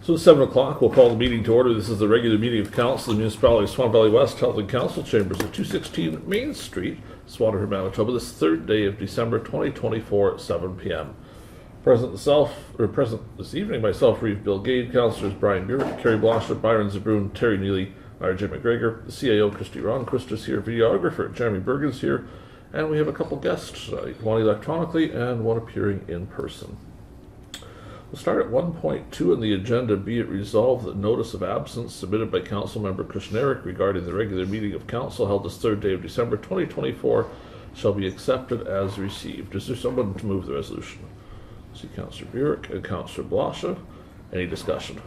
So it's 7 o'clock. We'll call the meeting to order. This is the regular meeting of Council of the Municipality of Swan Valley West Health and Council Chambers at 216 Main Street, Swan, Manitoba. This third day of December 2024 at 7 p.m. Present this evening, myself, Reeve, Gade, Councillors Brian Burick, Carrie, Blosha, Byron, Zbirun, Terry, Neely, RJ McGregor, the CAO, Kristi, Ronnquist is here, videographer Jeremy Bergen's here, and we have a couple guests tonight, one electronically and one appearing in person. We'll start at 1.2 on the agenda. Be it resolved that notice of absence submitted by Councilmember Kushniryk regarding the regular meeting of Council held this third day of December 2024 shall be accepted as received. Is there someone to move the resolution? See Councillor Burick and Councillor Blosha. Any discussion?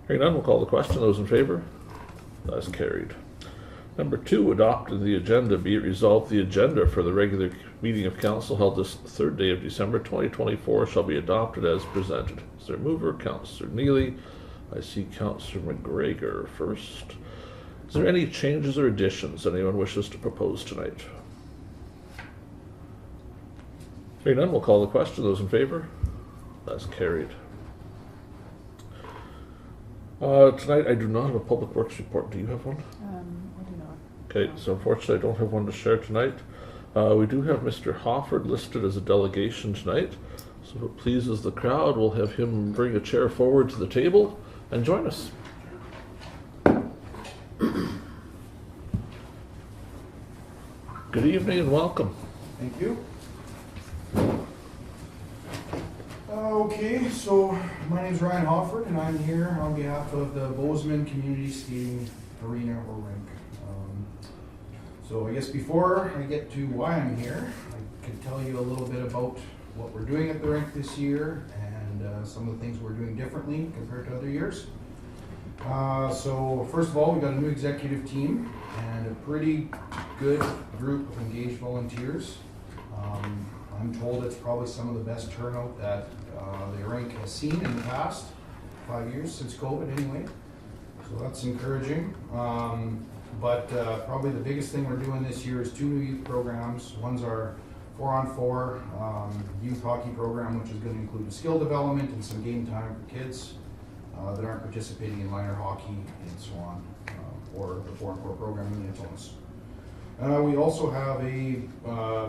Hearing none, we'll call the question. Those in favour? That is carried. Number 2, adopting the agenda. Be it resolved the agenda for the regular meeting of Council held this third day of December 2024 shall be adopted as presented. Is there a mover? Councillor Neely. I see Councillor McGregor first. Is there any changes or additions anyone wishes to propose tonight? Hearing none, we'll call the question. Those in favour? That's carried. Tonight I do not have a Public Works report. Do you have one? I do not. Okay, so unfortunately I don't have one to share tonight. We do have Mr. Hofford listed as a delegation tonight. So if it pleases the crowd, we'll have him bring a chair forward to the table and join us. Good evening and welcome. Thank you. Okay, so my name is Ryan Hofford, and I'm here on behalf of the Bozeman Community Skating Arena or Rink. So I guess before I get to why I'm here, I could tell you a little bit about what we're doing at the rink this year and some of the things we're doing differently compared to other years. So first of all, we got a new executive team and a pretty good group of engaged volunteers. I'm told it's probably some of the best turnout that the rink has seen in the past 5 years since COVID anyway, so that's encouraging. But probably the biggest thing we're doing this year is 2 new youth programs. One's our 4-on-4 youth hockey program, which is going to include skill development and some game time for kids that aren't participating in minor hockey in Swan, or the 4-on-4 program in Minnetonka's. We also have a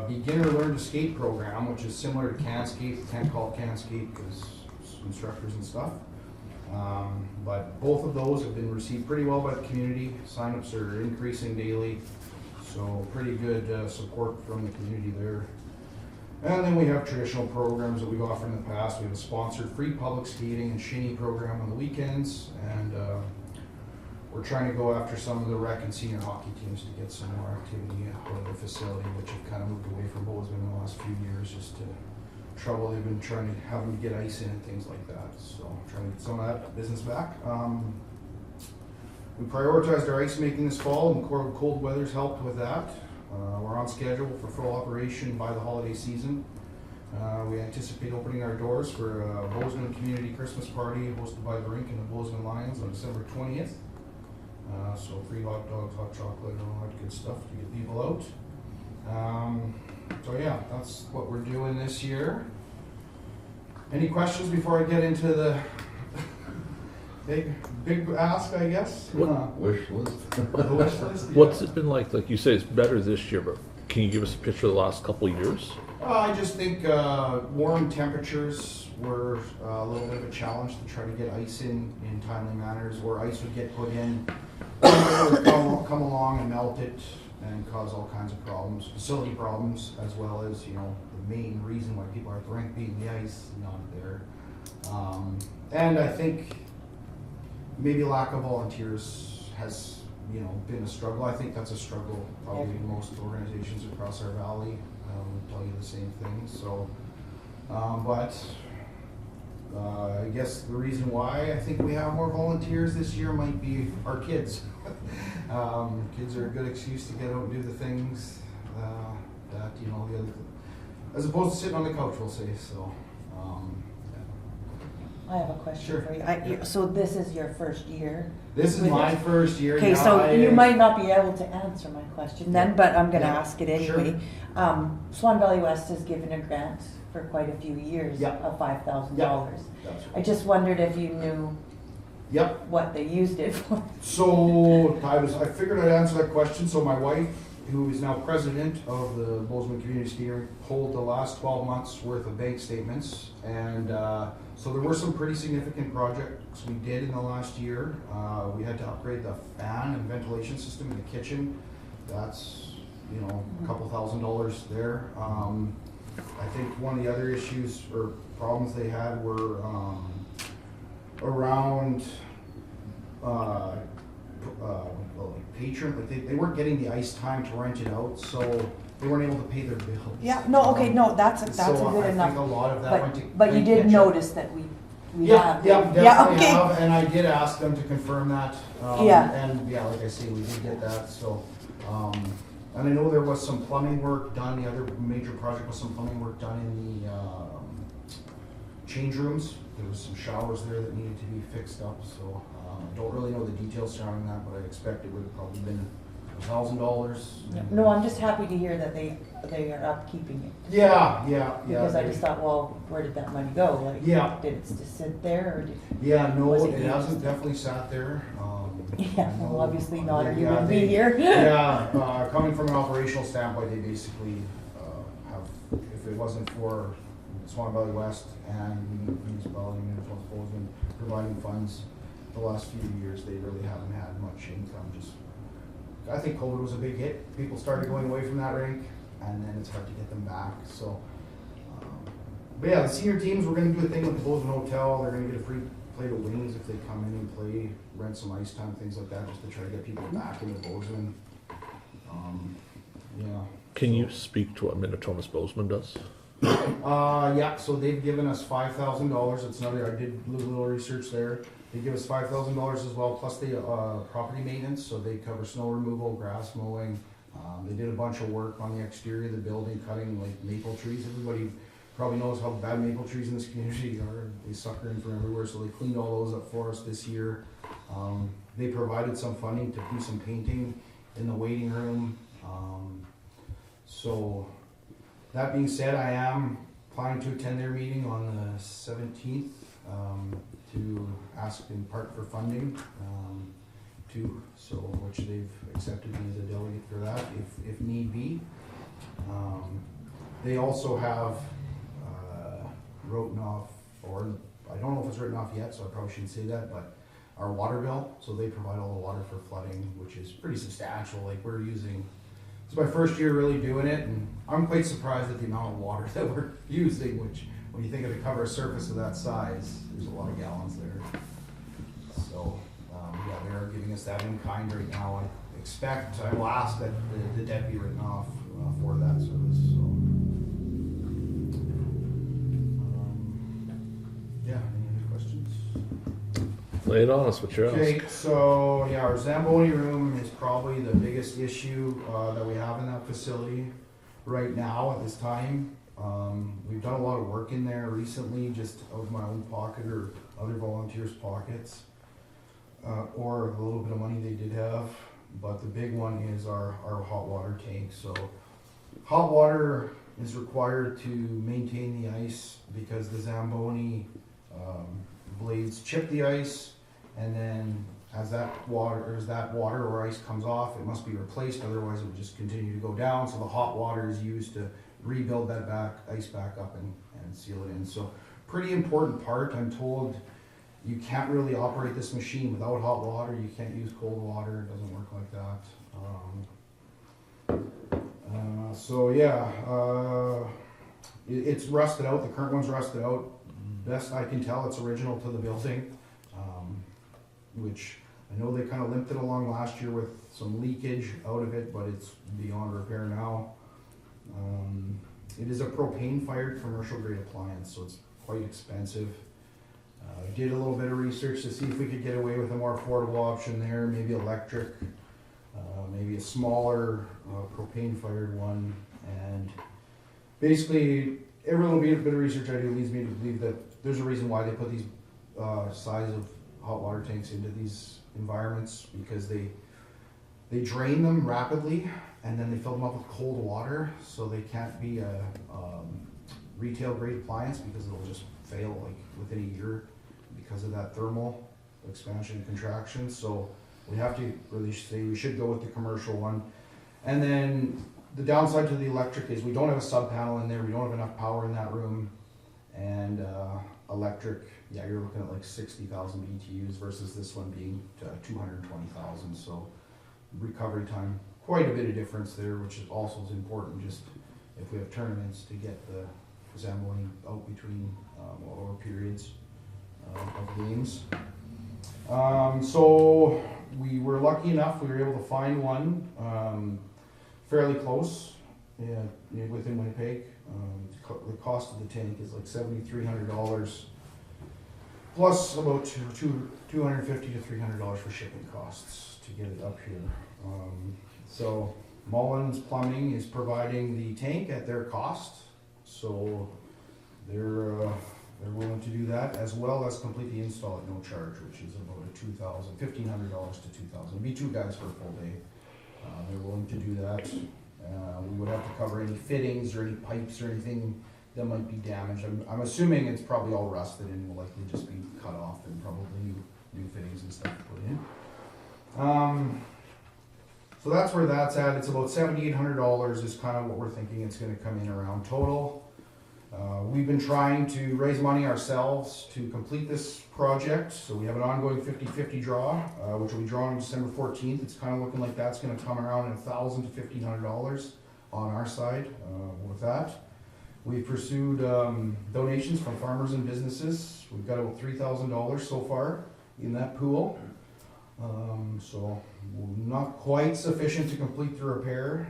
beginner learn to skate program, which is similar to Can Skate. We can't call it Can Skate because instructors and stuff. But both of those have been received pretty well by the community. Sign-ups are increasing daily, so pretty good support from the community there. And then we have traditional programs that we've offered in the past. We have a sponsored free public skating and shinny program on the weekends, and we're trying to go after some of the rec and senior hockey teams to get some more activity at the facility, which have kind of moved away from Bozeman in the last few years just to trouble they've been trying to have them get ice in and things like that. So trying to get some of that business back. We prioritized our ice making this fall, and cold weather's helped with that. We're on schedule for full operation by the holiday season. We anticipate opening our doors for a Bozeman Community Christmas Party hosted by the rink and the Bozeman Lions on December 20th. So free hot dogs, hot chocolate, and all that good stuff to get people out. So yeah, that's what we're doing this year. Any questions before I get into the big ask, I guess? Wish list. The wish list? Yeah. What's it been like? Like you say, it's better this year, but can you give us a picture of the last couple of years? I just think warm temperatures were a little bit of a challenge to try to get ice in timely manners, where ice would get put in, would come along and melt it and cause all kinds of problems, facility problems, as well as, you know, the main reason why people are at the rink being the ice not there. And I think maybe lack of volunteers has, you know, been a struggle. I think that's a struggle probably in most organizations across our valley. Would tell you the same thing. So, I guess the reason why I think we have more volunteers this year might be our kids. Kids are a good excuse to get out and do the things that, you know, the other, as opposed to sitting on the couch, we'll say. So, yeah. I have a question Sure. for you. So this is your first year? This is with my it? first year. Okay, yeah, so you might not be able to answer my question then, but I'm gonna Yeah. ask it anyway. Swan Valley West has given a grant for quite a few years Yeah. of $5,000. That's I right. just wondered if you knew Yep. what they used it for. So I figured I'd answer that question. So my wife, who is now president of the Bozeman Community Steering, pulled the last 12 months worth of bank statements, and so there were some pretty significant projects we did in the last year. We had to upgrade the fan and ventilation system in the kitchen. That's a couple $1,000s there. I think one of the other issues or problems they had were around patron, like they weren't getting the ice time to rent it out, so they weren't able to pay their bills. Yeah, no, okay, no, that's a good I enough. think a lot of that went to. But you did catch up. notice that we Yeah, have. definitely okay. have, and I did ask them to confirm that. Yeah. And yeah, like I say, we did get that, so, and I know there was some plumbing work done, the other major project was some plumbing work done in the, change rooms. There was some showers there that needed to be fixed up, so, I don't really know the details surrounding that, but I expect it would have probably been $1,000. No, I'm just happy to hear that they are upkeeping it. Yeah. Because I just thought, well, where did that money go? Like, Yeah. did it just sit there, or did? Yeah, no, Was it it hasn't used? definitely sat there. Yeah, I know, well, obviously not, or you yeah, wouldn't be they- here. Yeah, coming from an operational standpoint, they basically have, if it wasn't for Swan Valley West and Municipality of Swan providing funds the last few years, they really haven't had much income. Just, I think COVID was a big hit. People started going away from that rink, and then it's hard to get them back. So, but yeah, the senior teams, we're going to do a thing with the Bozeman Hotel. They're going to get a free plate of wings if they come in and play, rent some ice time, things like that, just to try to get people back into Bozeman. Yeah. Can you speak to what Minnetonka's Bozeman does? Yeah, so they've given us $5,000. It's another, I did a little research there. They give us $5,000 as well, plus the property maintenance, so they cover snow removal, grass mowing. They did a bunch of work on the exterior of the building, cutting like maple trees. Everybody probably knows how bad maple trees in this community are. They sucker in from everywhere, so they cleaned all those up for us this year. They provided some funding to do some painting in the waiting room. So that being said, I am planning to attend their meeting on the 17th to ask in part for funding too. So which they've accepted me as a delegate for that if need be. They also have written off, or I don't know if it's written off yet, so I probably shouldn't say that, but our water bill. So they provide all the water for flooding, which is pretty substantial. Like we're using, it's my first year really doing it, and I'm quite surprised at the amount of water that we're using, which when you think of to cover a surface of that size, there's a lot of gallons there. So, yeah, they are giving us that in kind right now. I will ask that the debt be written off for that service, so. Yeah, any other questions? Lay it on us, what you're Okay, asking. so, yeah, our Zamboni room is probably the biggest issue that we have in that facility right now at this time. We've done a lot of work in there recently, just out of my own pocket or other volunteers' pockets, or a little bit of money they did have. But the big one is our hot water tank. So hot water is required to maintain the ice because the Zamboni blades chip the ice, and then as that water or ice comes off, it must be replaced, otherwise it would just continue to go down. So the hot water is used to rebuild that ice back up and seal it in. So pretty important part. I'm told you can't really operate this machine without hot water. You can't use cold water. It doesn't work like that. So yeah, it's rusted out. The current one's rusted out. Best I can tell, it's original to the building, which I know they kind of limped it along last year with some leakage out of it, but it's beyond repair now. It is a propane-fired commercial grade appliance, so it's quite expensive. Did a little bit of research to see if we could get away with a more affordable option there, maybe electric, maybe a smaller propane-fired one, and basically every little bit of research I do leads me to believe that there's a reason why they put these size of hot water tanks into these environments because they drain them rapidly and then they fill them up with cold water, so they can't be a retail grade appliance because it'll just fail like within a year because of that thermal expansion and contraction. So we have to really say we should go with the commercial one. And then the downside to the electric is we don't have a sub panel in there, we don't have enough power in that room, and electric, yeah, you're looking at like 60,000 BTUs versus this one being 220,000. So recovery time, quite a bit of difference there, which is also important just if we have tournaments to get the Zamboni out between lower periods of games. So we were lucky enough, we were able to find one fairly close within Winnipeg. The cost of the tank is like $7,300 plus about $250 to $300 for shipping costs to get it up here. So Mullins Plumbing is providing the tank at their cost, so they're willing to do that as well as complete the install at no charge, which is about $1,500 to $2,000. It'd be 2 guys for a full day. They're willing to do that. We would have to cover any fittings or any pipes or anything that might be damaged. I'm assuming it's probably all rusted and will likely just be cut off and probably new fittings and stuff put in. So that's where that's at. It's about $7,800 is kind of what we're thinking it's going to come in around total. We've been trying to raise money ourselves to complete this project. So we have an ongoing 50-50 draw, which will be drawn on December 14th. It's kind of looking like that's going to come around at $1,000 to $1,500 on our side with that. We've pursued donations from farmers and businesses. We've got about $3,000 so far in that pool. So not quite sufficient to complete the repair.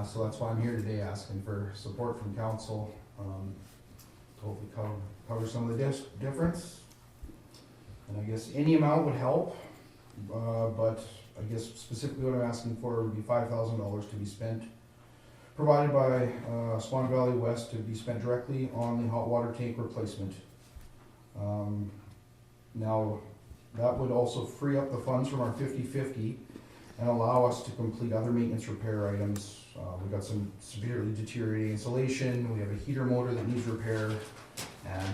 So that's why I'm here today asking for support from council. Hopefully cover some of the difference. And I guess any amount would help, but I guess specifically what I'm asking for would be $5,000 to be spent, provided by Swan Valley West, to be spent directly on the hot water tank replacement. Now, that would also free up the funds from our 50-50 and allow us to complete other maintenance repair items. We've got some severely deteriorating insulation, we have a heater motor that needs repair, and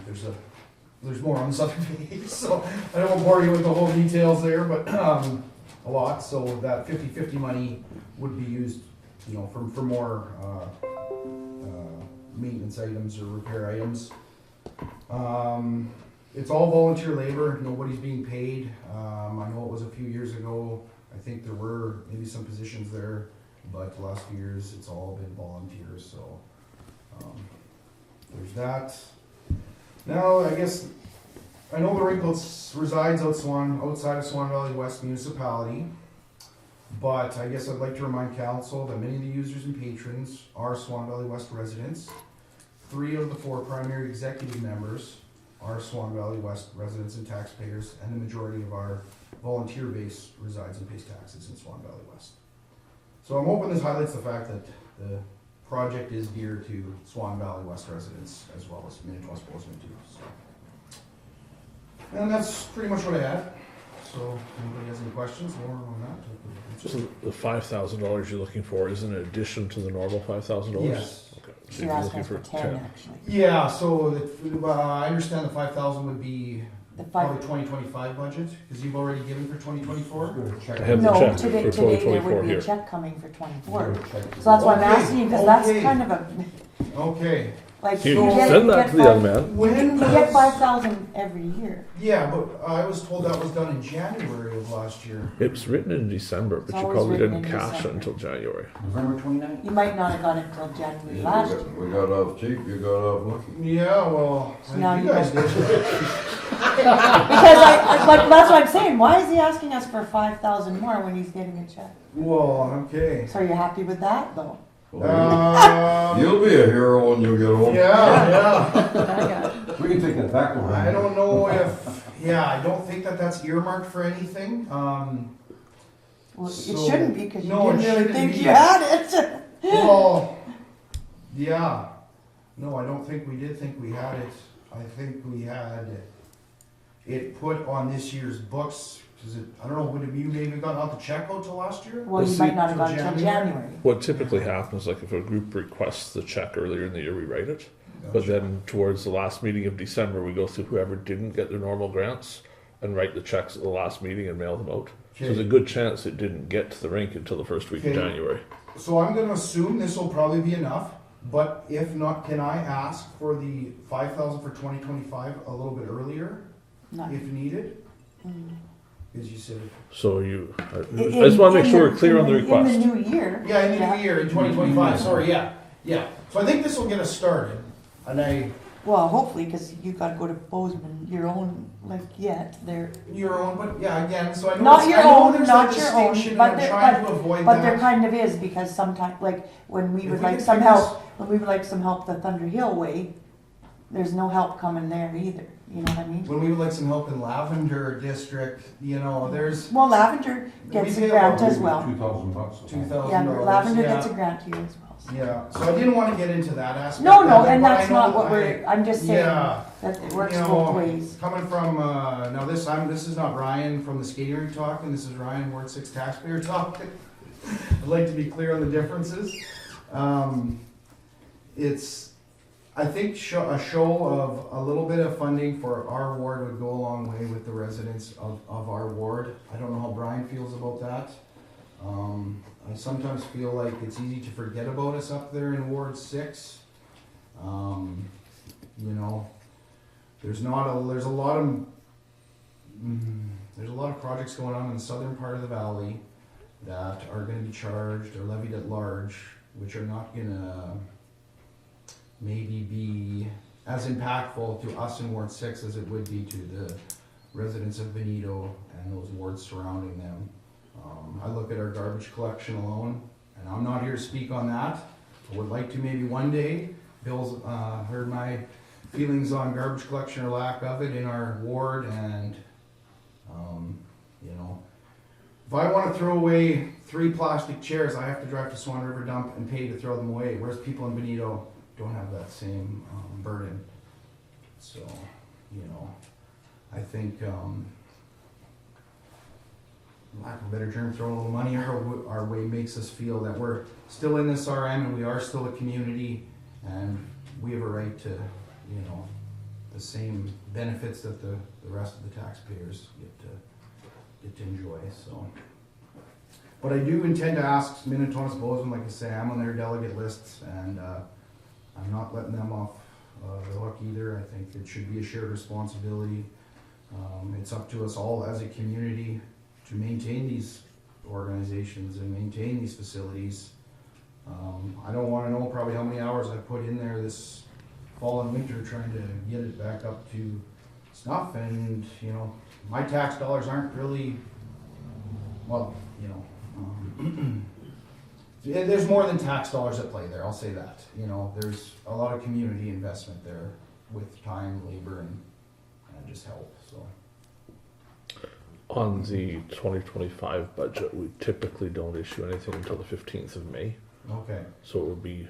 there's more on this other page, so I don't want to bore you with the whole details there, but a lot. So that 50-50 money would be used, for more maintenance items or repair items. It's all volunteer labor, nobody's being paid. I know it was a few years ago, I think there were maybe some positions there, but the last few years it's all been volunteers, so there's that. Now, I guess, I know the rink resides outside of Swan Valley West Municipality, but I guess I'd like to remind council that many of the users and patrons are Swan Valley West residents. 3 of the 4 primary executive members are Swan Valley West residents and taxpayers, and the majority of our volunteer base resides and pays taxes in Swan Valley West. So I'm hoping this highlights the fact that the project is dear to Swan Valley West residents as well as Manitoba Bozeman too. So. And that's pretty much what I had. So anybody has any questions more on that? So the $5,000 you're looking for is in addition to the normal $5,000? Yes. Okay. So you're you're looking asking for 10 actually. Yeah, so I understand the 5,000 would be The probably 5, 2025 budget, because you've already given for 2024. I have the no, check today for there 2024 would be here. a check coming for 24. So that's why I'm Okay, asking you, because that's okay. kind of a, Okay. like, Can you you get, send you that get to the young five- man? When you get 5,000 every year. Yeah, but I was told that was done in January of last year. It was written in December, It's but you always probably written didn't in cash it December. until January. November 29th? You might not have got it until January last year. We got off cheap, you got off lucky. Yeah, well, I Now think you you guys did. Because like, that's what I'm saying, why is he asking us for 5,000 more when he's getting a check? Well, okay. So are you happy with that, though? You'll be a hero when you get home. Yeah. We can take that back one. I don't know if, I don't think that that's earmarked for anything. Well, So- it shouldn't be, because you No, it didn't really shouldn't think be. you had it. Well, yeah. No, I don't think we did think we had it. I think we had it put on this year's books, is it, I don't know, would it be maybe got out the check out till last year? Well, you see, might not have till gone till January? January. What typically happens, like if a group requests the check earlier in the year, we write it. But then towards the last meeting of December, we go through whoever didn't get their normal grants and write the checks at the last meeting and mail them out. So there's a good chance it didn't get to the rink until the first week of Okay. January. So I'm gonna assume this will probably be enough, but if not, can I ask for the 5,000 for 2025 a little bit earlier, Not- if needed? As you said. So I just want to make sure we're clear on the request. In the new year. Yeah, in the new year, in 2025, sorry, yeah. So I think this will get us started, and Well, hopefully, because you gotta go to Bozeman, your own, like, yet, they're, your own, but yeah, again, so I know. not it's- your I know own, there's not that your own, distinction, but and there, I'm trying to avoid but there that. kind of is, because sometimes, like, when we If would we like could some figure this- help, when we would like some help the Thunder Hill way, there's no help coming there either, you know what I mean? When we would like some help in Lavender District, there's Well, Lavender gets We a pay grant about as well. $2,000. $2,000. Yeah, Lavender yeah. gets a grant too as well. So. Yeah, so I didn't want to get into that aspect. No, of no, it, and but I that's know not what I'm just saying Yeah. that it works You know, both ways. Coming from, now this is not Ryan from the skating rink talking, this is Ryan, Ward 6 taxpayer talking. I'd like to be clear on the differences. I think a show of a little bit of funding for our ward would go a long way with the residents of our ward. I don't know how Brian feels about that. I sometimes feel like it's easy to forget about us up there in Ward 6. There's a lot of projects going on in the southern part of the valley that are gonna be charged or levied at large, which are not gonna maybe be as impactful to us in Ward 6 as it would be to the residents of Benito and those wards surrounding them. I look at our garbage collection alone, and I'm not here to speak on that. I would like to maybe one day. Bill's heard my feelings on garbage collection or lack of it in our ward, and if I want to throw away 3 plastic chairs, I have to drive to Swan River Dump and pay to throw them away, whereas people in Benito don't have that same burden. So, I think, lack of a better term, throwing a little money our way makes us feel that we're still in this RM and we are still a community, and we have a right to, the same benefits that the rest of the taxpayers get to enjoy. So, but I do intend to ask Minnetonka's Bozeman, like I say, I'm on their delegate lists, and I'm not letting them off the hook either. I think it should be a shared responsibility. It's up to us all as a community to maintain these organizations and maintain these facilities. I don't want to know probably how many hours I put in there this fall and winter trying to get it back up to snuff, and my tax dollars aren't really, there's more than tax dollars at play there, I'll say that. There's a lot of community investment there with time, labor, and just help, so. On the 2025 budget, we typically don't issue anything until the 15th of May. Okay. So it would be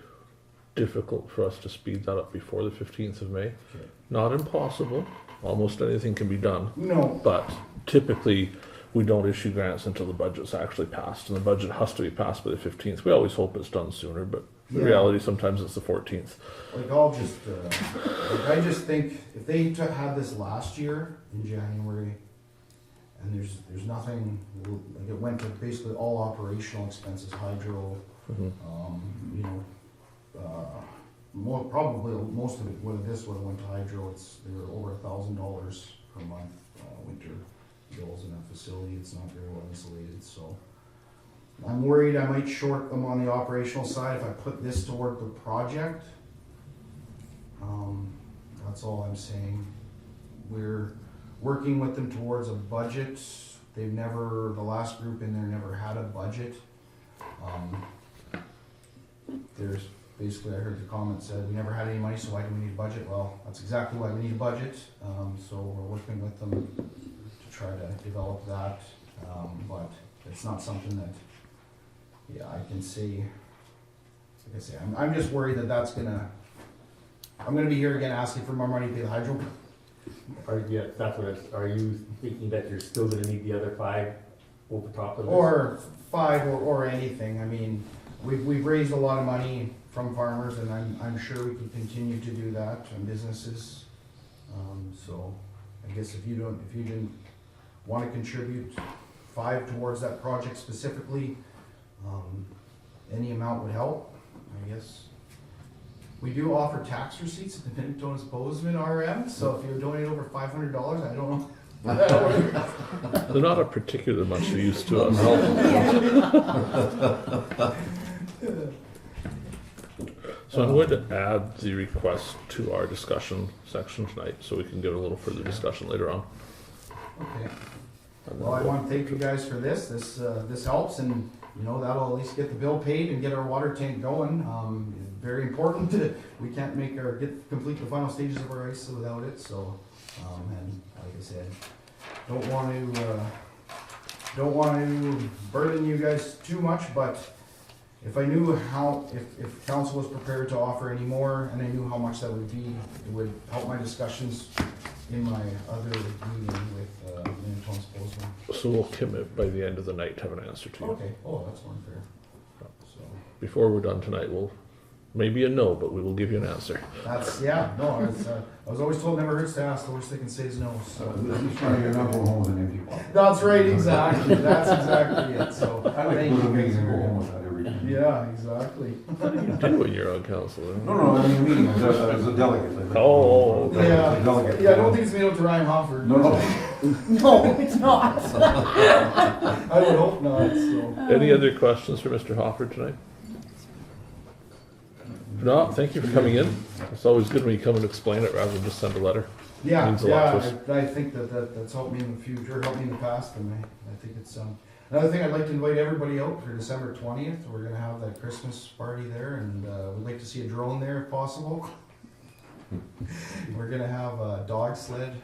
difficult for us to speed that up before the 15th of May. Okay. Not impossible. Almost anything can be done. No. But typically, we don't issue grants until the budget's actually passed. And the budget has to be passed by the 15th. We always hope it's done sooner, but the Yeah. reality sometimes it's the 14th. I just think if they had this last year in January, and there's nothing, like it went to basically all operational expenses, hydro, probably most of it, this would have went to hydro. They were over $1,000 per month, winter bills in that facility. It's not very well insulated, so. I'm worried I might short them on the operational side if I put this toward the project. That's all I'm saying. We're working with them towards a budget. The last group in there never had a budget. There's basically, I heard the comment said, we never had any money, so why do we need a budget? Well, that's exactly why we need a budget. So we're working with them to try to develop that. But it's not something that, I can see. Like I say, I'm just worried that I'm gonna be here again asking for more money to pay the hydro. are you thinking that you're still gonna need the other 5 over top of this? Or 5 or anything. I mean, we've raised a lot of money from farmers, and I'm sure we can continue to do that, and businesses. So I guess if you didn't want to contribute 5 towards that project specifically, any amount would help, I guess. We do offer tax receipts at the Minnetonka's Bozeman RM, so if you donate over $500, I don't know. They're not a particular much use to us. So I'm going to add the request to our discussion section tonight, so we can get a little further discussion later on. Okay. Well, I want to thank you guys for this. This helps, and that'll at least get the bill paid and get our water tank going. Very important. We can't complete the final stages of our ice without it. So, and like I said, don't want to burden you guys too much, but if I knew if council was prepared to offer any more, and I knew how much that would be, it would help my discussions in my other meeting with Minnetonka's Bozeman. So we'll commit by the end of the night to have an answer to you. Okay. Oh, that's one fair. So Before we're done tonight, we'll, maybe a no, but we will give you an answer. that's no. I was always told never hurts to ask. The worst they can say is no. So He's trying to get enough home with an empty pot. that's right. Exactly. That's exactly it. So I like to thank go to you meetings guys and go very home much. with that every time. Yeah. Exactly. What do you do when you're on council? No, I mean meeting, as a delegate. Oh, As a delegate. Yeah. I don't think it's made up to Ryan Hofford. No. No, it's not. I would hope not. So. Any other questions for Mr. Hofford tonight? If not, thank you for coming in. It's always good when you come and explain it rather than just send a letter. Yeah, Means a lot to us. I think that's helped me in the future, helped me in the past, and I think it's another thing. I'd like to invite everybody out for December 20th. We're gonna have that Christmas party there, and we'd like to see a drone there if possible. We're gonna have a dog sled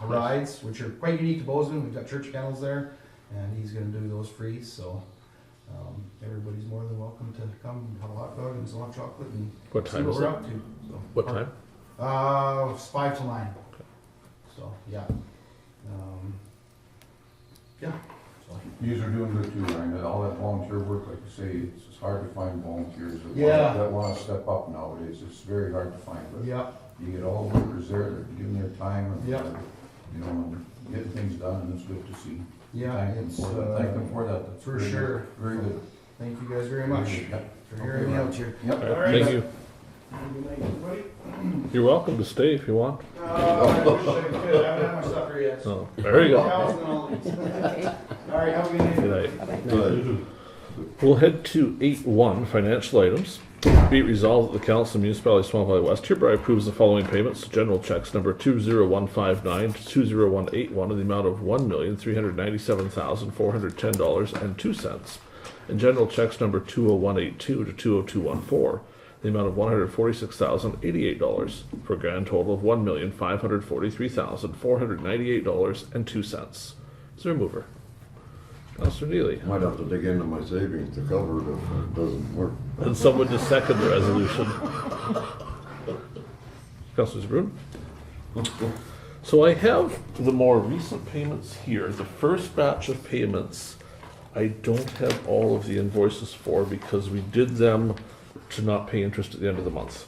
rides, which are quite unique to Bozeman. We've got church kennels there, and he's gonna do those free. So everybody's more than welcome to come and have a hot dog and some hot chocolate and What see time what is we're it? up to. So. What time? It's 5 till 9. So, yeah. Yeah. So, You are doing good too, Ryan. All that volunteer work, like you say, it's hard to find volunteers that want to step up nowadays. It's very hard to find. But yeah. you get all the workers there that are giving their time and, Yeah. and getting things done, and it's good to see. Yeah, Thank them it's, for that. Thank them for that. That's for very sure. good. Very good. Thank you guys very much Yep. for hearing me out here. Yep. All right, All right. thank you. Good night, everybody. You're welcome to stay if you want. I wish I could. I haven't had my supper yet. Oh, there you go. Cows and all these. All right, have a good night. Good night. Good. We'll head to 8.1, financial items. Be it resolved that the Council of Municipality of Swan Valley West hereby approves the following payments. General checks number 20159 to 20181 in the amount of $1,397,410.02. And general checks number 20182 to 20214 the amount of $146,088 for a grand total of $1,543,498.02. Is there a mover? Councillor Neely. Might have to dig into my savings to cover it if it doesn't work. And someone to second the resolution. Councillor Zbirun. So I have the more recent payments here. The first batch of payments, I don't have all of the invoices for because we did them to not pay interest at the end of the month.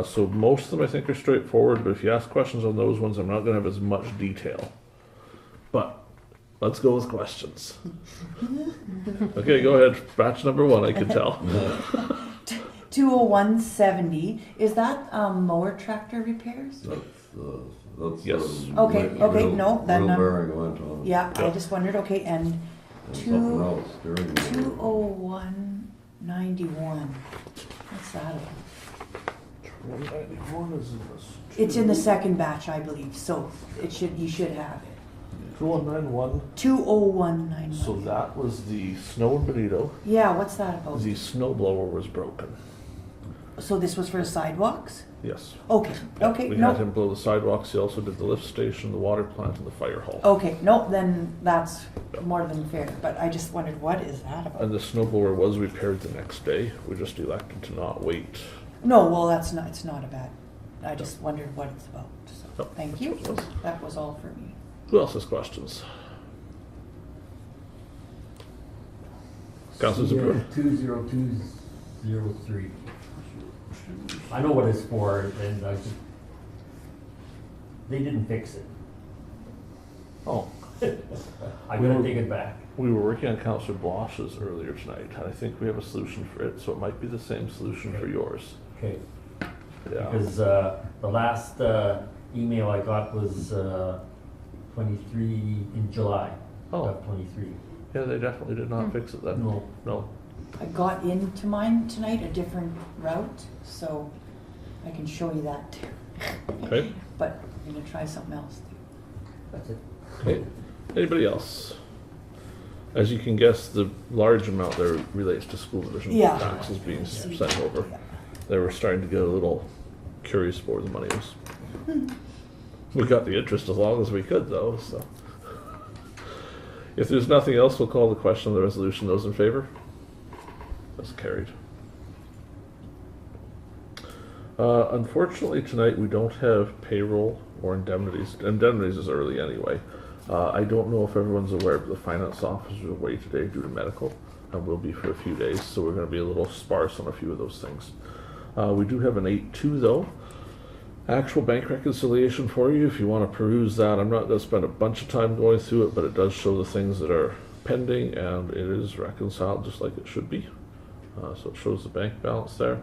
So most of them I think are straightforward, but if you ask questions on those ones, I'm not going to have as much detail. But let's go with questions. Okay, go ahead. Batch number 1, I can tell. 20170, is that mower tractor repairs? That's Yes. Okay, no, then, Wheel bearing went on. Yeah, I Yeah. just wondered, okay, and And something else during the. 20191, what's that about? 191 is in this. It's in the second batch, I believe, so you should have it. 2191. 20191. So that was the snow in Benito. Yeah, what's that about? The snow blower was broken. So this was for sidewalks? Yes. Okay, okay, We no. had him blow the sidewalks. He also did the lift station, the water plant, and the fire hall. Okay, no, then that's more than fair, but I just wondered, what is that about? And the snow blower was repaired the next day. We just elected to not wait. No, well, it's not a bad, I just wondered what it's about, so. Yep. Thank you. That was all for me. Who else has questions? Councillor Zbirun. 20203. I know what it's for, and they didn't fix it. Oh, I'm gonna take it back. we were working on Councillor Blosha's earlier tonight, and I think we have a solution for it, so it might be the same solution for yours. Okay. Yeah. Because the last email I got was 23 in July of 23. Yeah, they definitely did not fix it then. No. No. I got into mine tonight, a different route, so I can show you that too. Okay. But I'm gonna try something else too. That's it. Okay. Anybody else? As you can guess, the large amount there relates to school division Yeah. taxes being See. sent over. Yeah. They were starting to get a little curious where the money was. We got the interest as long as we could, though, so. If there's nothing else, we'll call the question on the resolution. Those in favor? That's carried. Unfortunately, tonight we don't have payroll or indemnities. Indemnities is early anyway. I don't know if everyone's aware, but the finance officer is away today due to medical and will be for a few days, so we're going to be a little sparse on a few of those things. We do have an 8-2 though. Actual bank reconciliation for you if you want to peruse that. I'm not going to spend a bunch of time going through it, but it does show the things that are pending and it is reconciled just like it should be. So it shows the bank balance there.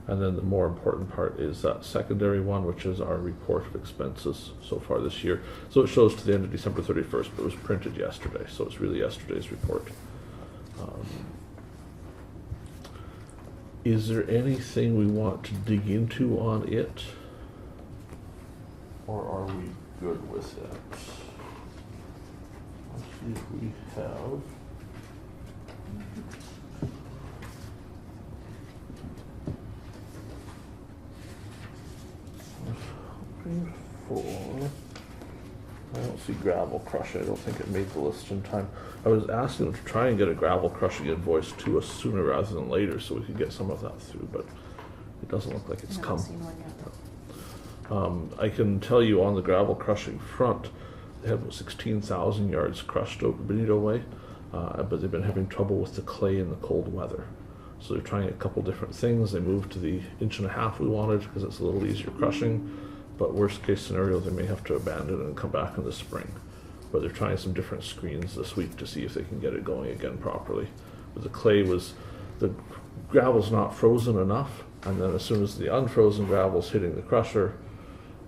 And then the more important part is that secondary one, which is our report of expenses so far this year. So it shows to the end of December 31st, but it was printed yesterday, so it's really yesterday's report. Is there anything we want to dig into on it? Or are we good with it? Let's see if we have. I don't see gravel crushing. I don't think it made the list in time. I was asking them to try and get a gravel crushing invoice to us sooner rather than later so we could get some of that through, but it doesn't look like it's I come. haven't seen one yet. I can tell you on the gravel crushing front, they have about 16,000 yards crushed over Benito Way, but they've been having trouble with the clay in the cold weather. So they're trying a couple different things. They moved to the 1.5 inch we wanted because it's a little easier crushing, but worst case scenario, they may have to abandon it and come back in the spring. But they're trying some different screens this week to see if they can get it going again properly. But the clay the gravel's not frozen enough, and then as soon as the unfrozen gravel's hitting the crusher,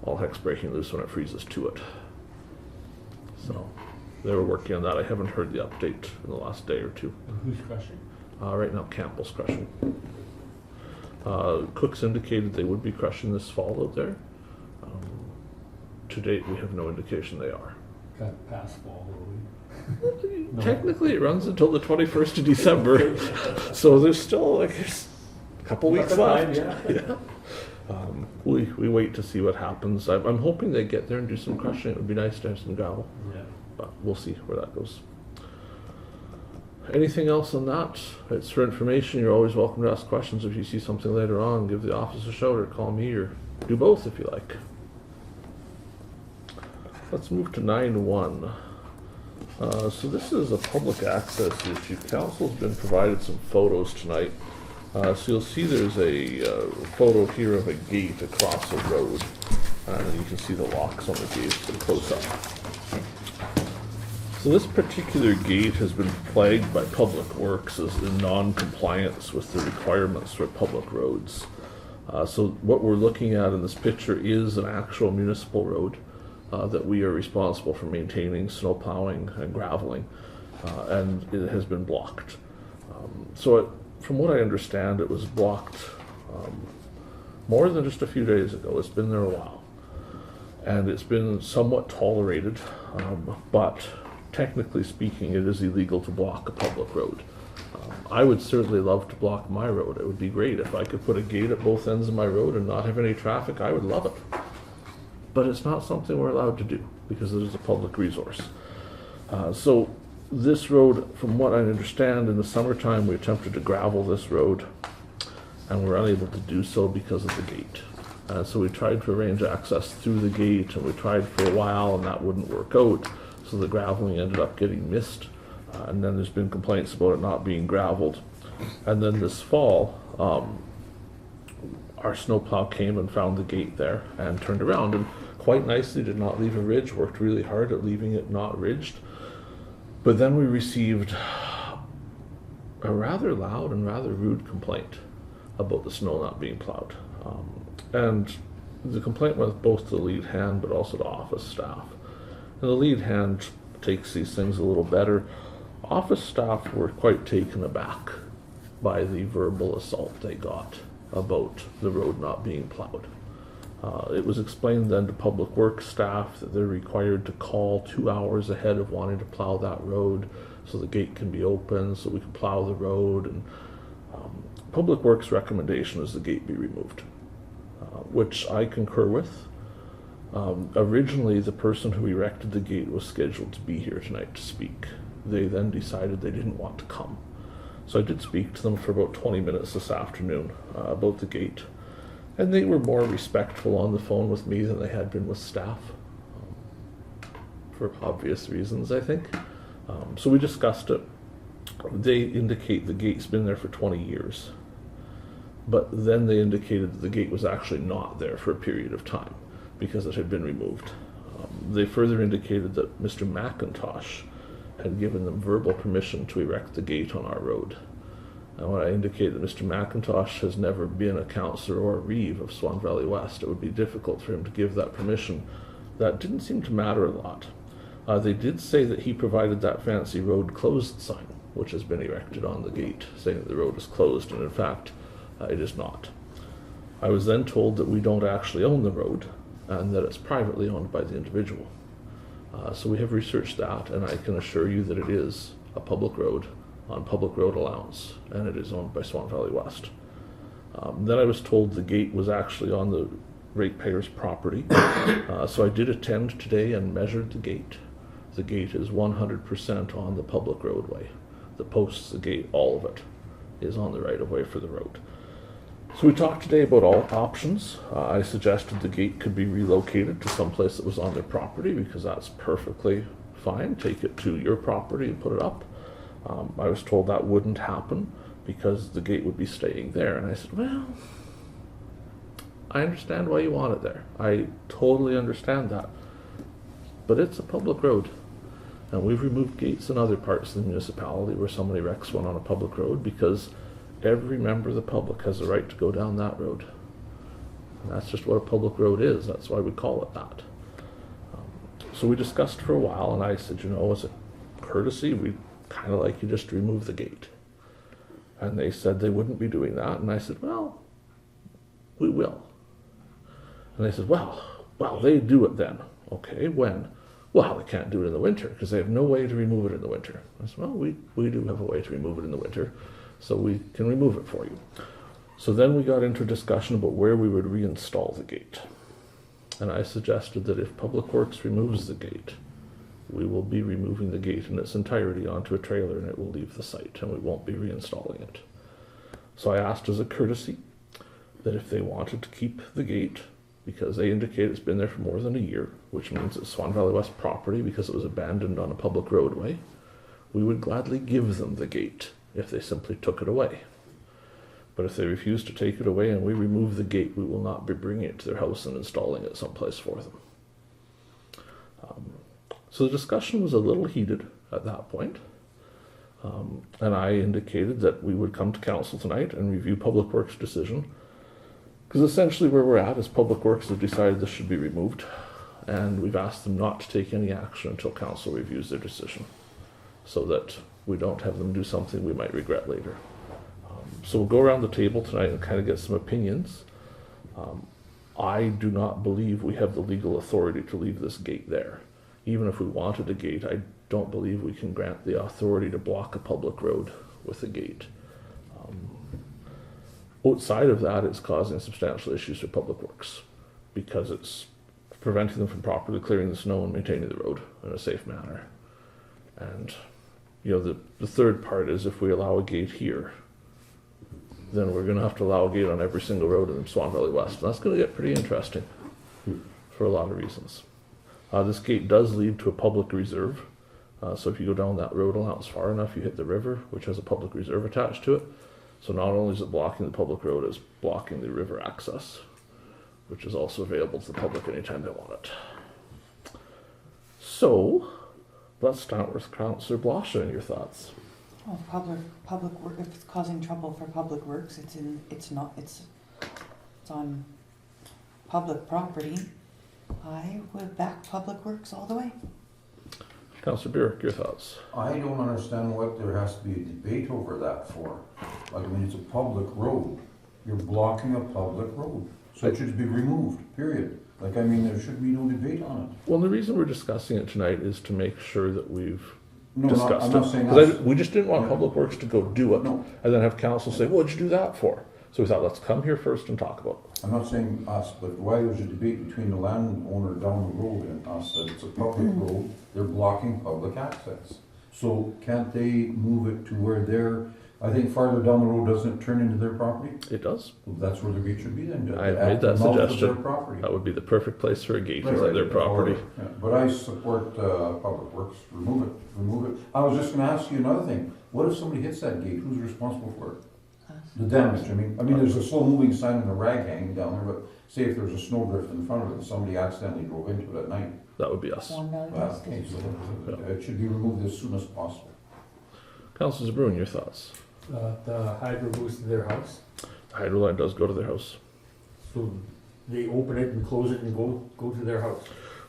all heck's breaking loose when it freezes to it. So they were working on that. I haven't heard the update in the last day or two. And who's crushing? Right now, Campbell's crushing. Cooks indicated they would be crushing this fall out there. To date, we have no indication they are. Got past fall, will we? No. Technically, it runs until the 21st of December, so there's still like a couple weeks Got the left. time, yeah. We wait to see what happens. I'm hoping they get there and do some crushing. It would be nice to have some gravel, Yeah. but we'll see where that goes. Anything else on that? It's for information. You're always welcome to ask questions. If you see something later on, give the office a shout or call me, or do both if you like. Let's move to 9.1. So this is a public access issue. Council's been provided some photos tonight. So you'll see there's a photo here of a gate across a road. And you can see the locks on the gate pretty close up. So this particular gate has been flagged by Public Works as in non-compliance with the requirements for public roads. So what we're looking at in this picture is an actual municipal road that we are responsible for maintaining, snow plowing and graveling, and it has been blocked. From what I understand, it was blocked more than just a few days ago. It's been there a while. And it's been somewhat tolerated, but technically speaking, it is illegal to block a public road. I would certainly love to block my road. It would be great if I could put a gate at both ends of my road and not have any traffic. I would love it. But it's not something we're allowed to do because it is a public resource. So this road, from what I understand, in the summertime we attempted to gravel this road and we're unable to do so because of the gate. So we tried to arrange access through the gate, and we tried for a while, and that wouldn't work out. So the graveling ended up getting missed, and then there's been complaints about it not being graveled. And then this fall, our snowplow came and found the gate there and turned around, and quite nicely did not leave a ridge, worked really hard at leaving it not ridged. But then we received a rather loud and rather rude complaint about the snow not being plowed. And the complaint went both to the lead hand but also to office staff. And the lead hand takes these things a little better. Office staff were quite taken aback by the verbal assault they got about the road not being plowed. It was explained then to public works staff that they're required to call 2 hours ahead of wanting to plow that road so the gate can be open, so we can plow the road. And public works recommendation is the gate be removed, which I concur with. Originally, the person who erected the gate was scheduled to be here tonight to speak. They then decided they didn't want to come. So I did speak to them for about 20 minutes this afternoon about the gate. And they were more respectful on the phone with me than they had been with staff, for obvious reasons, I think. So we discussed it. They indicate the gate's been there for 20 years. But then they indicated that the gate was actually not there for a period of time because it had been removed. They further indicated that Mr. McIntosh had given them verbal permission to erect the gate on our road. And when I indicate that Mr. McIntosh has never been a councillor or a Reeve of Swan Valley West, it would be difficult for him to give that permission. That didn't seem to matter a lot. They did say that he provided that fancy road closed sign, which has been erected on the gate, saying that the road is closed, and in fact, it is not. I was then told that we don't actually own the road, and that it's privately owned by the individual. So we have researched that, and I can assure you that it is a public road on public road allowance, and it is owned by Swan Valley West. Then I was told the gate was actually on the ratepayers' property. So I did attend today and measured the gate. The gate is 100% on the public roadway. The posts, the gate, all of it is on the right of way for the road. So we talked today about all options. I suggested the gate could be relocated to someplace that was on their property, because that's perfectly fine. Take it to your property and put it up. I was told that wouldn't happen because the gate would be staying there. And I said, well, I understand why you want it there. I totally understand that. But it's a public road. And we've removed gates in other parts of the municipality where somebody wrecks one on a public road, because every member of the public has a right to go down that road. And that's just what a public road is. That's why we call it that. So we discussed for a while, and I said, you know, as a courtesy, we'd kind of like you just to remove the gate. And they said they wouldn't be doing that. And I said, well, we will. And they said, well, they do it then. Okay, when? Well, they can't do it in the winter because they have no way to remove it in the winter. I said, well, we do have a way to remove it in the winter, so we can remove it for you. So then we got into a discussion about where we would reinstall the gate. And I suggested that if Public Works removes the gate, we will be removing the gate in its entirety onto a trailer, and it will leave the site, and we won't be reinstalling it. So I asked as a courtesy that if they wanted to keep the gate, because they indicate it's been there for more than a year, which means it's Swan Valley West property because it was abandoned on a public roadway, we would gladly give them the gate if they simply took it away. But if they refuse to take it away and we remove the gate, we will not be bringing it to their house and installing it someplace for them. So the discussion was a little heated at that point. And I indicated that we would come to council tonight and review Public Works' decision, because essentially where we're at is Public Works has decided this should be removed, and we've asked them not to take any action until council reviews their decision, so that we don't have them do something we might regret later. So we'll go around the table tonight and kind of get some opinions. I do not believe we have the legal authority to leave this gate there. Even if we wanted a gate, I don't believe we can grant the authority to block a public road with a gate. Outside of that, it's causing substantial issues for Public Works, because it's preventing them from properly clearing the snow and maintaining the road in a safe manner. And, you know, the third part is if we allow a gate here, then we're gonna have to allow a gate on every single road in Swan Valley West. And that's gonna get pretty interesting for a lot of reasons. This gate does lead to a public reserve. So if you go down that road allowance far enough, you hit the river, which has a public reserve attached to it. So not only is it blocking the public road, it's blocking the river access, which is also available to the public anytime they want it. So let's start with Councillor Blosha and your thoughts. Oh, public work, if it's causing trouble for public works, it's on public property. I would back public works all the way. Councillor Burick, your thoughts? I don't understand what there has to be a debate over that for. Like, I mean, it's a public road. You're blocking a public road. So it should be removed, period. Like, I mean, there should be no debate on it. Well, the reason we're discussing it tonight is to make sure that we've No, discussed I'm not it. saying 'Cause us. we just didn't want Yeah. Public Works to go do it No. and then have council say, what'd you do that for? So we thought, let's come here first and talk about it. I'm not saying us, but why there's a debate between the landowner down the road and us, that it's a public road, they're blocking public access. So can't they move it to where they're, I think farther down the road, doesn't it turn into their property? It does. Well, that's where the gate should be then. I at made the that mouth of their suggestion. property. That would be the perfect place for a gate, is Right, at their property. Yeah, but I support, Public Works, remove it. I was just gonna ask you another thing, what if somebody hits that gate, who's responsible for it? The damage, I mean, there's a slow moving sign and a rag hanging down there, but say if there's a snowdrift in front of it and somebody accidentally drove into it at night. That would be us. Swan Valley Well, West okay, is- so it should be removed as soon as possible. Councillor Zbirun, your thoughts? The hydro goes to their house, The hydro line does go to their house. so they open it and close it and go to their house.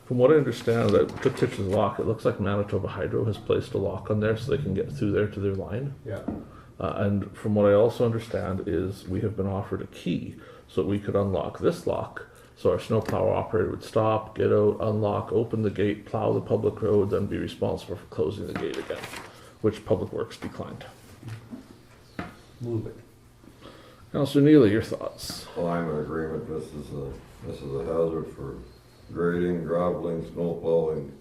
From what I understand, I took pictures of the lock. It looks like Manitoba Hydro has placed a lock on there so they can get through there to their line. Yeah. And from what I also understand is we have been offered a key so we could unlock this lock. So our snowplow operator would stop, get out, unlock, open the gate, plow the public road, then be responsible for closing the gate again, which Public Works declined. Move it. Councillor Neely, your thoughts? Well, I'm in agreement, this is a hazard for grading, graveling, snow plowing,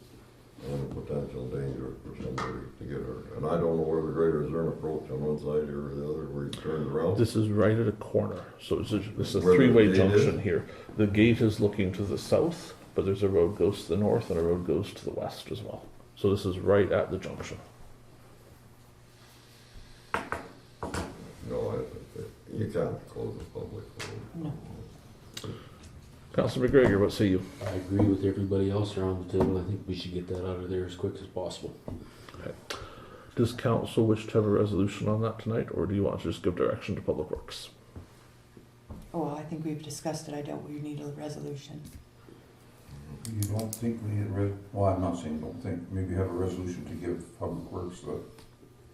and a potential danger for somebody to get hurt. And I don't know where the grader is, there an approach on one side or the other where he turns around? This is right at a corner, so this is a Where the three-way gate junction is? here. The gate is looking to the south, but there's a road goes to the north and a road goes to the west as well. So this is right at the junction. No, you can't close a public road. No. Councillor McGregor, what say you? I agree with everybody else around the table. I think we should get that out of there as quick as possible. Does council wish to have a resolution on that tonight, or do you want to just give direction to Public Works? Oh, I think we've discussed it. I don't, we need a resolution. You don't think we need well, I'm not saying don't think, maybe have a resolution to give Public Works the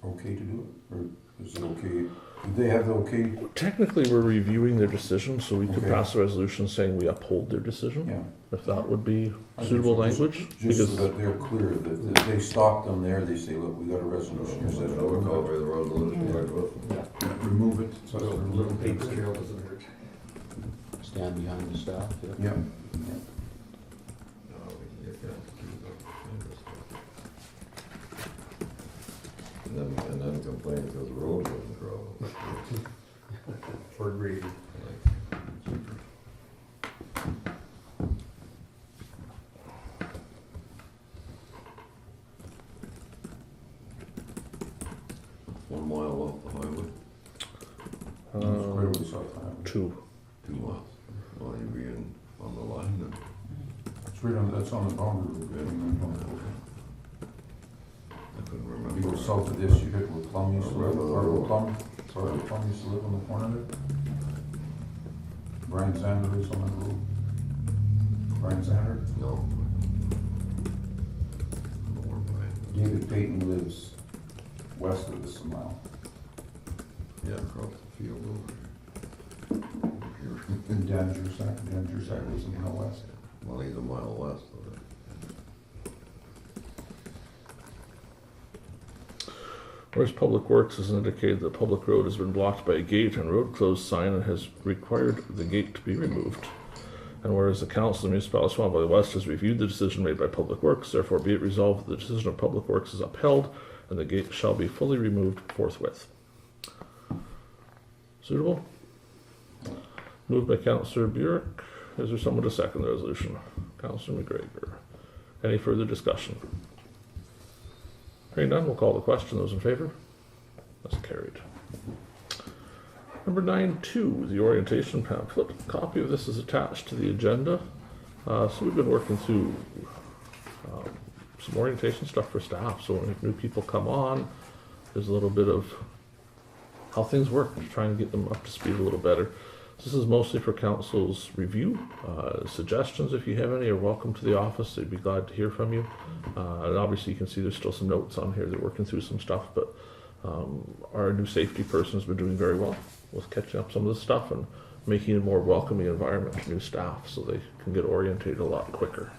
okay to do it? Or is it okay, do they have the okay? Technically, we're reviewing their decision, so we could Okay. pass a resolution saying we uphold their decision, Yeah. if that would be I think suitable so. Just- language. Just Because so that they're clear, that they stop them there, they say, look, we got a resolution here, says I have a copy of the resolution right with me. remove it. So a little paper trail doesn't hurt. Stand behind the staff. Yeah. Yeah. No, you can't do that. And then complain because the road wasn't gravel. For grading. It's 1 mile off the highway, Right over the south highway. 2. 2 miles. Well, you'd be on the line then. It's right on, that's on the boundary. I couldn't You remember. go south of this, you hit where Plum used to live, or where Plum used to live on the corner there. Brian Zander lives on that road. Brian Zander. No. More by, David Payton lives west of this a mile. yeah, across the field over here. And Dan Jursak lives a mile west. Well, he's a mile west of it. Whereas Public Works has indicated the public road has been blocked by a gate and road closed sign and has required the gate to be removed. And whereas the Council of the Municipality of Swan Valley West has reviewed the decision made by Public Works, therefore be it resolved that the decision of Public Works is upheld and the gate shall be fully removed forthwith. Suitable? Moved by Councillor Burick. Is there someone to second the resolution? Councillor McGregor. Any further discussion? Hearing none, we'll call the question. Those in favour? That's carried. Number 9.2, the orientation pamphlet. A copy of this is attached to the agenda. So we've been working through some orientation stuff for staff. So when new people come on, there's a little bit of how things work, trying to get them up to speed a little better. This is mostly for council's review. Suggestions, if you have any, are welcome to the office. They'd be glad to hear from you. And obviously you can see there's still some notes on here. They're working through some stuff, but our new safety person has been doing very well with catching up some of this stuff and making a more welcoming environment to new staff so they can get orientated a lot quicker.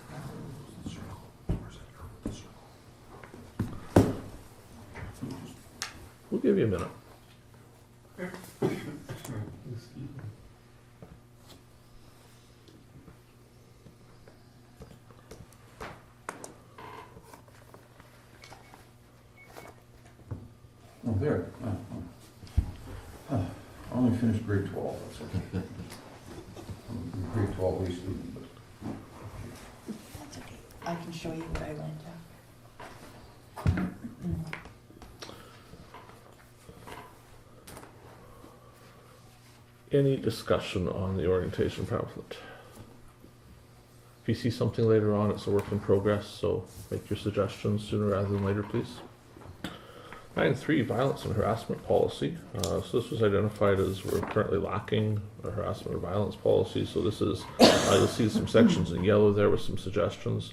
We'll give you a minute. Oh, there. I only finished grade 12, that's okay. I'm a grade 12 A student, but That's okay. I can show you what I went at. Any discussion on the orientation pamphlet? If you see something later on, it's a work in progress, so make your suggestions sooner rather than later, please. 9.3, violence and harassment policy. So this was identified as we're currently lacking a harassment or violence policy. So this is, you'll see some sections in yellow there with some suggestions.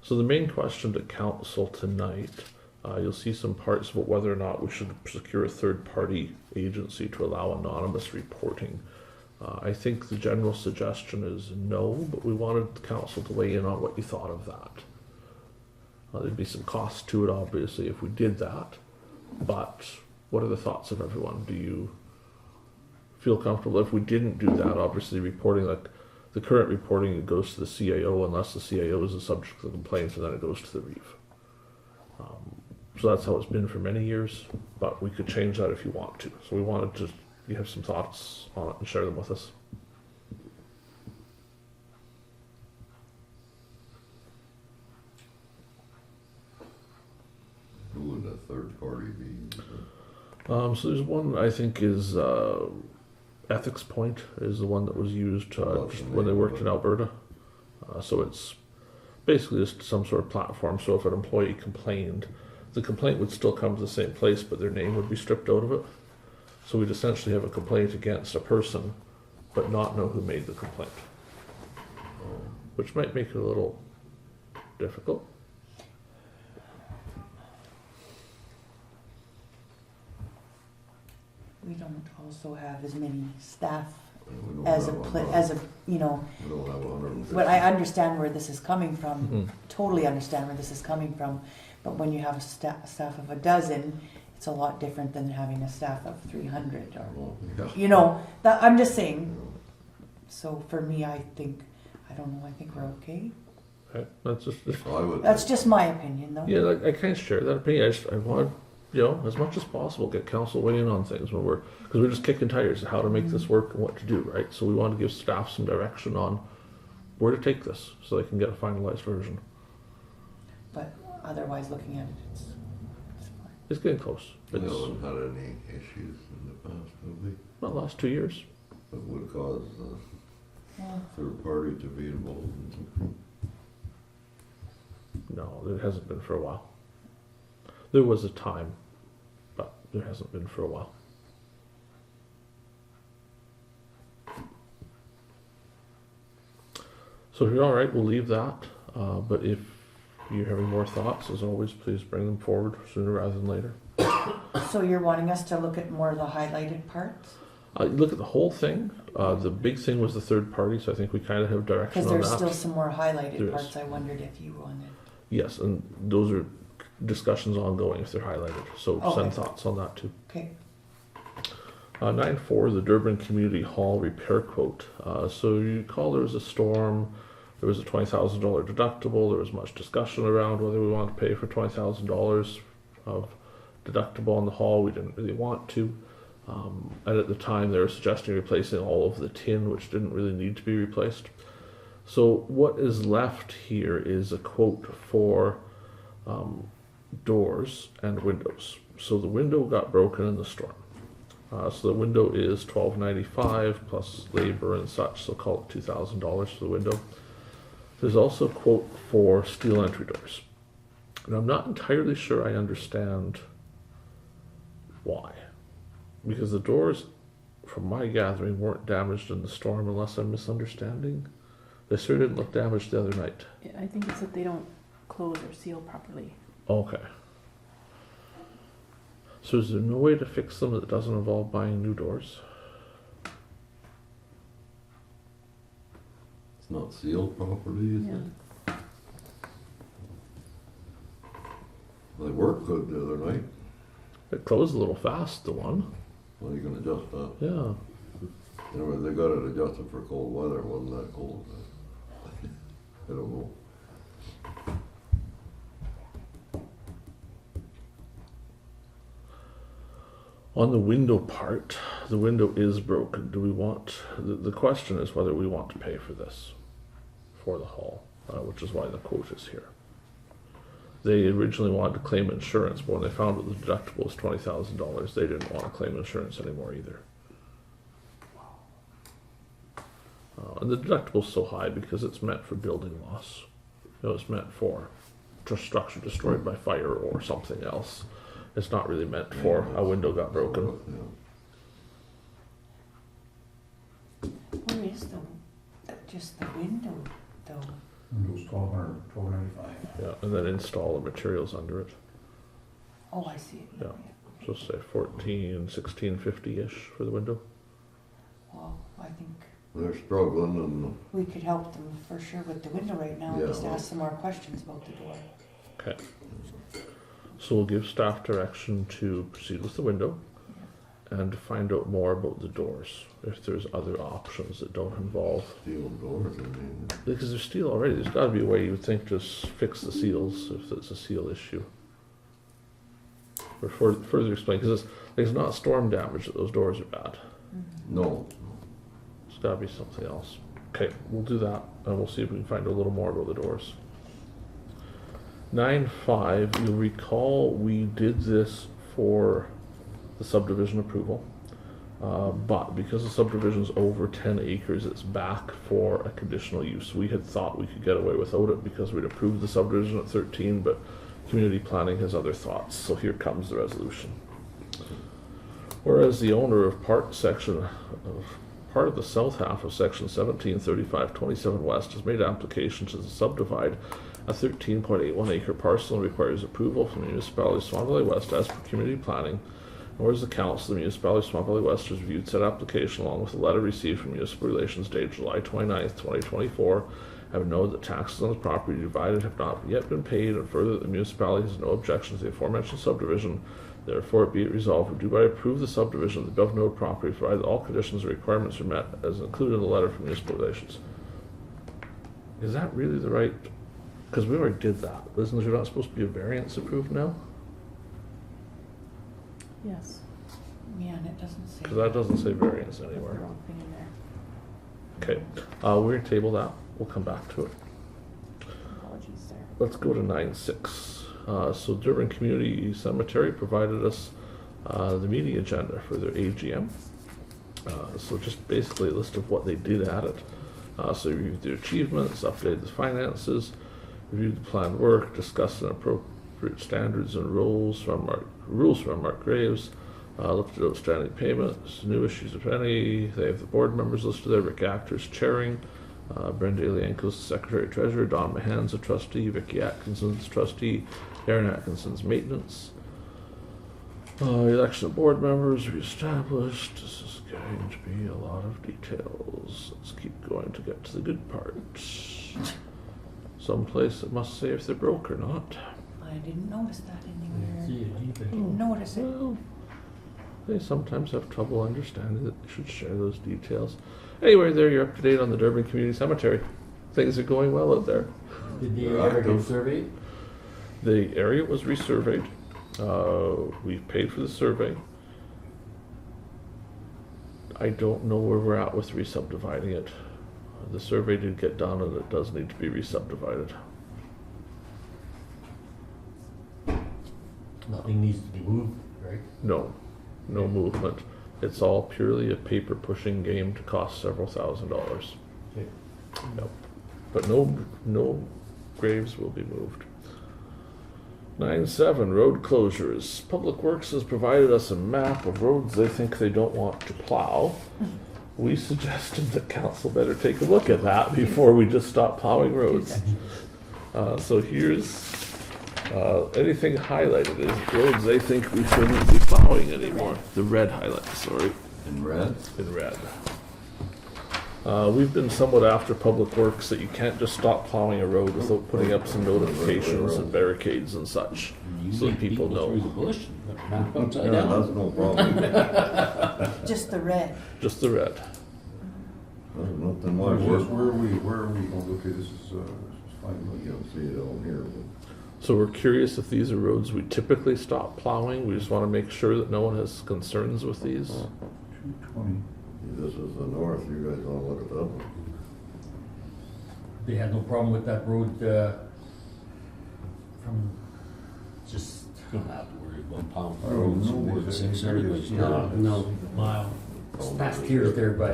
So the main question to council tonight, you'll see some parts about whether or not we should secure a third-party agency to allow anonymous reporting. I think the general suggestion is no, but we wanted the council to weigh in on what you thought of that. There'd be some cost to it, obviously, if we did that. But what are the thoughts of everyone? Do you feel comfortable if we didn't do that? Obviously, reporting, like the current reporting, it goes to the CAO unless the CAO is the subject of the complaints, and then it goes to the Reeve. So that's how it's been for many years, but we could change that if you want to. So we wanted to, you have some thoughts on it and share them with us. Who would a third party be? So there's one I think is Ethics Point is the one that was used just when they worked in Alberta. So it's basically just some sort of platform. So if an employee complained, the complaint would still come to the same place, but their name would be stripped out of it. So we'd essentially have a complaint against a person, but not know who made the complaint, which might make it a little difficult. We don't also have as many staff We don't as have you know, We don't have 150. but I understand where this is coming from, Mhm. totally understand where this is coming from. But when you have a staff of a dozen, it's a lot different than having a staff of 300 or, Well, yeah. you know, that, I'm just saying. So for me, I think, I don't know, I think we're okay. Okay, that's just I would. That's just my opinion though. yeah. Like, I kind of share that opinion. I want, you know, as much as possible, get council weighing in on things when because we're just kicking tires of how to make this work and what to do, right? So we want to give staff some direction on where to take this so they can get a finalized version. But otherwise, looking at it, it's fine. It's getting close. We It's haven't had any issues in the past, have we? not the last 2 years. That would cause Yeah. a third party to be involved in something. No, there hasn't been for a while. There was a time, but there hasn't been for a while. So if you're all right, we'll leave that. But if you're having more thoughts, as always, please bring them forward sooner rather than later. So you're wanting us to look at more of the highlighted parts? Look at the whole thing. The big thing was the third party, so I think we kind of have direction Because on there's that. still some more highlighted There is. parts I wondered if you wanted. Yes, and those are discussions ongoing if they're highlighted. So Okay. send thoughts on that too. Okay. 9.4, the Durban Community Hall repair quote. So you recall there was a storm, there was a $20,000 deductible, there was much discussion around whether we wanted to pay for $20,000 of deductible on the hall. We didn't really want to. And at the time, they were suggesting replacing all of the tin, which didn't really need to be replaced. So what is left here is a quote for doors and windows. So the window got broken in the storm. So the window is $1,295 plus labor and such, so call it $2,000 for the window. There's also a quote for steel entry doors. And I'm not entirely sure I understand why. Because the doors, from my gathering, weren't damaged in the storm unless I'm misunderstanding. They sure didn't look damaged the other night. Yeah, I think it's that they don't close or seal properly. Okay. So is there no way to fix them that doesn't involve buying new doors? It's not sealed properly, is Yeah. it? They worked good the other night. It closed a little fast, the one. Well, you can adjust that. Yeah. Anyway, they got it adjusted for cold weather. It wasn't that cold. I don't know. On the window part, the window is broken. Do we want, the question is whether we want to pay for this, for the hall, which is why the quote is here. They originally wanted to claim insurance, but when they found that the deductible was $20,000, they didn't want to claim insurance anymore either. And the deductible is so high because it's meant for building loss. You know, it's meant for structure destroyed by fire or something else. It's not really meant for a window got broken. Where is just the window though? Windows $1,295. Yeah, and then install the materials under it. Oh, I see it. Yeah. So say 1650-ish for the window. Well, I think They're struggling and we could help them for sure with the window right now. Yeah, Just well- ask some more questions about the door. Okay. So we'll give staff direction to proceed with the window and to find out more about the doors, if there's other options that don't involve, steel doors, I mean. because there's steel already, there's gotta be a way you would think to fix the seals if it's a seal issue. Or further explain, because it's not storm damage that those doors are bad. No. It's gotta be something else. Okay, we'll do that, and we'll see if we can find a little more about the doors. 9.5, you'll recall we did this for the subdivision approval, but because the subdivision's over 10 acres, it's back for a conditional use. We had thought we could get away without it because we'd approved the subdivision at 13, but community planning has other thoughts, so here comes the resolution. Whereas the owner of part of the south half of section 173527 West has made application to subdivide a 13.81 acre parcel and requires approval from the Municipality of Swan Valley West as per community planning. And whereas the Council of the Municipality of Swan Valley West has reviewed said application along with a letter received from Municipal Relations dated July 29th, 2024, have noted that taxes on the property divided have not yet been paid, and further that the municipality has no objection to the aforementioned subdivision. Therefore, be it resolved, we do by approve the subdivision of the above noted property, provided that all conditions and requirements are met as included in the letter from Municipal Relations. Is that really the right? Because we already did that. Isn't there not supposed to be a variance approved now? Yes. Yeah, and it doesn't say. Because that doesn't say variance Put the anywhere. wrong thing in there. Okay, we're gonna table that. We'll come back to it. Apologies there. Let's go to 9.6. So Durban Community Cemetery provided us the meeting agenda for their AGM. So just basically a list of what they did at it. So they reviewed their achievements, updated the finances, reviewed the planned work, discussed appropriate standards and rules from Mark Graves, looked at outstanding payments, new issues if any. They have the board members listed there: Rick Actors chairing, Brenda Eliankos, Secretary Treasurer, Don Mahan's a trustee, Vicky Atkinson's trustee, Aaron Atkinson's maintenance. Election of board members reestablished. This is going to be a lot of details. Let's keep going to get to the good part. Someplace that must say if they're broke or not. I didn't notice that anywhere. See, you Didn't notice it. Well, they sometimes have trouble understanding that they should share those details. Anyway, there you're up to date on the Durban Community Cemetery. Things are going well out there. Did the area get surveyed? The area was resurveyed. We paid for the survey. I don't know where we're at with re-subdividing it. The survey did get done and it does need to be re-subdivided. Nothing needs to be moved, right? No, no movement. It's all purely a paper pushing game to cost several $1,000s. Okay. Yep. But no graves will be moved. 9.7, road closures. Public Works has provided us a map of roads they think they don't want to plow. We suggested that council better take a look at that before we just stop plowing roads. So here's anything highlighted is roads they think we shouldn't be plowing anymore. The red highlight, sorry. In red? In red. We've been somewhat after Public Works that you can't just stop plowing a road without putting up some notifications and barricades and such, so that people Through the know. bush, and put map upside Yeah, down. that's no problem. Just the red. Just the red. There's nothing Where much. are we, oh, okay, this is fine. You don't see it on here, but So we're curious if these are roads we typically stop plowing. We just want to make sure that no one has concerns with these. 220. this is the north, you guys wanna look at that one? They had no problem with that road, from just You don't have to worry about pound I don't roads know, and Ward is it 6 any anyways. areas? No. mile. Past years there by,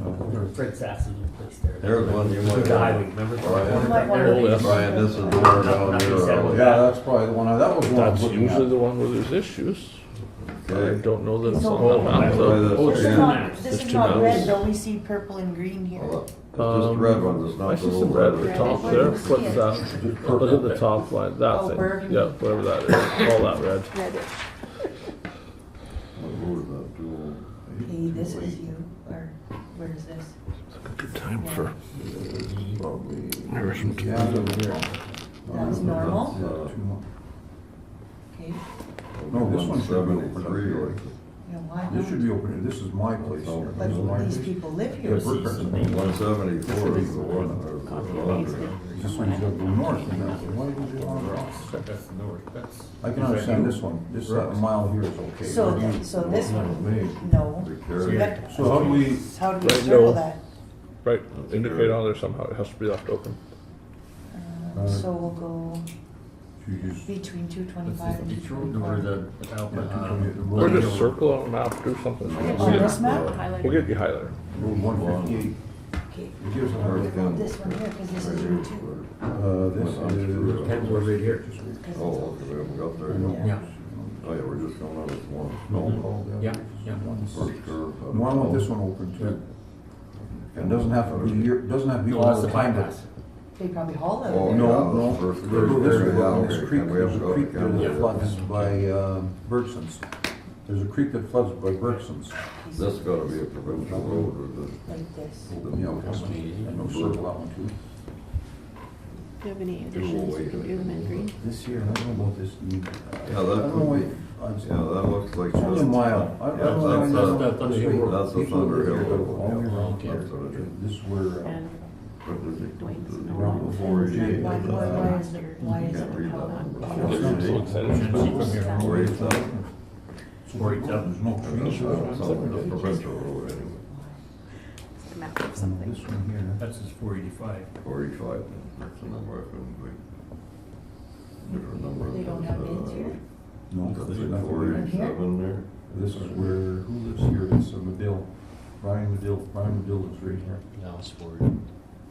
where Fred Sass's place there. There's one you might. The highway, remember? Brian, You might wanna There it leave is. Brian, this is the one down Nothing here. said about Yeah, that's probably the one, that was the one I was That's looking usually at. the one where there's issues. I Okay. don't know that it's So- on that map though. Oh, This it's is two not, maps. this There's is two not red, maps. though, we see purple and green here. Well, this red one is I not see the some little red red. at the Red. top Where there. do you see What's it? that? Look at the top line, that Oh, thing. burgundy. Yeah, whatever that is, all that red. Reddish. What road is that, 208? Okay, this is you, or where is this? Good time for Probably. Harassment. Yeah, over here. That's normal? Yeah, 2 months. Okay, No, this one should be open up 73, here. like, you know, why This should not? be open, this is my place here. But This is my these place. people live here. Yeah, Burick. 174 is the one, or Copy the and one. paste it. This one's got to go north, and that's, why would you want to cross? That's the north, that's. I can understand this one, this mile here is okay. So, so this one, no. Big So Carrie. you have to- So how do we, How do we Right, circle no. that? Right, indicate on there somehow, it has to be left open. So we'll go you just, between two What's twenty-five and this two road or twenty-four. the, Or just circle on a map, do something. On this map? Highlighter. We'll get you highlighter. road 158, Okay, it gives what us, about this one here, cause this is you too. this is. Depends where right here. Oh, okay, we haven't got there Yeah. yet. Yeah, Oh, yeah, we're just going on this one. No, yeah, yeah. First curve. No, I want this one open too. It doesn't have to be here, doesn't have to be No, all that's the the time. bypass. They probably haul Oh, it. No, yeah, no, first they go this way, curve, yeah, this okay, creek, and we there's a haven't got creek the there camera that yet. floods by, Bergson's. There's a creek that floods by Bergson's. This gotta be a provincial road, or the, Like this. Yeah, and no circle that one too. Do you have any Do additions? away We can with do them in green. This year, I don't know about this. Yeah, I that don't know, could be. wait, yeah, that looks like. it's only a mile. I Yeah, don't know, that's, I don't know. that's Thunder Hill Road. That's the People Thunder live Hill here, Road. all the way around Yeah, here. that's what it is. This is where, And What is it? Dwayne's The- no around longer. the 488, Why, like why, that. why is it, why is Can't it read held that on? number. I'm so excited. Or eight thousand. there's no trees. Something, a provincial road anyway, It's a map of And something. this one here. That's his 485. 45, that's the number I couldn't read. Different number. They don't have names here? No, That's there's it, nothing here. 487 there. This is where, who lives here? It's Medill. Ryan Medill is right here. Now it's for,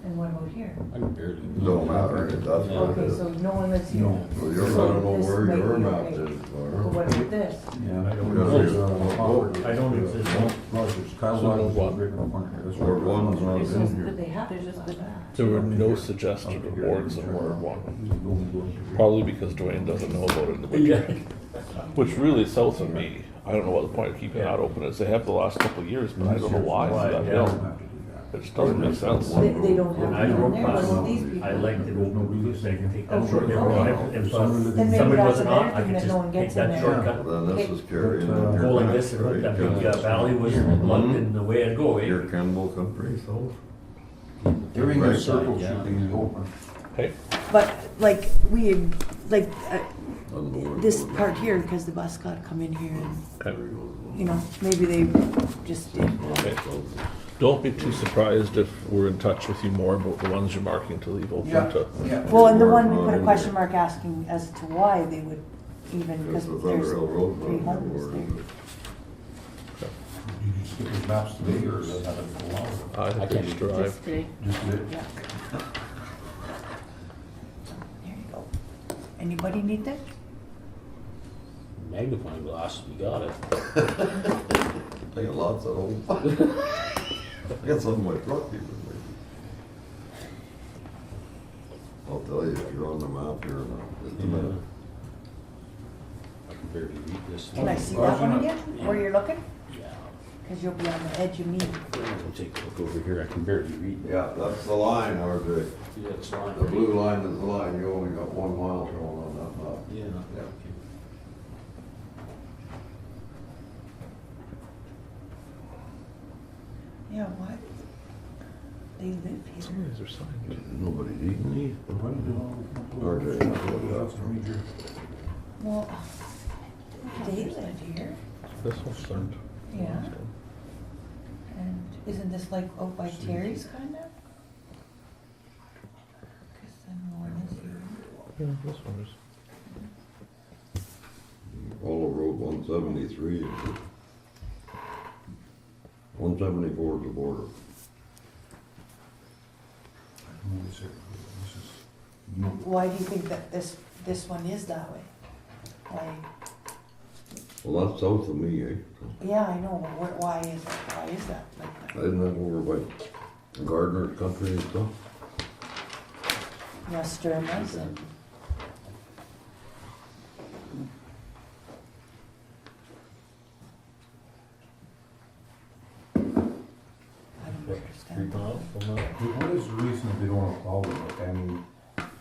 And what about here? I can barely. Don't matter, that's what it Okay, is. so no one lives here. No. Well, you're, I don't know where This your might be map okay. is, But Laura. what about this? Yeah. I don't There's, know. Howard. I don't exist. Rogers, Kyle So no Rogers is one. right in the corner here. That's Ward where- one's not There's in just, here. they have. There's just the- There were no suggested wards in Ward 1, Probably. probably because Dwayne doesn't know about it in the winter. Which really south of me, I don't know what the point of keeping that open is. They have the last couple of years, but I don't know why. Why, That yeah. hill, it just doesn't make sense. They don't have I it on drove there, past, but these people. I liked it over because I could take Oh, that short, okay. and plus, Then maybe somebody that's wasn't another on, I thing could that no one just take gets in that there. shortcut. Well, then this is Carrie, and then But, your Going back, this, and right? that big valley was plugged in the way I'd go, eh? Your Campbell country, so. Everything Right. is circled should be open. Hey, But like we had, like this Unbelievable. part here, because the bus got to come in here and okay. you know, maybe they just did. Okay. Don't be too surprised if we're in touch with you more about the ones you're marking to leave open Yeah, to. yeah. Well, and the one we put a question mark asking as to why they would even, because This was there's Underhill Road, 3 not homes there. anymore. Did you just get these maps today, or does that have it for a while? I think they just arrived. Just today. Just did? Yeah. There you go. Anybody need that? Magnifying glass, we got it. I got lots at home. I got some in my truck even, maybe. I'll tell you, if you're on the map, you're not. Just a minute. I can barely read this. Can I see Oh, that one yeah. again, where you're looking? Yeah. Because you'll be on the edge of me. I'll take a look over here, I can barely read. Yeah, that's the line, RJ. Yeah, it's fine. The blue line is the line, you only got 1 mile shown on that map. Yeah. Yeah. Yeah, what? They live here. Some of these are signed. Nobody's eating these. RJ, That's a major. Well, they live here, This one's signed. yeah. And isn't this like out by Terry's kind of? Because then one is here. Yeah, this one is. All of Road 173. 174 is the border. Why do you think that this one is that way? Why? Well, that's south of me, eh? Yeah, I know, but why is that like that? Isn't that over by Gardner's country and stuff? Yeah, Sturmas and. I don't understand. What is the reason that they don't want to plow it? Like, I mean,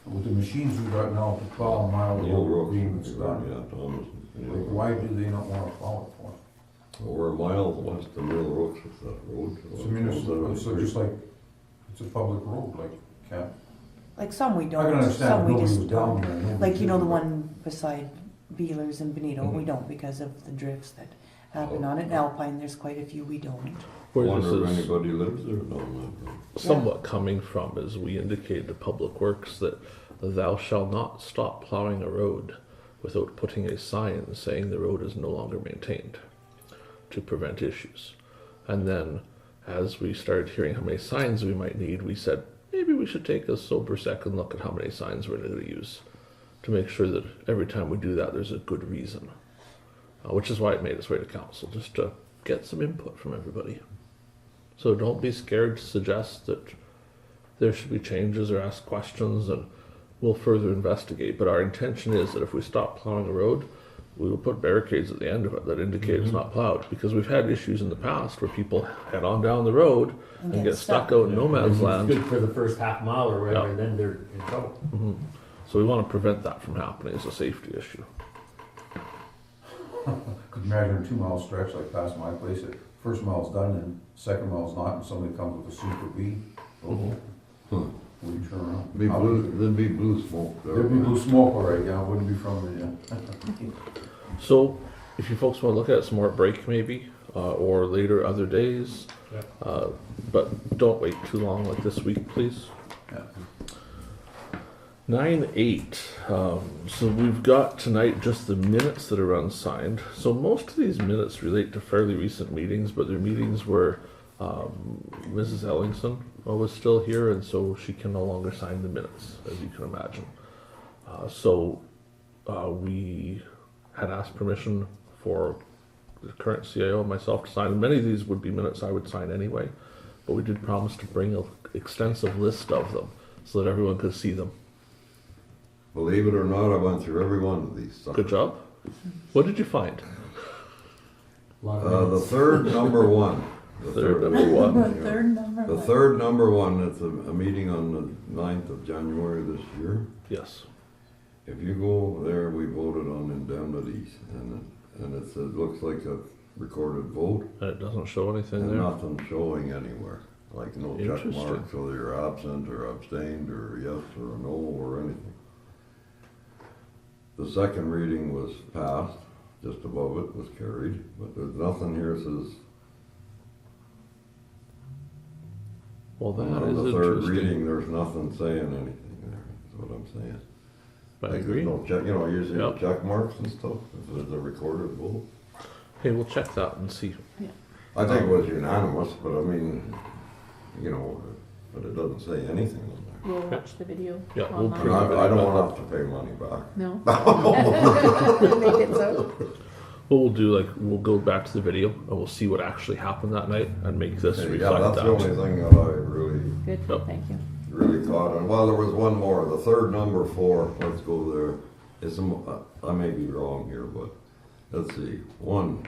with the machines we got now, to plow a mile of Neil road, Brooks, Green, it's yeah, done. Thomas. Like, why do they not want to plow it for? We're a mile west of Neil Brooks is that road. So, I mean, it's just like, it's a public road, like, can't. Like some we I don't, can understand some if we nobody was just down don't. there. nobody Like, you know, did the it. one beside Beeler's and Benito, we Mhm. don't because of the drifts that happen Oh. on it. In Alpine, there's quite a few we don't. Where Wonder if this is anybody lives there down that road. somewhat coming from is we indicated to Public Works that thou shalt not stop plowing a road without putting a sign saying the road is no longer maintained to prevent issues. And then as we started hearing how many signs we might need, we said maybe we should take a sober second look at how many signs we're going to use to make sure that every time we do that there's a good reason. Which is why it made its way to council, just to get some input from everybody. So don't be scared to suggest that there should be changes or ask questions, and we'll further investigate. But our intention is that if we stop plowing a road, we will put barricades at the end of it that indicate it's not plowed. Because we've had issues in the past where people head on down the road and get stuck out in no man's It's land. good for the first half mile or whatever, Yeah. and then they're in trouble. Mhm. So we want to prevent that from happening as a safety issue. Could you imagine a 2 mile stretch like past my place, the first mile's done and second mile's not, and somebody comes with a super B? Mhm. Huh. Will you turn around? Be blue, there'd be blue smoke there. There'd be blue smoke, all right, yeah, it wouldn't be from it, yeah. So if you folks want to look at some more break maybe, or later other days, but don't wait too long like this week, please. Yeah. 9/8. So we've got tonight just the minutes that are unsigned. So most of these minutes relate to fairly recent meetings, but they're meetings where Mrs. Ellingson was still here, and so she can no longer sign the minutes, as you can imagine. So we had asked permission for the current CIO and myself to sign. Many of these would be minutes I would sign anyway, but we did promise to bring an extensive list of them so that everyone could see them. Believe it or not, I went through every one of these. Good job. What did you find? Lot of The minutes. third number one. The Third number one. The third number The one. third number one, it's a meeting on the 9th of January this year. Yes. If you go there, we voted on indemnities, and it says, looks like a recorded vote, And it doesn't show anything and there. nothing showing anywhere. Like no check Interesting. marks, whether you're absent or abstained or yes or no or anything. The second reading was passed, just above it was carried, but there's nothing here says, Well, that on is the third interesting. reading, there's nothing saying anything there, that's what I'm saying. I Like, agree. there's no check, you know, usually the Yep. check marks and stuff, if there's a recorded vote. Hey, we'll check that and see. I think it was unanimous, but I mean, you know, but it doesn't say anything on there. We'll watch the video Yeah, we'll online. print I don't want to have to pay money back. No? Make it so? What we'll do, like, we'll go back to the video and we'll see what actually happened that night and make this Yeah, reflect that's that. the only thing that I really, Good, Yep. thank you. really caught on. Well, there was one more, the third number 4, let's go there. It's, I may be wrong here, but let's see, 1,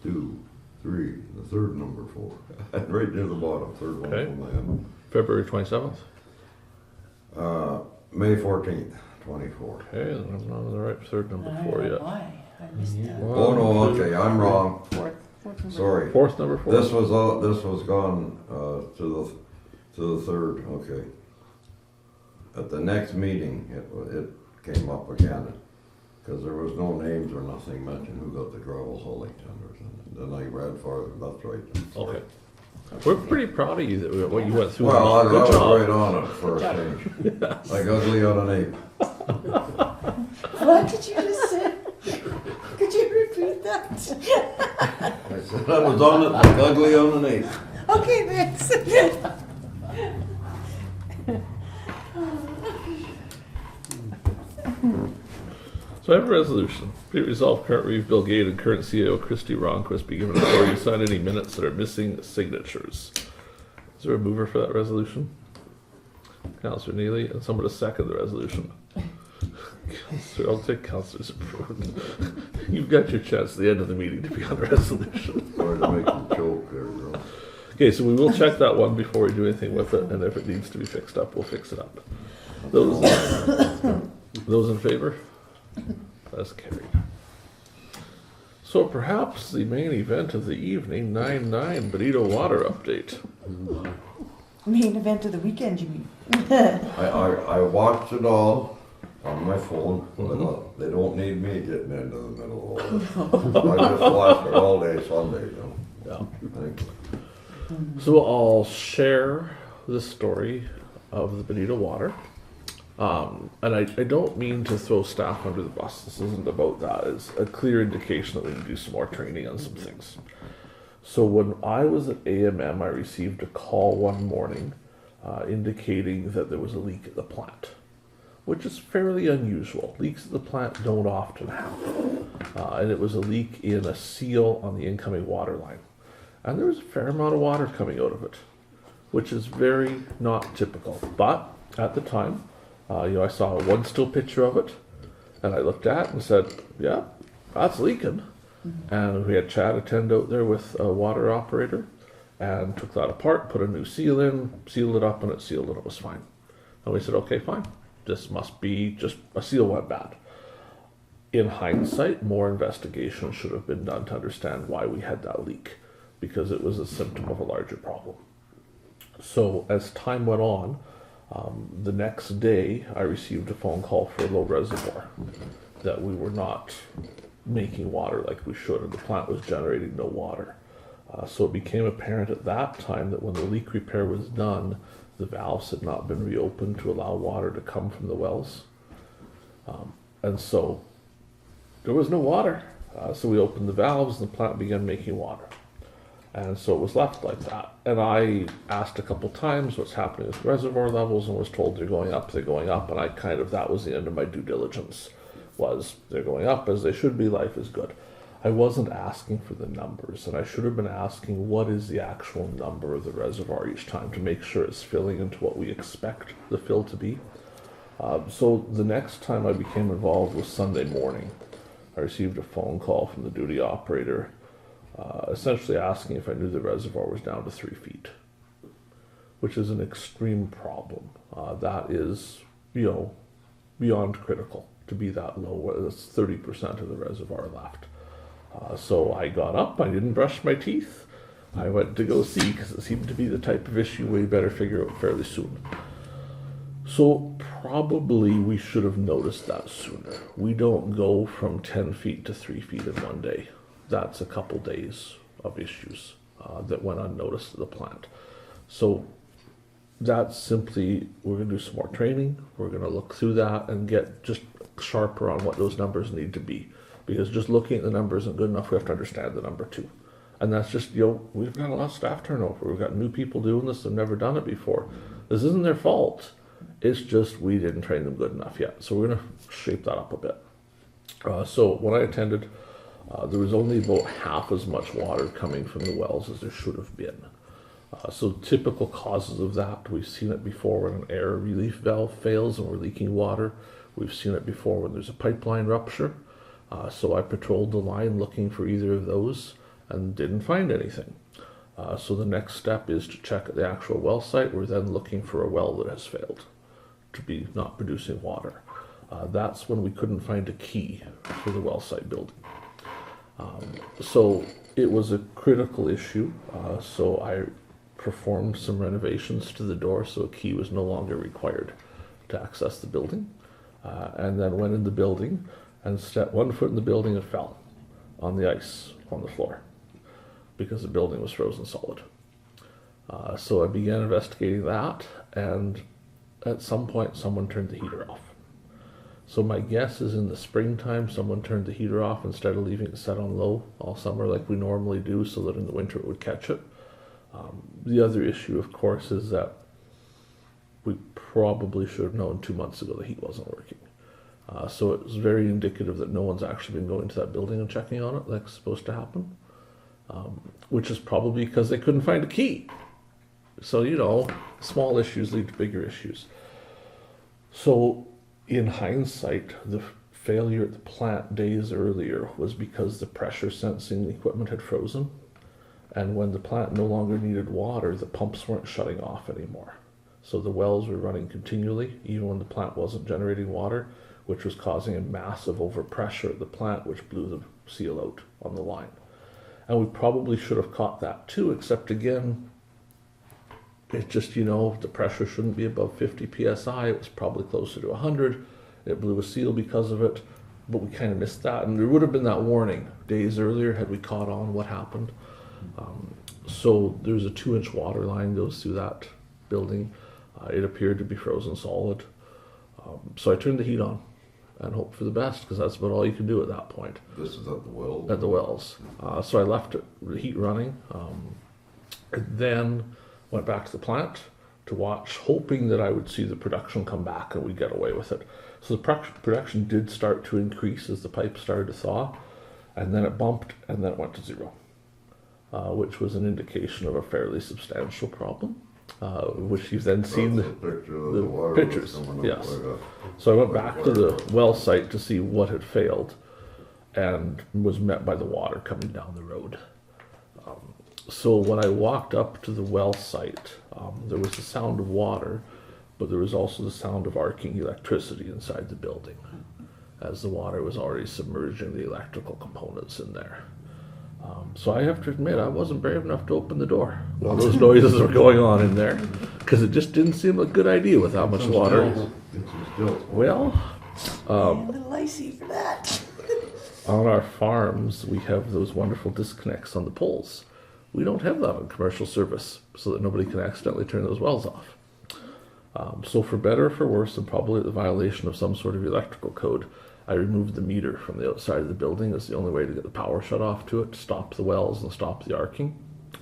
2, 3, the third number 4. Right near the bottom, third one Okay. from the end. February 27th. May 14th, 24. Okay, then I'm not on the right third number I 4 don't know yet. why. I missed that. Oh, no, okay, I'm wrong. Fourth number. Sorry. Fourth number 4. This was gone to the third. Okay. At the next meeting, it came up again because there was no names or nothing mentioned who got the gravel hauling tenders. And then I read farther. That's right. Okay. We're pretty proud of you that what you went through. Well, I Good was job. right on it for a change. Like ugly on an ape. What did you just say? Could you repeat that? I said I was on it like ugly on an ape. Okay, thanks. So I have a resolution. Be it resolved, current Reeve Bill Gade and current CAO Kristi Ronnquist be given authority to sign any minutes that are missing signatures. Is there a mover for that resolution? Councillor Neely, and someone to second the resolution. I'll take Councillor Zbirun. You've got your chance at the end of the meeting to be on the resolution. Sorry to make you choke there, bro. Okay, so we will check that one before we do anything with it, and if it needs to be fixed up, we'll fix it up. Those in favor? That's carried. So perhaps the main event of the evening, 9/9 Bonito Water Update. Main event of the weekend, you mean? I watched it all on my phone, but I thought, they don't need me getting into the middle of all this. I just watched it all day Sunday, you know. Yeah. Thank you. So I'll share the story of the Bonito Water. And I don't mean to throw staff under the bus. This isn't about that. It's a clear indication that we need to do some more training on some things. So when I was at AMM, I received a call one morning indicating that there was a leak at the plant, which is fairly unusual. Leaks at the plant don't often happen. And it was a leak in a seal on the incoming water line. And there was a fair amount of water coming out of it, which is very not typical. But at the time, I saw one still picture of it, and I looked at it and said, yeah, that's leaking. And we had Chad attend out there with a water operator and took that apart, put a new seal in, sealed it up, and it sealed and it was fine. And we said, okay, fine. This must be just a seal went bad. In hindsight, more investigation should have been done to understand why we had that leak, because it was a symptom of a larger problem. So as time went on, the next day I received a phone call for a low reservoir that we were not making water like we should, and the plant was generating no water. So it became apparent at that time that when the leak repair was done, the valves had not been reopened to allow water to come from the wells. And so there was no water. So we opened the valves and the plant began making water. And so it was left like that. And I asked a couple times what's happening with reservoir levels and was told they're going up. And that was the end of my due diligence, was they're going up as they should be, life is good. I wasn't asking for the numbers, and I should have been asking what is the actual number of the reservoir each time to make sure it's filling into what we expect the fill to be. So the next time I became involved was Sunday morning. I received a phone call from the duty operator essentially asking if I knew the reservoir was down to 3 feet, which is an extreme problem. That is, beyond critical to be that low. That's 30% of the reservoir left. So I got up, I didn't brush my teeth. I went to go see, because it seemed to be the type of issue we better figure out fairly soon. So probably we should have noticed that sooner. We don't go from 10 feet to 3 feet in one day. That's a couple days of issues that went unnoticed at the plant. So that's simply, we're going to do some more training. We're going to look through that and get just sharper on what those numbers need to be. Because just looking at the numbers isn't good enough. We have to understand the number too. And that's just, we've got a lot of staff turnover. We've got new people doing this. They've never done it before. This isn't their fault. It's just we didn't train them good enough yet. So we're going to shape that up a bit. So when I attended, there was only about half as much water coming from the wells as there should have been. So typical causes of that, we've seen it before when an air relief valve fails and we're leaking water. We've seen it before when there's a pipeline rupture. So I patrolled the line looking for either of those and didn't find anything. So the next step is to check at the actual well site. We're then looking for a well that has failed to be not producing water. That's when we couldn't find a key for the well site building. So it was a critical issue. So I performed some renovations to the door so a key was no longer required to access the building. And then went in the building and stepped 1 foot in the building and fell on the ice on the floor because the building was frozen solid. So I began investigating that, and at some point someone turned the heater off. So my guess is in the springtime someone turned the heater off instead of leaving it set on low all summer like we normally do so that in the winter it would catch it. The other issue, of course, is that we probably should have known 2 months ago the heat wasn't working. So it was very indicative that no one's actually been going to that building and checking on it like it's supposed to happen, which is probably because they couldn't find a key. So, small issues lead to bigger issues. So in hindsight, the failure at the plant days earlier was because the pressure sensing equipment had frozen. And when the plant no longer needed water, the pumps weren't shutting off anymore. So the wells were running continually, even when the plant wasn't generating water, which was causing a massive overpressure at the plant, which blew the seal out on the line. And we probably should have caught that too, except again, it's just, the pressure shouldn't be above 50 psi. It was probably closer to 100. It blew a seal because of it, but we kind of missed that. And there would have been that warning days earlier had we caught on what happened. So there's a 2-inch water line goes through that building. It appeared to be frozen solid. So I turned the heat on and hoped for the best because that's about all you can do at that point. This is at the well? At the wells. So I left the heat running, and then went back to the plant to watch, hoping that I would see the production come back and we'd get away with it. So the production did start to increase as the pipe started to thaw, and then it bumped and then it went to 0. Which was an indication of a fairly substantial problem, which you've then seen the pictures. Yes. So I went back to the well site to see what had failed and was met by the water coming down the road. So when I walked up to the well site, there was the sound of water, but there was also the sound of arcing electricity inside the building as the water was already submerging the electrical components in there. So I have to admit, I wasn't brave enough to open the door while those noises were going on in there, because it just didn't seem like a good idea with how much water. Well, a little icy for that. on our farms, we have those wonderful disconnects on the poles. We don't have that on commercial service, so that nobody can accidentally turn those wells off. So for better or for worse, and probably the violation of some sort of electrical code, I removed the meter from the outside of the building. It's the only way to get the power shut off to it, to stop the wells and stop the arcing.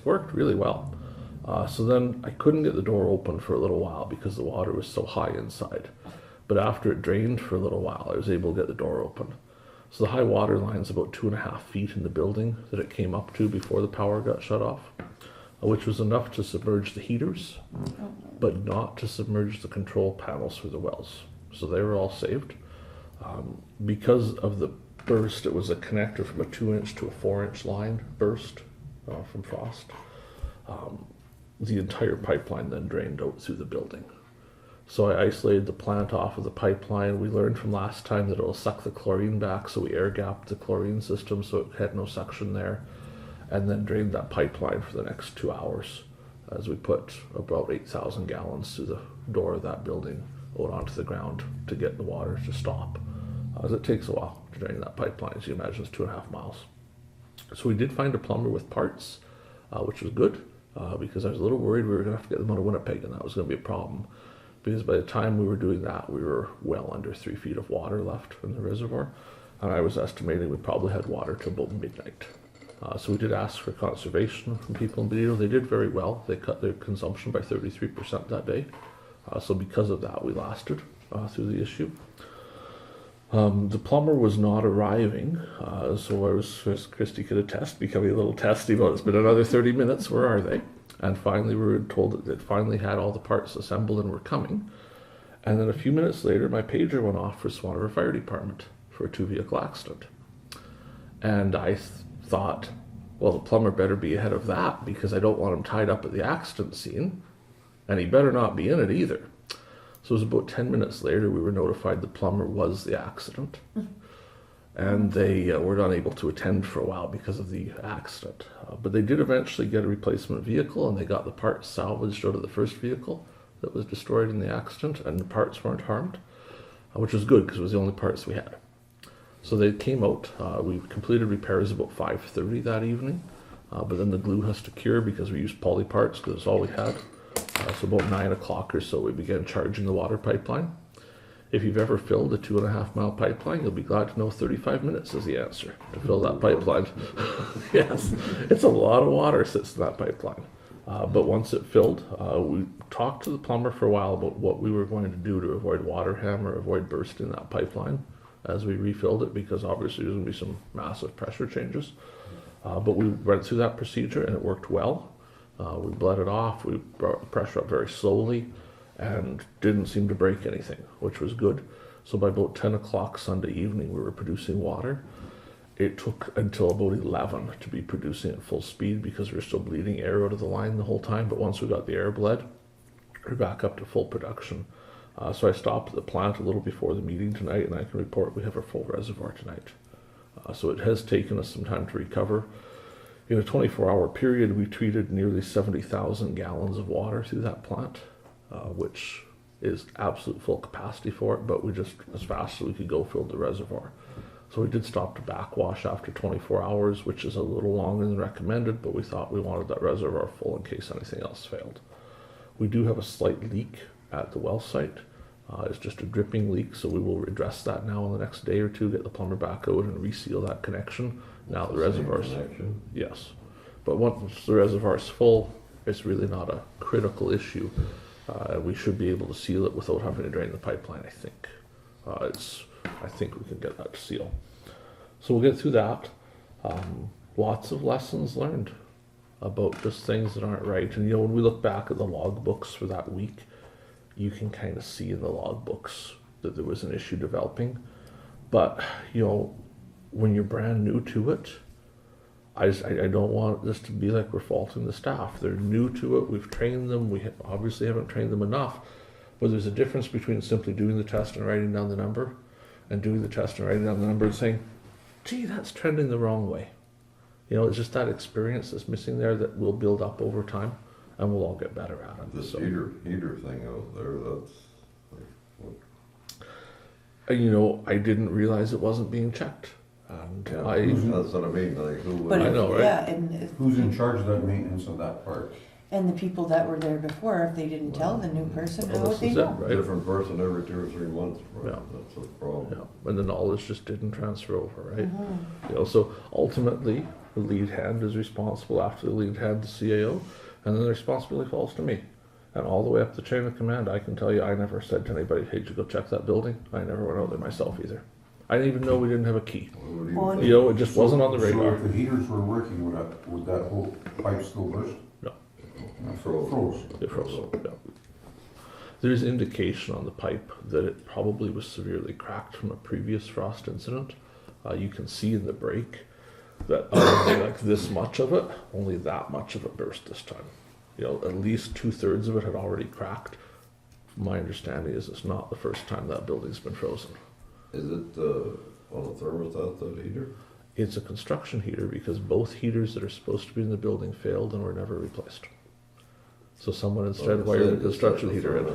Worked really well. So then I couldn't get the door open for a little while because the water was so high inside. But after it drained for a little while, I was able to get the door open. So the high water line's about 2.5 feet in the building that it came up to before the power got shut off, which was enough to submerge the heaters, but not to submerge the control panels for the wells. So they were all saved. Because of the burst, it was a connector from a 2-inch to a 4-inch line burst from frost. The entire pipeline then drained out through the building. So I isolated the plant off of the pipeline. We learned from last time that it will suck the chlorine back, so we air gapped the chlorine system so it had no suction there, and then drained that pipeline for the next 2 hours as we put about 8,000 gallons through the door of that building out onto the ground to get the water to stop. As it takes a while to drain that pipeline, as you imagine, it's 2.5 miles. So we did find a plumber with parts, which was good, because I was a little worried we were going to have to get them out of Winnipeg, and that was going to be a problem. Because by the time we were doing that, we were well under 3 feet of water left in the reservoir, and I was estimating we probably had water till about midnight. So we did ask for conservation from people in Benito. They did very well. They cut their consumption by 33% that day. So because of that, we lasted through the issue. The plumber was not arriving, so I was, as Kristi could attest, becoming a little testy about it's been another 30 minutes, where are they? And finally we were told that they finally had all the parts assembled and were coming. And then a few minutes later, my pager went off for Swan River Fire Department for a 2-vehicle accident. And I thought, well, the plumber better be ahead of that, because I don't want him tied up at the accident scene, and he better not be in it either. So it was about 10 minutes later we were notified the plumber was the accident. And they were unable to attend for a while because of the accident. But they did eventually get a replacement vehicle, and they got the parts salvaged out of the first vehicle that was destroyed in the accident, and the parts weren't harmed, which was good because it was the only parts we had. So they came out. We completed repairs about 5:30 that evening, but then the glue has to cure because we used poly parts because it's all we had. So about 9 o'clock or so, we began charging the water pipeline. If you've ever filled a 2.5 mile pipeline, you'll be glad to know 35 minutes is the answer to fill that pipeline. Yes, it's a lot of water sits in that pipeline. But once it filled, we talked to the plumber for a while about what we were going to do to avoid water hammer, avoid bursting that pipeline as we refilled it, because obviously there's going to be some massive pressure changes. But we went through that procedure and it worked well. We bled it off, we brought the pressure up very slowly, and didn't seem to break anything, which was good. So by about 10 o'clock Sunday evening, we were producing water. It took until about 11 to be producing at full speed because we were still bleeding air out of the line the whole time. But once we got the air bled, we're back up to full production. So I stopped at the plant a little before the meeting tonight, and I can report we have a full reservoir tonight. So it has taken us some time to recover. In a 24-hour period, we treated nearly 70,000 gallons of water through that plant, which is absolute full capacity for it, but we just, as fast as we could go, filled the reservoir. So we did stop to backwash after 24 hours, which is a little longer than recommended, but we thought we wanted that reservoir full in case anything else failed. We do have a slight leak at the well site. It's just a dripping leak, so we will address that now in the next day or two, get the plumber back out and reseal that connection. Now the reservoir's, yes. But once the reservoir is full, it's really not a critical issue. We should be able to seal it without having to drain the pipeline, I think. I think we can get that to seal. So we'll get through that. Lots of lessons learned about just things that aren't right. And you know, when we look back at the log books for that week, you can kind of see in the log books that there was an issue developing. But, you know, when you're brand new to it, I don't want this to be like we're faulting the staff. They're new to it. We've trained them. We obviously haven't trained them enough. But there's a difference between simply doing the test and writing down the number, and doing the test and writing down the number and saying, gee, that's trending the wrong way. You know, it's just that experience that's missing there that will build up over time, and we'll all get better at it. This heater thing out there, that's like, what? You know, I didn't realize it wasn't being checked. And yeah, I, that's what I mean, like who would... But I know, right? yeah, and Who's in charge of that maintenance of that part? the people that were there before, if they didn't tell the new person, how would this they is it, know? right? Different person every 2 or 3 months, right? Yeah. That's the problem. Yeah, and the knowledge just didn't transfer over, right? Mhm. You know, so ultimately, the lead hand is responsible. After the lead hand, the CAO, and then the responsibility falls to me. And all the way up the chain of command, I can tell you, I never said to anybody, hey, did you go check that building? I never went out there myself either. I didn't even know we didn't have a key. What do you Well, think? You know, it just wasn't on the So radar. if the heaters were working, would that whole pipe still burst? No. Froze. It froze. Yeah. There's indication on the pipe that it probably was severely cracked from a previous frost incident. You can see in the break that like this much of it, only that much of it burst this time. You know, at least 2/3 of it had already cracked. My understanding is it's not the first time that building's been frozen. Is it on a thermostat, that heater? It's a construction heater because both heaters that are supposed to be in the building failed and were never replaced. So someone instead wired a construction heater in.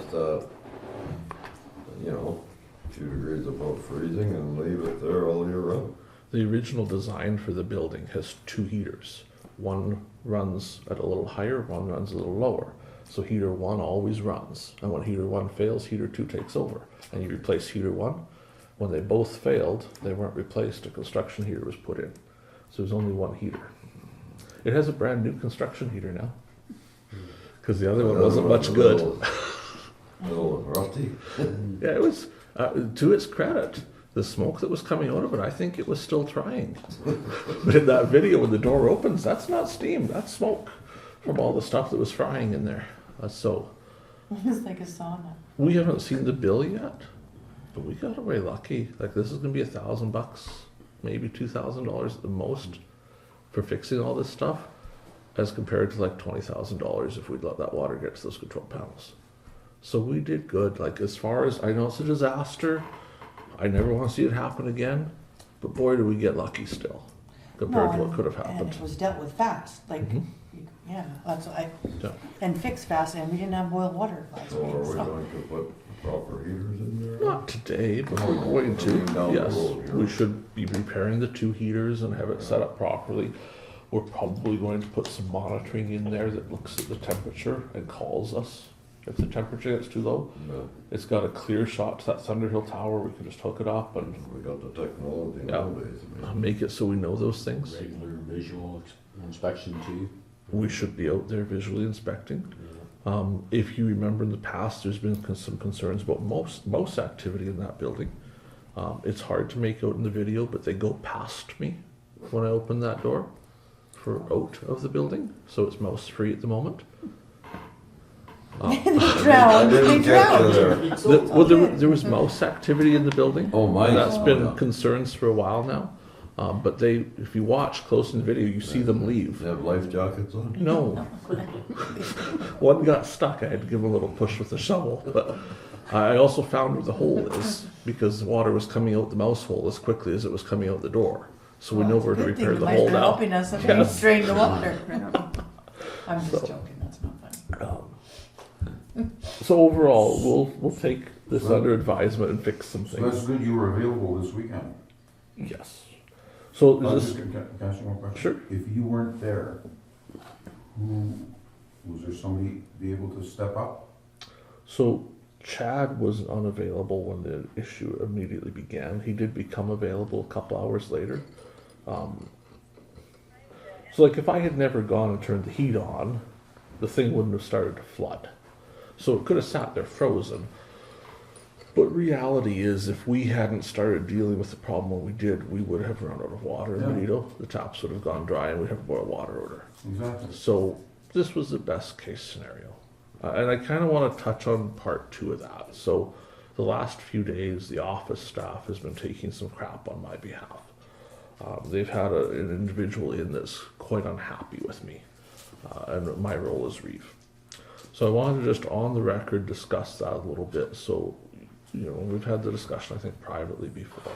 you know, a few degrees above freezing and leave it there all year round. The original design for the building has 2 heaters. One runs at a little higher, one runs a little lower. So heater 1 always runs, and when heater 1 fails, heater 2 takes over, and you replace heater 1. When they both failed, they weren't replaced, a construction heater was put in. So there's only 1 heater. It has a brand new construction heater now, because the other one wasn't much good. A little rusty. Yeah, it was, to its credit, the smoke that was coming out of it, I think it was still trying. But in that video, when the door opens, that's not steam, that's smoke from all the stuff that was frying in there. So, It's like a sauna. we haven't seen the bill yet, but we got away lucky. Like, this is gonna be $1,000, maybe $2,000 at the most for fixing all this stuff, as compared to like $20,000 if we'd let that water get to those control panels. So we did good. Like, as far as I know, it's a disaster. I never want to see it happen again, but boy, did we get lucky still compared to what could have happened. And it was dealt with fast, like, Mhm. yeah, that's what Yeah. and fixed fast, and we didn't have boiled water last So week, are we so. going to put proper heaters in there? Not today, but we're going I mean, to. down the Yes, road here. we should be repairing the 2 heaters and have it set up properly. We're probably going to put some monitoring in there that looks at the temperature and calls us if the temperature gets too low. No, It's got a clear shot to that Thunderhill tower. We can just hook it up and we got the technology Yeah. nowadays. I mean. make it so we know those things. Regular visual inspection too. We should be out there visually inspecting. If you remember in the past, there's been some concerns about mouse activity in that building. It's hard to make out in the video, but they go past me when I open that door for out of the building, so it's mouse free at the moment. They I drowned, didn't they get drowned. to there. Well, there was mouse activity in the building. Oh, my. And that's been Yeah. concerns for a while now. But if you watch close in the video, you see them leave. They have life jackets on? No. One got stuck. I had to give him a little push with the shovel. But I also found where the hole is because the water was coming out the mouse hole as quickly as it was coming out the door. So we know where to repair the hole now. Helping us, okay, Yes. drain the water. I'm just So- joking, that's not funny. So overall, we'll take this under advisement and fix some So that's things. good you were available this weekend. Yes. So I was is just this, gonna, can I ask you one question? Sure. If you weren't there, was there somebody be able to step up? so Chad was unavailable when the issue immediately began. He did become available a couple hours later. So like if I had never gone and turned the heat on, the thing wouldn't have started to flood. So it could have sat there frozen. But reality is if we hadn't started dealing with the problem when we did, we would have run out of water in Yeah. Manito. The taps would have gone dry and we'd have a boil water odor. Exactly. So this was the best case scenario. And I kind of want to touch on part 2 of that. So the last few days, the office staff has been taking some crap on my behalf. They've had an individual in that's quite unhappy with me and my role as Reeve. So I wanted to just on the record discuss that a little bit. So, you know, we've had the discussion, I think, privately before.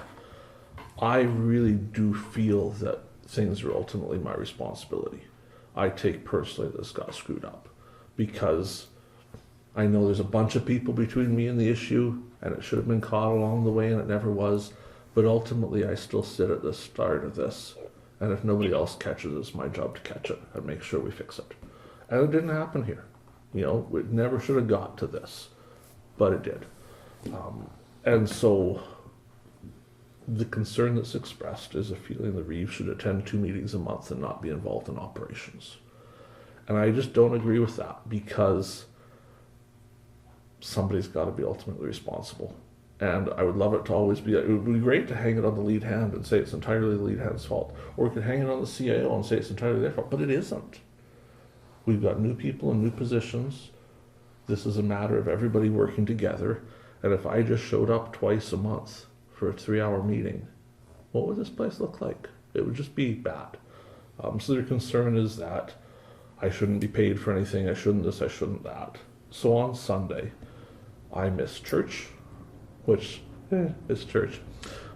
I really do feel that things are ultimately my responsibility. I take personally that this got screwed up because I know there's a bunch of people between me and the issue and it should have been caught along the way and it never was. But ultimately I still sit at the start of this. And if nobody else catches it, it's my job to catch it and make sure we fix it. And it didn't happen here. You know, it never should have got to this, but it did. And so the concern that's expressed is a feeling that Reeve should attend 2 meetings a month and not be involved in operations. And I just don't agree with that because somebody's got to be ultimately responsible. And I would love it to always be, it would be great to hang it on the lead hand and say it's entirely the lead hand's fault. Or we could hang it on the CIO and say it's entirely their fault, but it isn't. We've got new people in new positions. This is a matter of everybody working together. And if I just showed up twice a month for a 3-hour meeting, what would this place look like? It would just be bad. So their concern is that I shouldn't be paid for anything, I shouldn't this, I shouldn't that. So on Sunday, I miss church, which is church.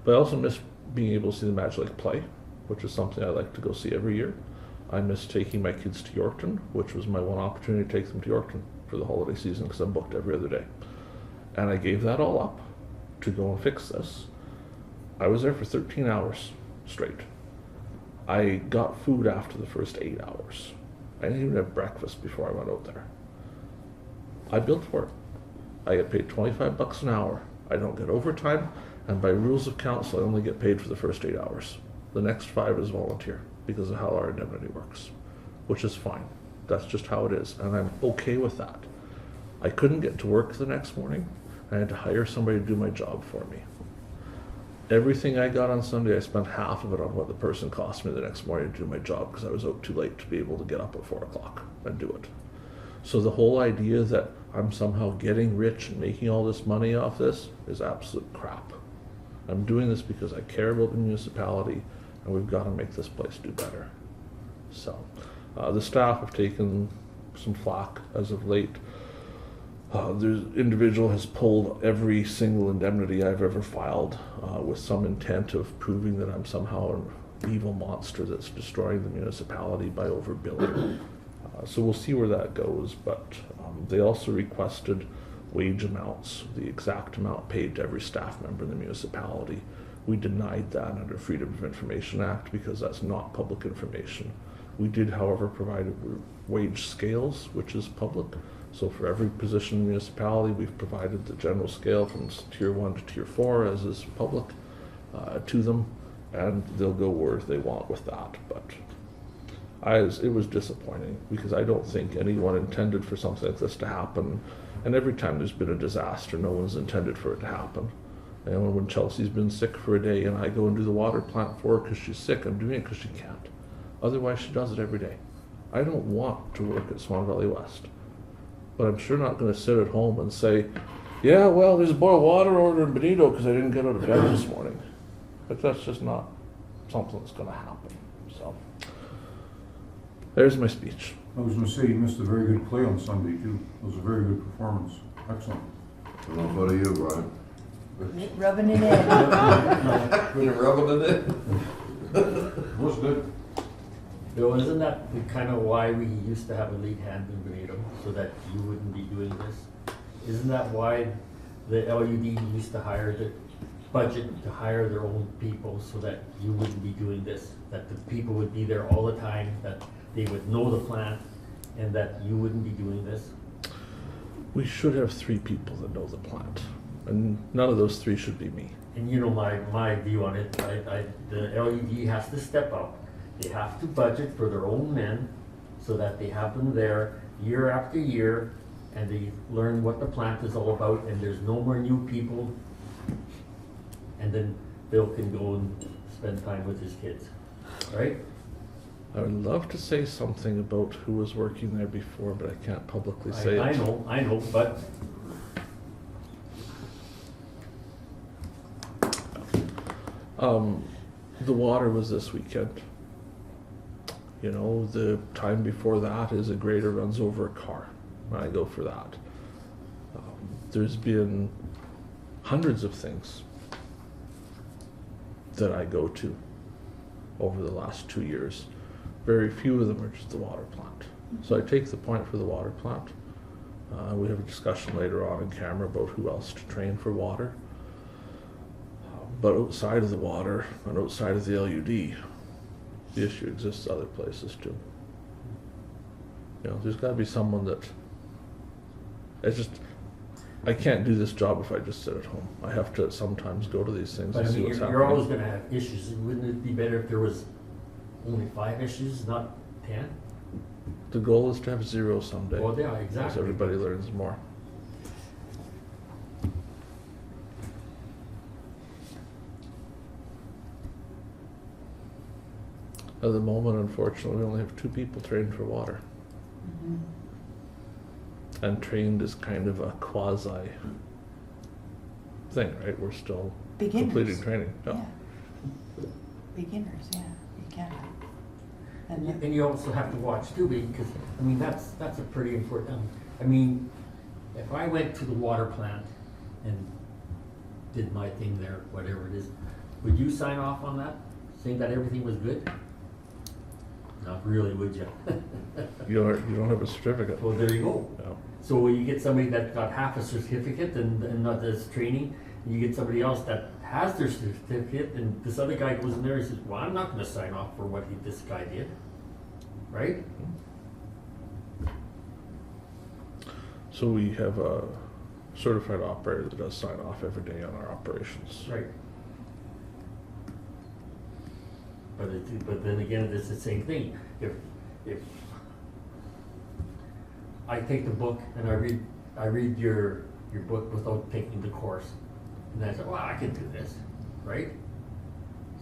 But I also miss being able to see the Magic Lake play, which is something I like to go see every year. I miss taking my kids to Yorkton, which was my one opportunity to take them to Yorkton for the holiday season because I'm booked every other day. And I gave that all up to go and fix this. I was there for 13 hours straight. I got food after the first 8 hours. I didn't even have breakfast before I went out there. I billed for it. I get paid $25 an hour. I don't get overtime, and by rules of council, I only get paid for the first 8 hours. The next 5 is volunteer because of how our indemnity works, which is fine. That's just how it is, and I'm okay with that. I couldn't get to work the next morning. I had to hire somebody to do my job for me. Everything I got on Sunday, I spent half of it on what the person cost me the next morning to do my job because I was out too late to be able to get up at 4 o'clock and do it. So the whole idea that I'm somehow getting rich and making all this money off this is absolute crap. I'm doing this because I care about the municipality, and we've got to make this place do better. So the staff have taken some flack as of late. The individual has pulled every single indemnity I've ever filed with some intent of proving that I'm somehow an evil monster that's destroying the municipality by overbilling. So we'll see where that goes, but they also requested wage amounts, the exact amount paid to every staff member in the municipality. We denied that under Freedom of Information Act because that's not public information. We did, however, provide wage scales, which is public. So for every position in the municipality, we've provided the general scale from tier 1 to tier 4, as is public, to them, and they'll go where they want with that. But it was disappointing because I don't think anyone intended for something like this to happen. And every time there's been a disaster, no one's intended for it to happen. And when Chelsea's been sick for a day and I go and do the water plant for her because she's sick, I'm doing it because she can't. Otherwise, she does it every day. I don't want to work at Swan Valley West. But I'm sure not going to sit at home and say, yeah, well, there's a boil water order in Benito because I didn't get out of bed this morning. But that's just not something that's going to happen. So there's my speech. I was gonna say, you missed a very good play on Sunday too. It was a very good performance. Excellent. Enough out of you, Brian. Rubbing it in. Been rubbing it in. It was good. Bill, isn't that kind of why we used to have a lead hand in Benito, so that you wouldn't be doing this? Isn't that why the LUD used to hire the budget to hire their own people so that you wouldn't be doing this? That the people would be there all the time, that they would know the plant, and that you wouldn't be doing this? We should have 3 people that know the plant, and none of those 3 should be me. And you know my view on it, the LUD has to step up. They have to budget for their own men so that they have them there year after year, and they learn what the plant is all about, and there's no more new people. And then Bill can go and spend time with his kids, right? I would love to say something about who was working there before, but I can't publicly say I it. know, but The water was this weekend. You know, the time before that is a grader runs over a car. I go for that. There's been hundreds of things that I go to over the last 2 years. Very few of them are just the water plant. So I take the point for the water plant. We have a discussion later on in camera about who else to train for water. But outside of the water and outside of the LUD, the issue exists other places too. You know, there's got to be someone that. I can't do this job if I just sit at home. I have to sometimes go to these things but and I see mean, what's you're happening. always gonna have issues. Wouldn't it be better if there was only 5 issues, not 10? The goal is to have 0 someday. Well, yeah, As exactly. everybody learns more. At the moment, unfortunately, we only have 2 people trained for water. Mhm. And trained is kind of a quasi thing, right? We're still completing Beginners. training. Yeah. Beginners, yeah, you can. And And you also have to watch too, because, I mean, that's a pretty important, I mean, if I went to the water plant and did my thing there, whatever it is, would you sign off on that, saying that everything was good? Not really, would you? You don't have a certificate. Well, there you go. No. So you get somebody that got half a certificate and not this training, You get somebody else that has their certificate, and this other guy goes in there and says, well, I'm not gonna sign off for what this guy did, right? So we have a certified operator that does sign off every day on our operations. Right. But then again, it's the same thing. If I take the book and I read your book without taking the course, and I say, well, I can do this, right?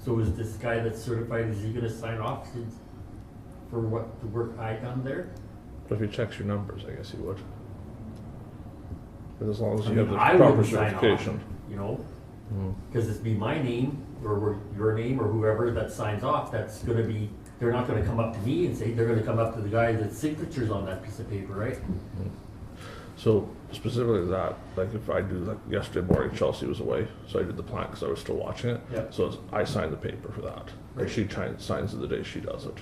So is this guy that's certified, is he gonna sign off for what the work I done there? But if he checks your numbers, I guess he would. But as long as I you mean, have the I proper wouldn't sign off, certification. you know, Mm. because it's be my name or your name or whoever that signs off, that's gonna be, they're not gonna come up to me and say, they're gonna come up to the guy that's signatures on that piece of paper, right? So specifically that, like if I do, like yesterday morning, Chelsea was away, so I did the plan because I was still watching it. Yeah. So I signed the paper for that. Right. And she signs it the day she does it.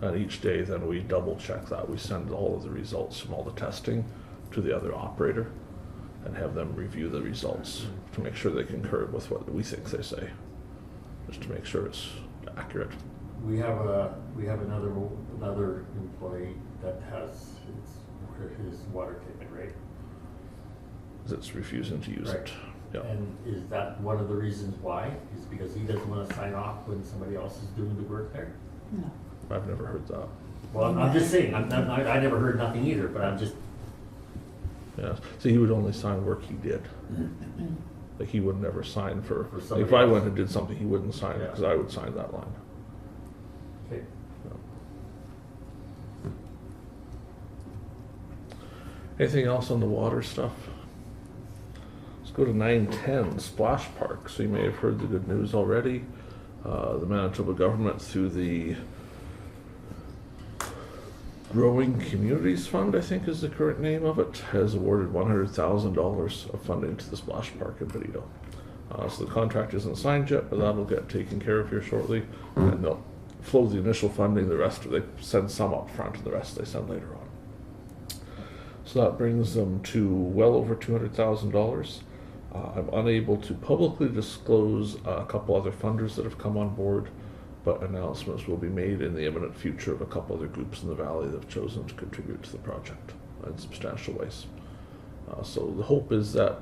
And each day then we double check that. We send all of the results from all the testing to the other operator and have them review the results to make sure they concur with what we think they say. Just to make sure it's accurate. We have another employee that has his water ticket, right? It's refusing to use Right. it. Yeah. And is that one of the reasons why? Is because he doesn't wanna sign off when somebody else is doing the work there? No. I've never heard that. Well, I'm just saying, I never heard nothing either, but I'm just, Yeah. So he would only sign work he did. Like he would never sign for like somebody if I else. went and did something, he wouldn't sign it Yeah. because I would sign that line. okay. Anything else on the water stuff? Let's go to 910 Splash Park. So you may have heard the good news already. The Manitoba government, through the Growing Communities Fund, I think is the current name of it, has awarded $100,000 of funding to the Splash Park in Benito. So the contract isn't signed yet, but that'll get taken care of here shortly. And they'll flow the initial funding, the rest they send some up front and the rest they send later on. So that brings them to well over $200,000. I'm unable to publicly disclose a couple other funders that have come on board, but announcements will be made in the imminent future of a couple other groups in the valley that have chosen to contribute to the project in substantial ways. So the hope is that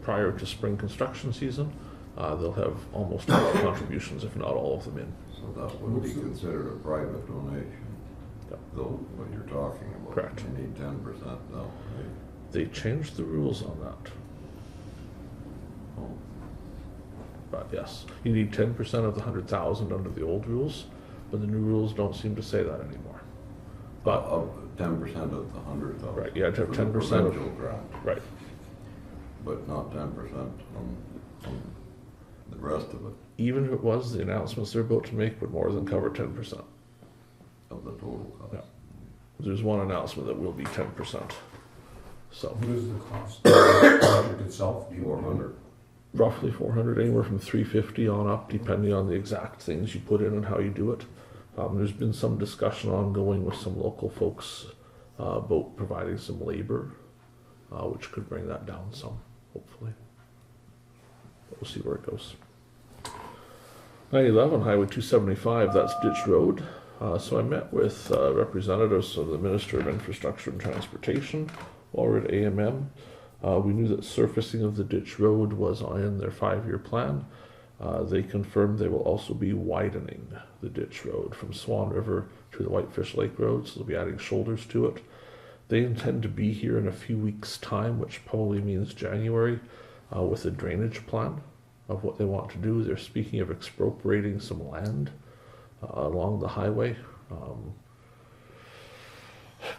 prior to spring construction season, they'll have almost all the contributions, if not all of them, in. So that would be considered a private donation, Yep. though, what you're talking about. Correct. You need 10% now, right? They changed the rules on that. Oh, But yes, you need 10% of the 100,000 under the old rules, but the new rules don't seem to say that anymore. But, Of 10% of the 100,000. right, you have to have for the 10% of, provincial grant, right, but not 10% on the rest of it, even if it was, the announcements they're about to make would more than cover 10%. of the total cost. Yeah. There's one announcement that will be 10%. So What is the cost of the project itself? Do you- 400. roughly 400, anywhere from 350 on up, depending on the exact things you put in and how you do it. There's been some discussion ongoing with some local folks about providing some labor, which could bring that down some, hopefully. But we'll see where it goes. 911 Highway 275, that's Ditch Road. So I met with representatives of the Minister of Infrastructure and Transportation while we're at AMM. We knew that surfacing of the ditch road was in their 5-year plan. They confirmed they will also be widening the ditch road from Swan River to the Whitefish Lake Road, so they'll be adding shoulders to it. They intend to be here in a few weeks' time, which probably means January, with a drainage plan of what they want to do. They're speaking of expropriating some land along the highway.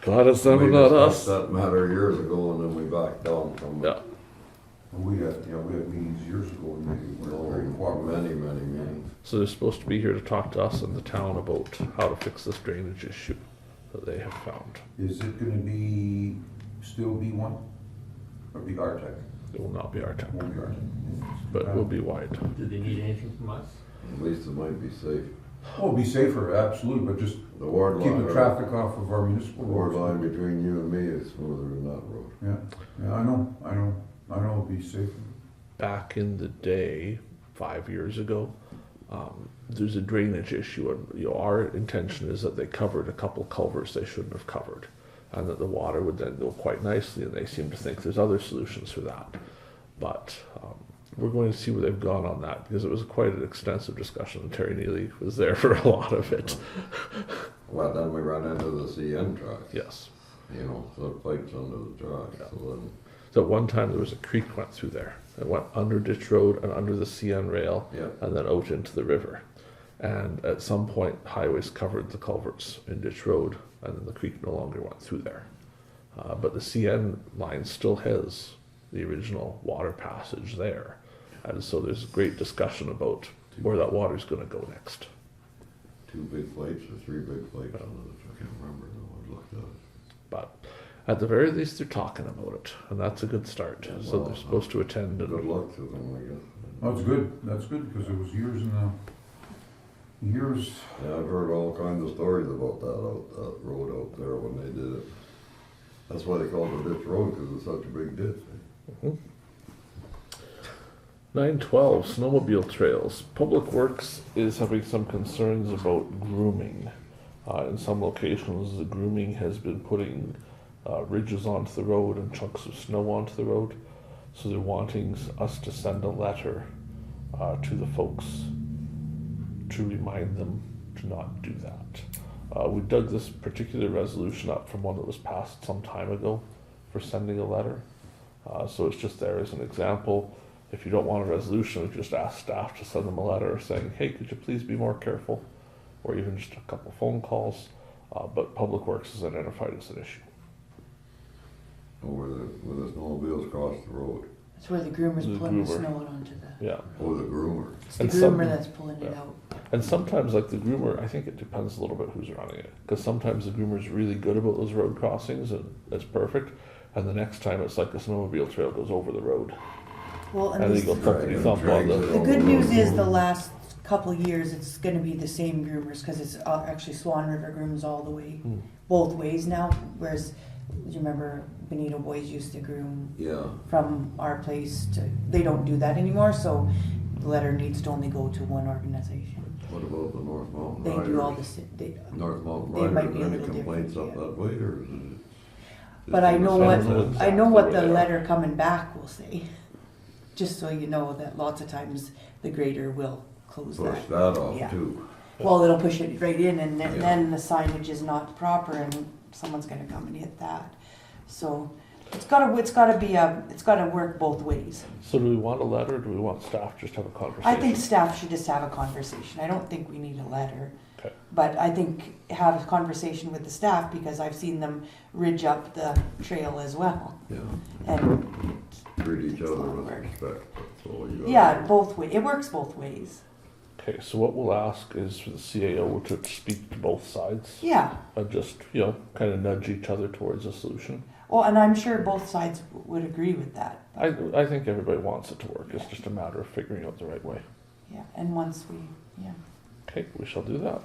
God, it's them We and not discussed us. that matter years ago and then we backed down from it. Yeah. We had meetings years ago and they weren't very Oh, cooperative. many meetings. So they're supposed to be here to talk to us and the town about how to fix this drainage issue that they have found. Is it gonna be, still B1? Or be Artec? It will not be our town, Won't be Artec. but it will be wide. Do they need anything from us? At least it might be safe. Oh, be safer, absolutely, but just The ward keep line, the traffic off of our municipal the ward roads. line between you and me is smoother than that road. Yeah, I know, it'll be safer. Back in the day, 5 years ago, there's a drainage issue, and our intention is that they covered a couple culverts they shouldn't have covered, and that the water would then go quite nicely, and they seem to think there's other solutions for that. But we're going to see where they've gone on that, because it was quite an extensive discussion, and Terry Neely was there for a lot of it. Well, then we run into the CN track, Yes. you know, the pipes under the track, so then, So at one time there was a creek went through there. It went under Ditch Road and under the CN rail, yeah. and then out into the river. And at some point, highways covered the culverts in Ditch Road, and then the creek no longer went through there. But the CN line still has the original water passage there. And so there's great discussion about where that water's gonna go next. 2 big pipes or 3 big pipes under the, I can't remember, no, I looked at it. But at the very least, they're talking about it, and that's a good start. Yeah, So well, they're supposed to attend Good and luck to them, I guess. That's good, because it was years and years. Yeah, I've heard all kinds of stories about that road out there when they did it. That's why they call it a ditch road, because it's such a big ditch. 912 snowmobile trails. Public Works is having some concerns about grooming. In some locations, the grooming has been putting ridges onto the road and chunks of snow onto the road. So they're wanting us to send a letter to the folks to remind them to not do that. We dug this particular resolution up from one that was passed some time ago for sending a letter. So it's just there as an example. If you don't want a resolution, we just ask staff to send them a letter saying, hey, could you please be more careful? Or even just a couple phone calls. But Public Works is identified as an issue. Where the snowmobiles cross the road. It's where the groomer's The pulling the groomer. snow out onto the, Yeah. Oh, the groomer. it's the And some- groomer that's pulling it yeah. out. And sometimes, like the groomer, I think it depends a little bit who's running it. Because sometimes the groomer's really good about those road crossings and it's perfect. And the next time it's like a snowmobile trail goes over the road. Well, And and then this, you go thumpity thump on the the. good news is the last couple of years, it's gonna be the same groomers, cause it's actually Swan River grooms all the way, both ways now, whereas, do you remember Benito boys used to groom Yeah. from our place to, they don't do that anymore, so the letter needs to only go to one organization. What about the North Mountain They Riders? do all this, they, North Mountain they might Riders, be a any little complaints different, up yeah. that way, or is it? but I know what, Depends on I know what exactly the where they are. letter coming back will say. Just so you know that lots of times the grader will close Push that. that off Yeah. too. Well, it'll push it right in and then, Yeah. then the signage is not proper and someone's gonna come and hit that. So it's gotta be it's gotta work both ways. So do we want a letter or do we want staff just to have a conversation? I think staff should just have a conversation. I don't think we need a letter. Okay. But I think have a conversation with the staff because I've seen them ridge up the trail as well. Yeah. And Treat each It's other a lot of with work. respect. That's all you gotta yeah, do. both ways. It works both ways. Okay, so what we'll ask is for the CAO to speak to both sides Yeah. and just, kind of nudge each other towards a solution. Well, and I'm sure both sides would agree with that. I think everybody wants it to work. It's just a matter of figuring out the right way. Yeah, and once we, yeah. Okay, we shall do that.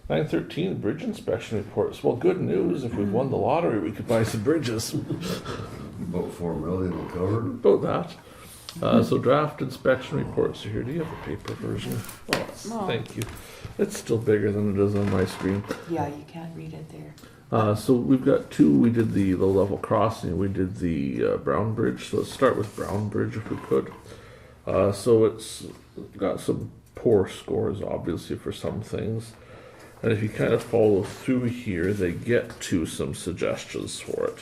913, bridge inspection reports. Well, good news. If we won the lottery, we could buy some bridges. About 4 million covered. About that. So draft inspection reports are here. Do you have a paper version? Oh, No. thank you. It's still bigger than it is on my screen. Yeah, you can't read it there. So we've got two. We did the low level crossing. We did the Brown Bridge. So let's start with Brown Bridge if we could. So it's got some poor scores, obviously, for some things. And if you kind of follow through here, they get to some suggestions for it.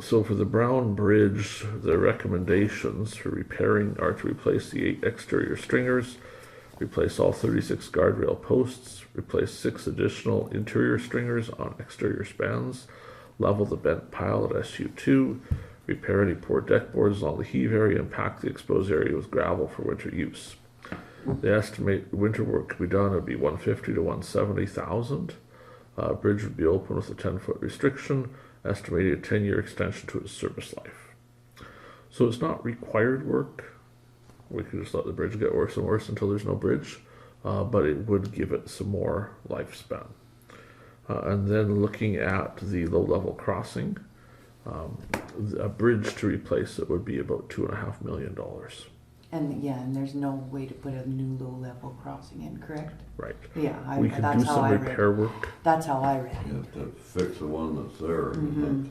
So for the Brown Bridge, the recommendations for repairing are to replace the 8 exterior stringers, replace all 36 guardrail posts, replace 6 additional interior stringers on exterior spans, level the bent pile at SU2, repair any poor deck boards along the heave area, and pack the exposed area with gravel for winter use. They estimate winter work could be done would be 150 to 170,000. Bridge would be open with a 10-foot restriction, estimating a 10-year extension to its service life. So it's not required work. We could just let the bridge get worse and worse until there's no bridge. but it would give it some more lifespan. And then looking at the low-level crossing, a bridge to replace it would be about $2.5 million. And yeah, and there's no way to put a new low-level crossing in, correct? Right. Yeah, We could do that's how some I read repair it. work. That's how I read You it. have to fix the one that's there. Mhm.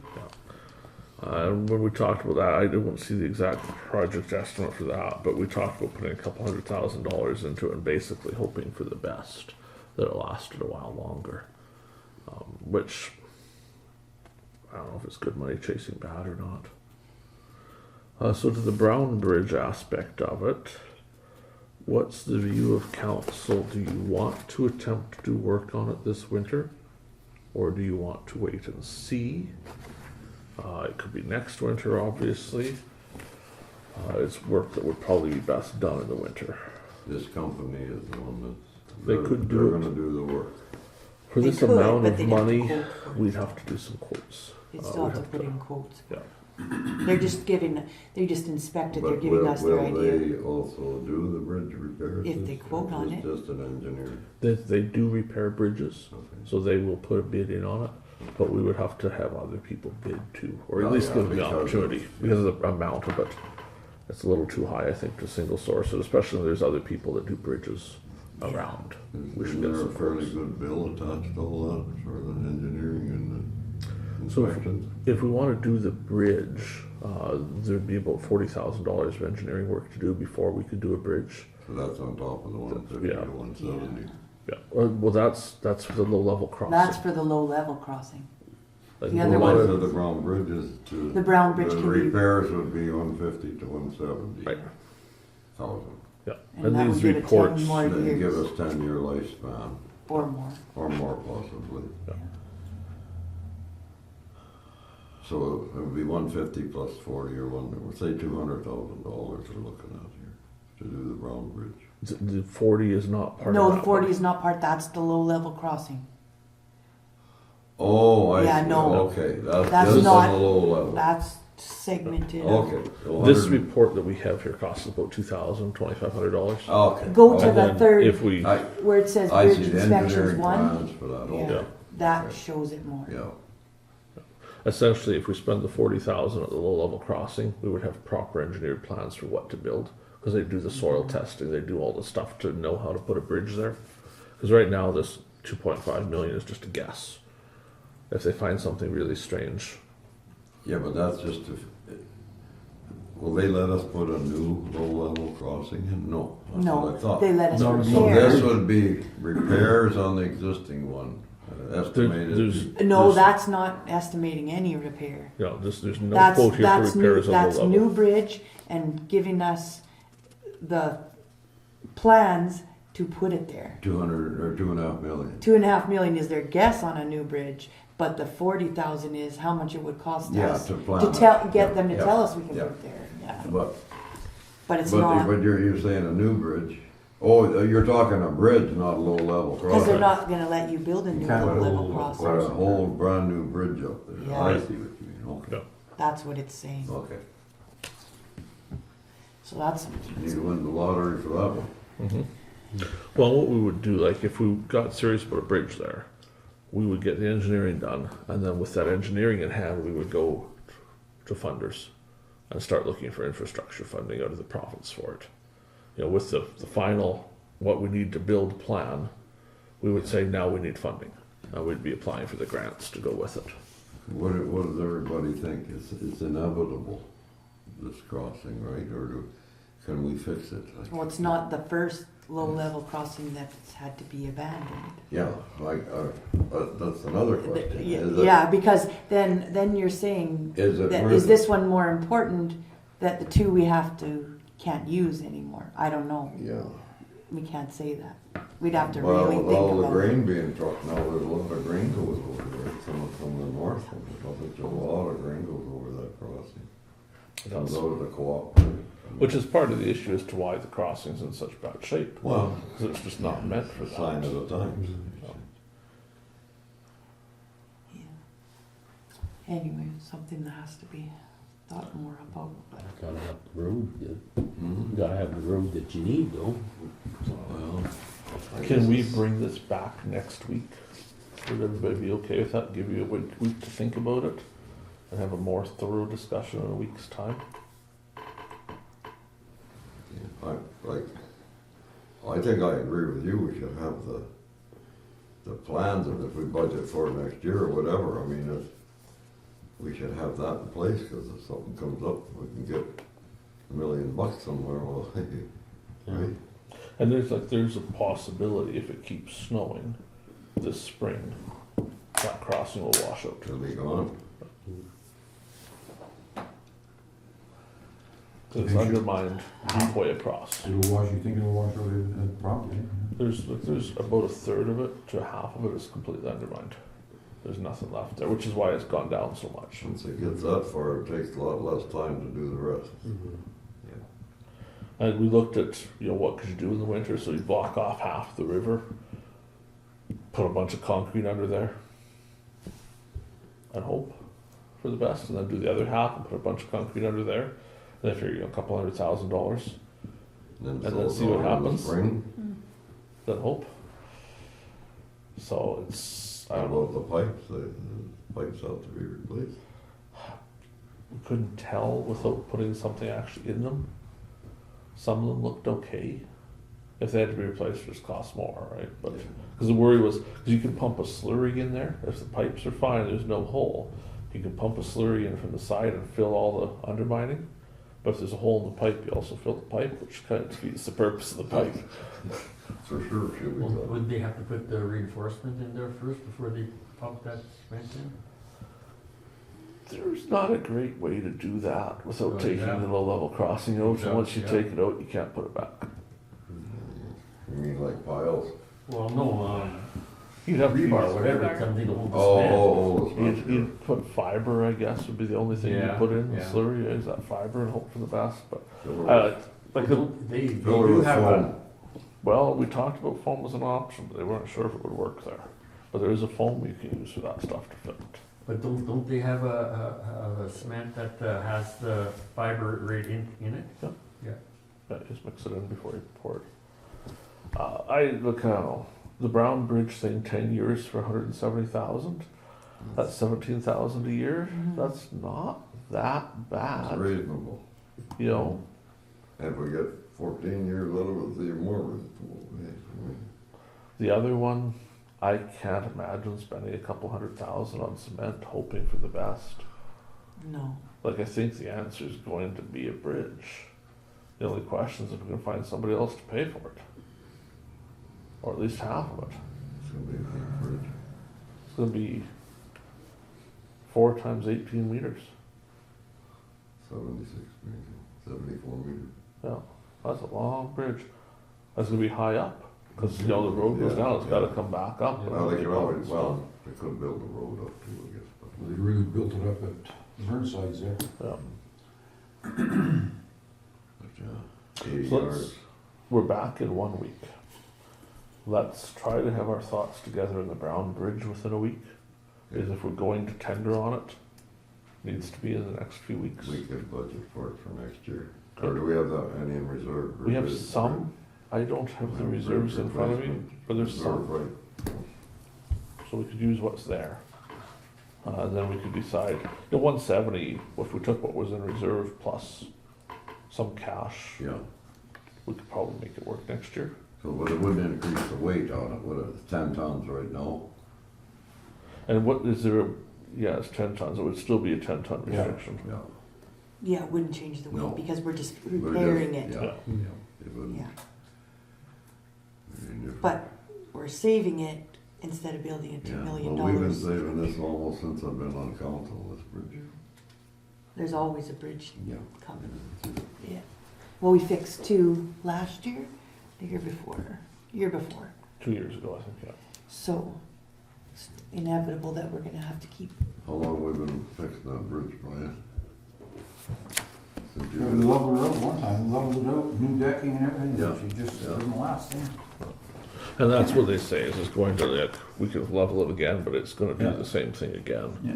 When we talked about that, I didn't see the exact project estimate for that, but we talked about putting a couple $100,000 into it and basically hoping for the best, that it lasted a while longer. Which, I don't know if it's good money chasing bad or not. So to the Brown Bridge aspect of it, what's the view of council? Do you want to attempt to do work on it this winter? Or do you want to wait and see? It could be next winter, obviously. It's work that would probably be best done in the winter. This company is the one that's. They could do They're it. gonna do the work. For They this could, amount but of they'd have to money, quote for it. we'd have to do some quotes. You'd Uh, still we'd have to put in quotes. Yeah. They're just inspected, they're But giving us their will idea. they also do the bridge repairs? If they quote on it. Just an engineer? They do repair bridges, Okay. so they will put a bid in on it, but we would have to have other people bid too, or at Yeah, least yeah, give them the because of- opportunity, because of the amount of it. It's a little too high, I think, to single source it, especially when there's other people that do bridges around. We should Isn't get there a some fairly quotes. good bill attached to all that for the engineering and the So inspections? if we want to do the bridge, there'd be about $40,000 of engineering work to do before we could do a bridge. So that's on top of the 150 Yeah. to 170. Yeah, well, that's for the low-level crossing. That's for the low-level crossing. Like, the we're other not- one- So the Brown Bridge is to. The Brown Bridge the can be- repairs would be 150 to 170. Right. Thousand. Yeah, And that would these give it 10 reports, more Then give years us 10-year lifespan, or more. or more possibly. Yeah. So it would be 150 plus 40 or we'll say $200,000 we're looking at here to do the Brown Bridge. the 40 is not part of No, that. the 40 is not part, that's the low-level crossing. Oh, I see. Yeah, no. Okay, that's That's just not- on the low level. That's segmented. Okay. So This 100 report that we have here costs about $2,500. Okay. Go to And the then third, If we, I, where it says I bridge see the inspections engineering one. plans for that. Yeah, Okay. that Okay. shows it more. Yeah. essentially, if we spend the 40,000 at the low-level crossing, we would have proper engineered plans for what to build, because they do the soil testing, they do all the stuff to know how to put a bridge there. Because right now, this 2.5 million is just a guess. If they find something really strange, Yeah, but that's just if, will they let us put a new low-level crossing in? No. That's what I No, thought. they let us No, So repair. this would be repairs on the existing one, estimated. there's- No, that's not estimating any repair. you know, there's no That's, quote here for that's new, repairs on that's low new level. bridge and giving us the plans to put it there. 200 or 2.5 million. 2.5 million is their guess on a new bridge, but the 40,000 is how much it would cost Yeah, us to plan to it. tell, get Yeah, them to yeah, tell us we can yeah. put it there. Yeah, But it's not, but you're saying a new bridge. Oh, you're talking a bridge, not a low-level crossing. because they're not gonna let you build a new can't Put a level whole- crossing. Put a whole brand-new bridge up there. Yeah. I see what you mean, okay. Yeah. That's what it's saying. Okay. So that's, You need to win the lottery for that one. Mhm. Well, what we would do, like if we got serious about a bridge there, we would get the engineering done, and then with that engineering in hand, we would go to funders and start looking for infrastructure funding out of the province for it. You know, with the final, what we need to build plan, we would say now we need funding. And we'd be applying for the grants to go with it. What does everybody think? It's inevitable, this crossing, right? Or can we fix it? Like- well, it's not the first low-level crossing that's had to be abandoned. Yeah, like, that's another question. Is it- Yeah, because then you're saying, Is it that, worth is it? this one more important that the two we can't use anymore? I don't know. Yeah. We can't say that. We'd have to Well, really with think all the about grain it. being trucked now, there's a lot of grain goes over there. Some from the north, I think a lot of grain goes over that crossing. Comes out of the co-op. Which is part of the issue as to why the crossing's in such bad shape. Well, Because it's just not meant for a sign that. of the times. Yeah. Anyway, something that has to be thought more about. But Gotta have the road, yeah. Mhm. Gotta have the road that you need though. Well, Can we bring this back next week? Would everybody be okay with that? Give you a week to think about it and have a more thorough discussion in a week's time? I think I agree with you, we should have the plans, and if we budget for it next year or whatever, I mean, we should have that in place, because if something comes up, we can get $1 million somewhere, well, right? And there's a possibility if it keeps snowing this spring, that crossing will wash out. It'll be gone. It's undermined halfway across. It'll wash, you think it'll wash out the property? There's about a third of it to half of it is completely undermined. There's nothing left there, which is why it's gone down so much. Once it gets that far, it takes a lot less time to do the rest. And we looked at, what could you do in the winter, so you block off half the river, put a bunch of concrete under there, and hope for the best, and then do the other half and put a bunch of concrete under there, and then figure, $200,000, And then see what happens. Spring, then hope. So it's, I how don't know, about the pipes? The pipes have to be replaced. we couldn't tell without putting something actually in them. Some of them looked okay. If they had to be replaced, it just cost more, right? But because the worry was, because you can pump a slurry in there. If the pipes are fine, there's no hole. You can pump a slurry in from the side and fill all the undermining. But if there's a hole in the pipe, you also fill the pipe, which kind of defeats the purpose of the pipe. For sure, should be Well, done. would they have to put the reinforcement in there first before they pump that cement in? There's not a great way to do that without Oh, taking yeah. the low-level crossing out. Yeah, And once you yeah. take it out, you can't put it back. You mean like piles? Well, no, You'd have to rebar, use- whatever, something to hold the cement. You'd, you'd put fiber, I guess, would be the only thing you Yeah, put in the yeah. slurry, is that fiber, and hope for the best, but, Fill like, the, They Fill it do with have foam. a, well, we talked about foam as an option, but they weren't sure if it would work there. But there is a foam you can use for that stuff to fit it. but don't they have a cement that has the fiber right in it? Yeah, just mix it in before you pour it. The Brown Bridge thing, 10 years for 170,000, that's 17,000 a year, that's not that It's bad, reasonable. If we get 14 years out of it, it's even more reasonable. The other one, I can't imagine spending a couple $100,000 on cement hoping for the best. No. Like, I think the answer is going to be a bridge. The only question is if we can find somebody else to pay for it. Or at least half of it. It's gonna be a big bridge. It's gonna be 4 times 18 meters. 76 meters, 74 meters. Yeah, that's a long bridge. That's gonna be high up, because the road goes down, it's gotta come back up. Well, they could always, well, they could build a road up too, I guess. Well, they really built it up at Burnside's there. Yeah. But yeah, 80 So yards. we're back in 1 week. Let's try to have our thoughts together in the Brown Bridge within a week. Because if we're going to tender on it, needs to be in the next few weeks. We could budget for it for next year. Or do we have that any in reserve? We have some, I don't have the reserves in front of me, but there's some, Reserve, right. so we could use what's there. And then we could decide, 170, if we took what was in reserve plus some cash, Yeah, we could probably make it work next year. so but it wouldn't increase the weight on it, would it? It's 10 tons right now. And what is there, it's 10 tons, it would still be a 10-ton Yeah. restriction. Yeah. Yeah, it wouldn't change the weight No. because we're just But repairing it. Yeah, it wouldn't. Yeah. be any different. But we're saving it instead of building it $2 million. Well, we've been saving this almost since I've been on council, this bridge. There's always a bridge Yeah. coming. Yeah. Well, we fixed 2 last year, the year before. 2 years ago, I think, yeah. So it's inevitable that we're gonna have to keep. How long have we been fixing that bridge, Brian? Since We you, leveled it out one time, leveled it out, new decking and everything, Yeah. she just Yeah. doesn't last, eh? And that's what they say, is it's going to, we could level it again, but it's gonna do Yeah. the same thing again. Yeah.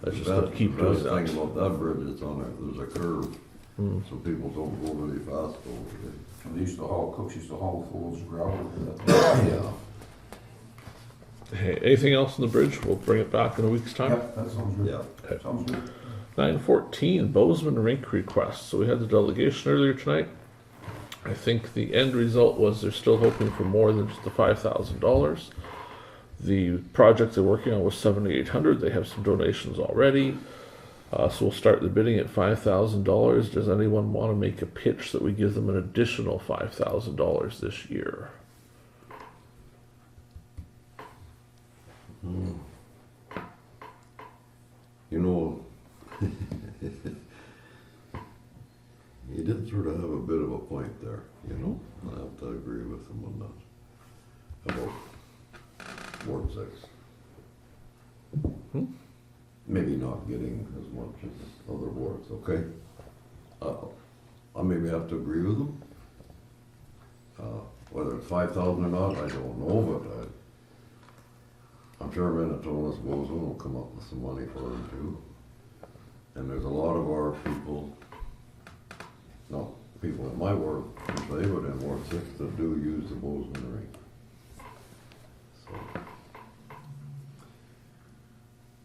It's just gonna keep doing The best that. thing about that bridge, it's on a, there's a curve. so people don't go really fast over there. They used to haul, cooks used to haul full of gravel. Yeah. Hey, anything else on the bridge? We'll bring it back in a week's time. Yep, that sounds good. Yeah. Sounds good. 9:14, Bozeman rink request. So we had the delegation earlier tonight. I think the end result was they're still hoping for more than just the $5,000. The project they're working on was $7,800. They have some donations already. So we'll start the bidding at $5,000. Does anyone want to make a pitch that we give them an additional $5,000 this year? You know, he did sort of have a bit of a point there, you know? I have to agree with him on that. About Ward 6. Maybe not getting as much as other wards, okay? I maybe have to agree with him. Whether it's 5,000 or not, I don't know, but I'm sure Manitoba's Bozeman will come up with some money for him too. And there's a lot of our people, no, people in my ward, but in Ward 6 that do use the Bozeman rink. So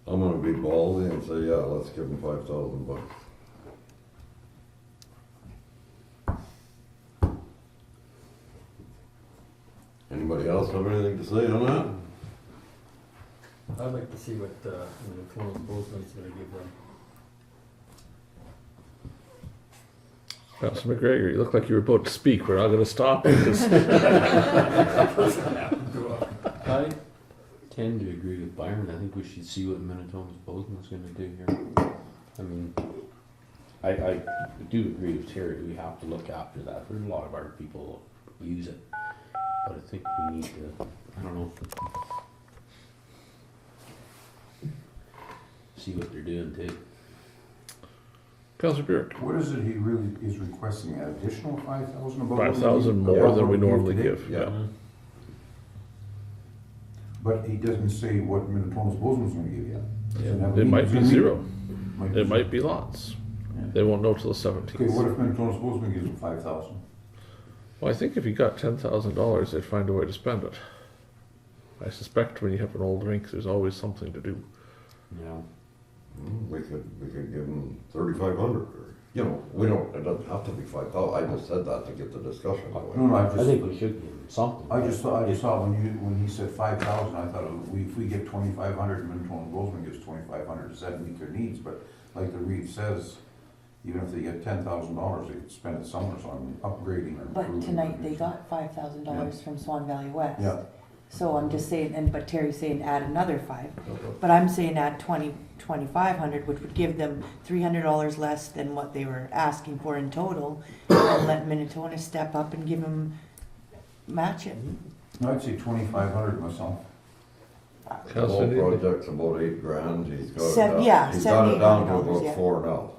I'm gonna be ballsy and say, yeah, let's give him $5,000. Anybody else have anything to say on that? I'd like to see what, Manitoba's Bozeman's gonna give them. Councillor McGregor, you look like you were about to speak. We're not going to stop you. 'Cause I tend to agree with Byron. I think we should see what Manitoba's Bozeman's going to do here. I mean, I do agree with Terry. We have to look after that. There's a lot of our people use it, but I think we need to, I don't know, see what they're doing too. Councillor Burick, What is it he really is requesting, an additional 5,000 above? 5,000 more Yeah, than we what normally today? give. Yeah. But he doesn't say what Manitoba's Bozeman's gonna give yet. Doesn't have a It mean- might be doesn't mean- zero. Might It might be lots. They won't know till the Okay, what 17th. if Manitoba's Bozeman gives him 5,000? Well, I think if you got $10,000, they'd find a way to spend it. I suspect when you have an old rink, there's always something to do. Yeah. We could give them 3,500, or, you know, we don't, it doesn't have to be 5,000, I just said that to get the discussion No, going. no, I think we should give them something. I just thought when he said 5,000, I thought if we get 2,500 and Manitoba Bozeman gives 2,500, does that meet their needs? But like the Reeve says, even if they get $10,000, they could spend it somewhere on upgrading or But improving. tonight they got $5,000 from Swan Valley West. Yeah. So I'm just saying, but Terry's saying add another 5. But I'm saying add 2,500, which would give them $300 less than what they were asking for in total, and let Minnesota step up and give them, match it. I'd say 2,500 myself. The Councillor whole Neely? project's about $8,000, he's got it Seven- down, yeah, he's got it down to $7,800, about yeah. 4 now,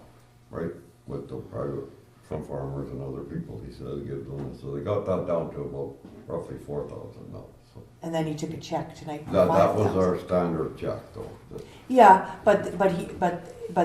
right? With the private, from farmers and other people, he said, give them, so they got that down to about roughly 4,000 now, so. And then he took a check tonight for That was 5,000. our standard check though. Yeah, but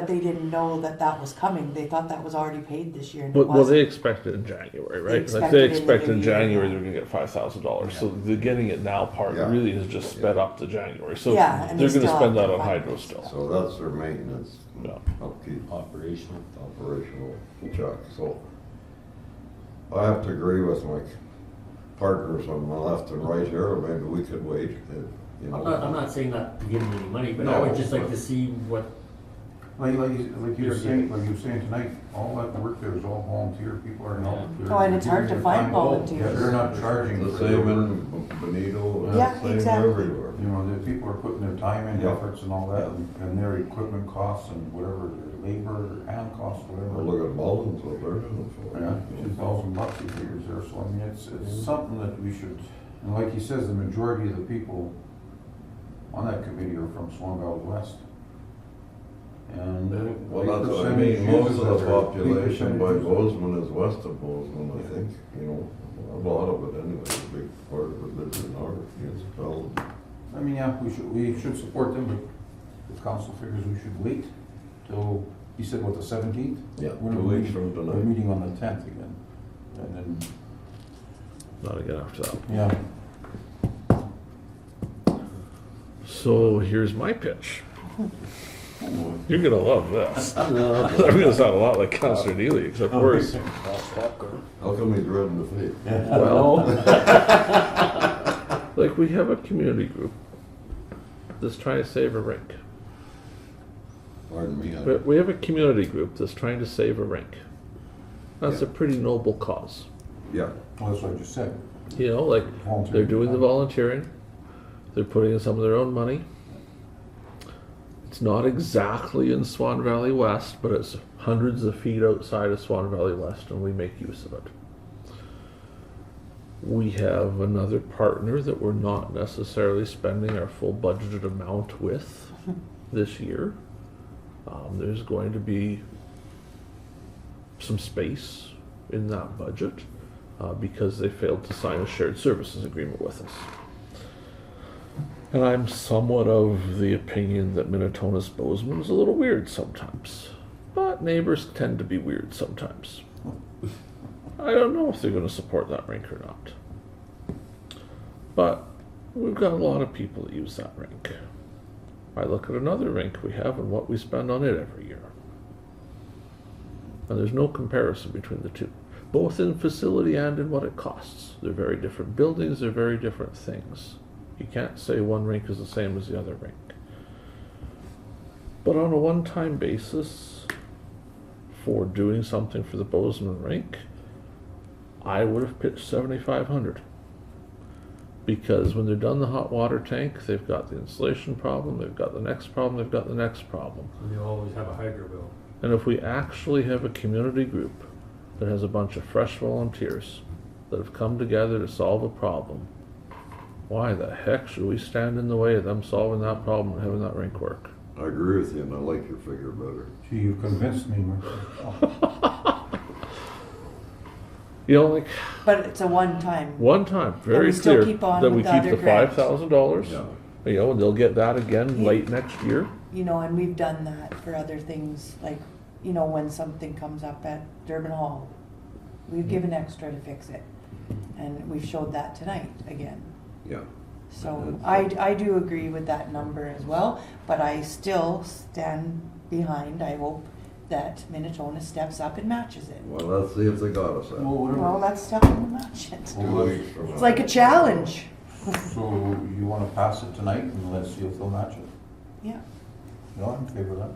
they didn't know that was coming. They thought that was already paid this year, and it Well, they wasn't. expected in January, right? Like expected they in the expected in new year, January yeah. they were going to get $5,000. So the getting it now part Yeah. really has just sped up to January. So Yeah, and they're they going to still spend have that to on find hydro it. still. So that's their maintenance, Yeah. upkeep, Operational. operational check, so. I have to agree with my partners on my left and right here, or maybe we could wait, you know. I'm not saying not to give them any money, but I No, would just like but- to see what, Like you were saying, tonight, all that work there is all volunteer, people are not. Oh, and it's hard to find volunteers. Yeah, they're not charging. The for same their work. in Benito, Yeah, and the same exactly. everywhere. You know, the people are putting their time in, Yeah. efforts and all that, Yeah. and their equipment costs and whatever, their labor, their hand costs, Well, whatever. look at Mullins, what they're doing for. Yeah, $2,000 he figures there, so I mean, it's something that we should, and like he says, the majority of the people on that committee are from Swan Valley West. And. Well, big that's what I percentage mean, most uses of the that are- big population by percentage Bozeman is west of Bozeman, I think, you know, a lot of it anyway, a big part of it lives in our municipality. I mean, yeah, we should support them, but the council figures we should wait till You said what, the 17th? Yeah, We're 2 weeks meeting- from We're tonight. meeting on the 10th again. And then, Not again after that. yeah. So here's my pitch. You're gonna love this. I'm gonna sound a lot like Councillor Neely, except worse. How come he's red in the face? Well, like we have a community group that's trying to save a rink. Pardon me, We have a community group that's trying to save a rink. That's a pretty noble cause. yeah, Well, that's what I just said. You know, like they're doing the volunteering, they're putting in some of their own money. It's not exactly in Swan Valley West, but it's hundreds of feet outside of Swan Valley West, and we make use of it. We have another partner that we're not necessarily spending our full budgeted amount with this year. There's going to be some space in that budget because they failed to sign a shared services agreement with us. And I'm somewhat of the opinion that Minnetonka's Bozeman is a little weird sometimes. But neighbors tend to be weird sometimes. I don't know if they're going to support that rink or not. But we've got a lot of people that use that rink. I look at another rink we have and what we spend on it every year. And there's no comparison between the two, both in facility and in what it costs. They're very different buildings, they're very different things. You can't say one rink is the same as the other rink. But on a one-time basis, for doing something for the Bozeman rink, I would have pitched $7,500. Because when they're done the hot water tank, they've got the insulation problem, they've got the next problem, they've got the next problem. And you always have a hydro bill. And if we actually have a community group that has a bunch of fresh volunteers that have come together to solve a problem, why the heck should we stand in the way of them solving that problem and having that rink work? I agree with you, and I like your figure better. Gee, you've convinced me, Murphy. You know, like But it's a one-time. one time, very we still clear keep on that we with the keep other the grant. $5,000. Yeah. You know, and they'll get that again Yeah. late next year. You know, and we've done that for other things, like, you know, when something comes up at Durban Hall, we've given extra to fix it. And we've showed that tonight again. Yeah. So I do agree with that number as well, but I still stand behind, I hope that Minnesota steps up and matches it. Well, let's see if they got us at Well, Well, whatever. let's tell them to match it. 2 weeks from now. It's like a challenge. So you wanna pass it tonight and let's see if they'll match it? Yeah. No, I'm in favor of that.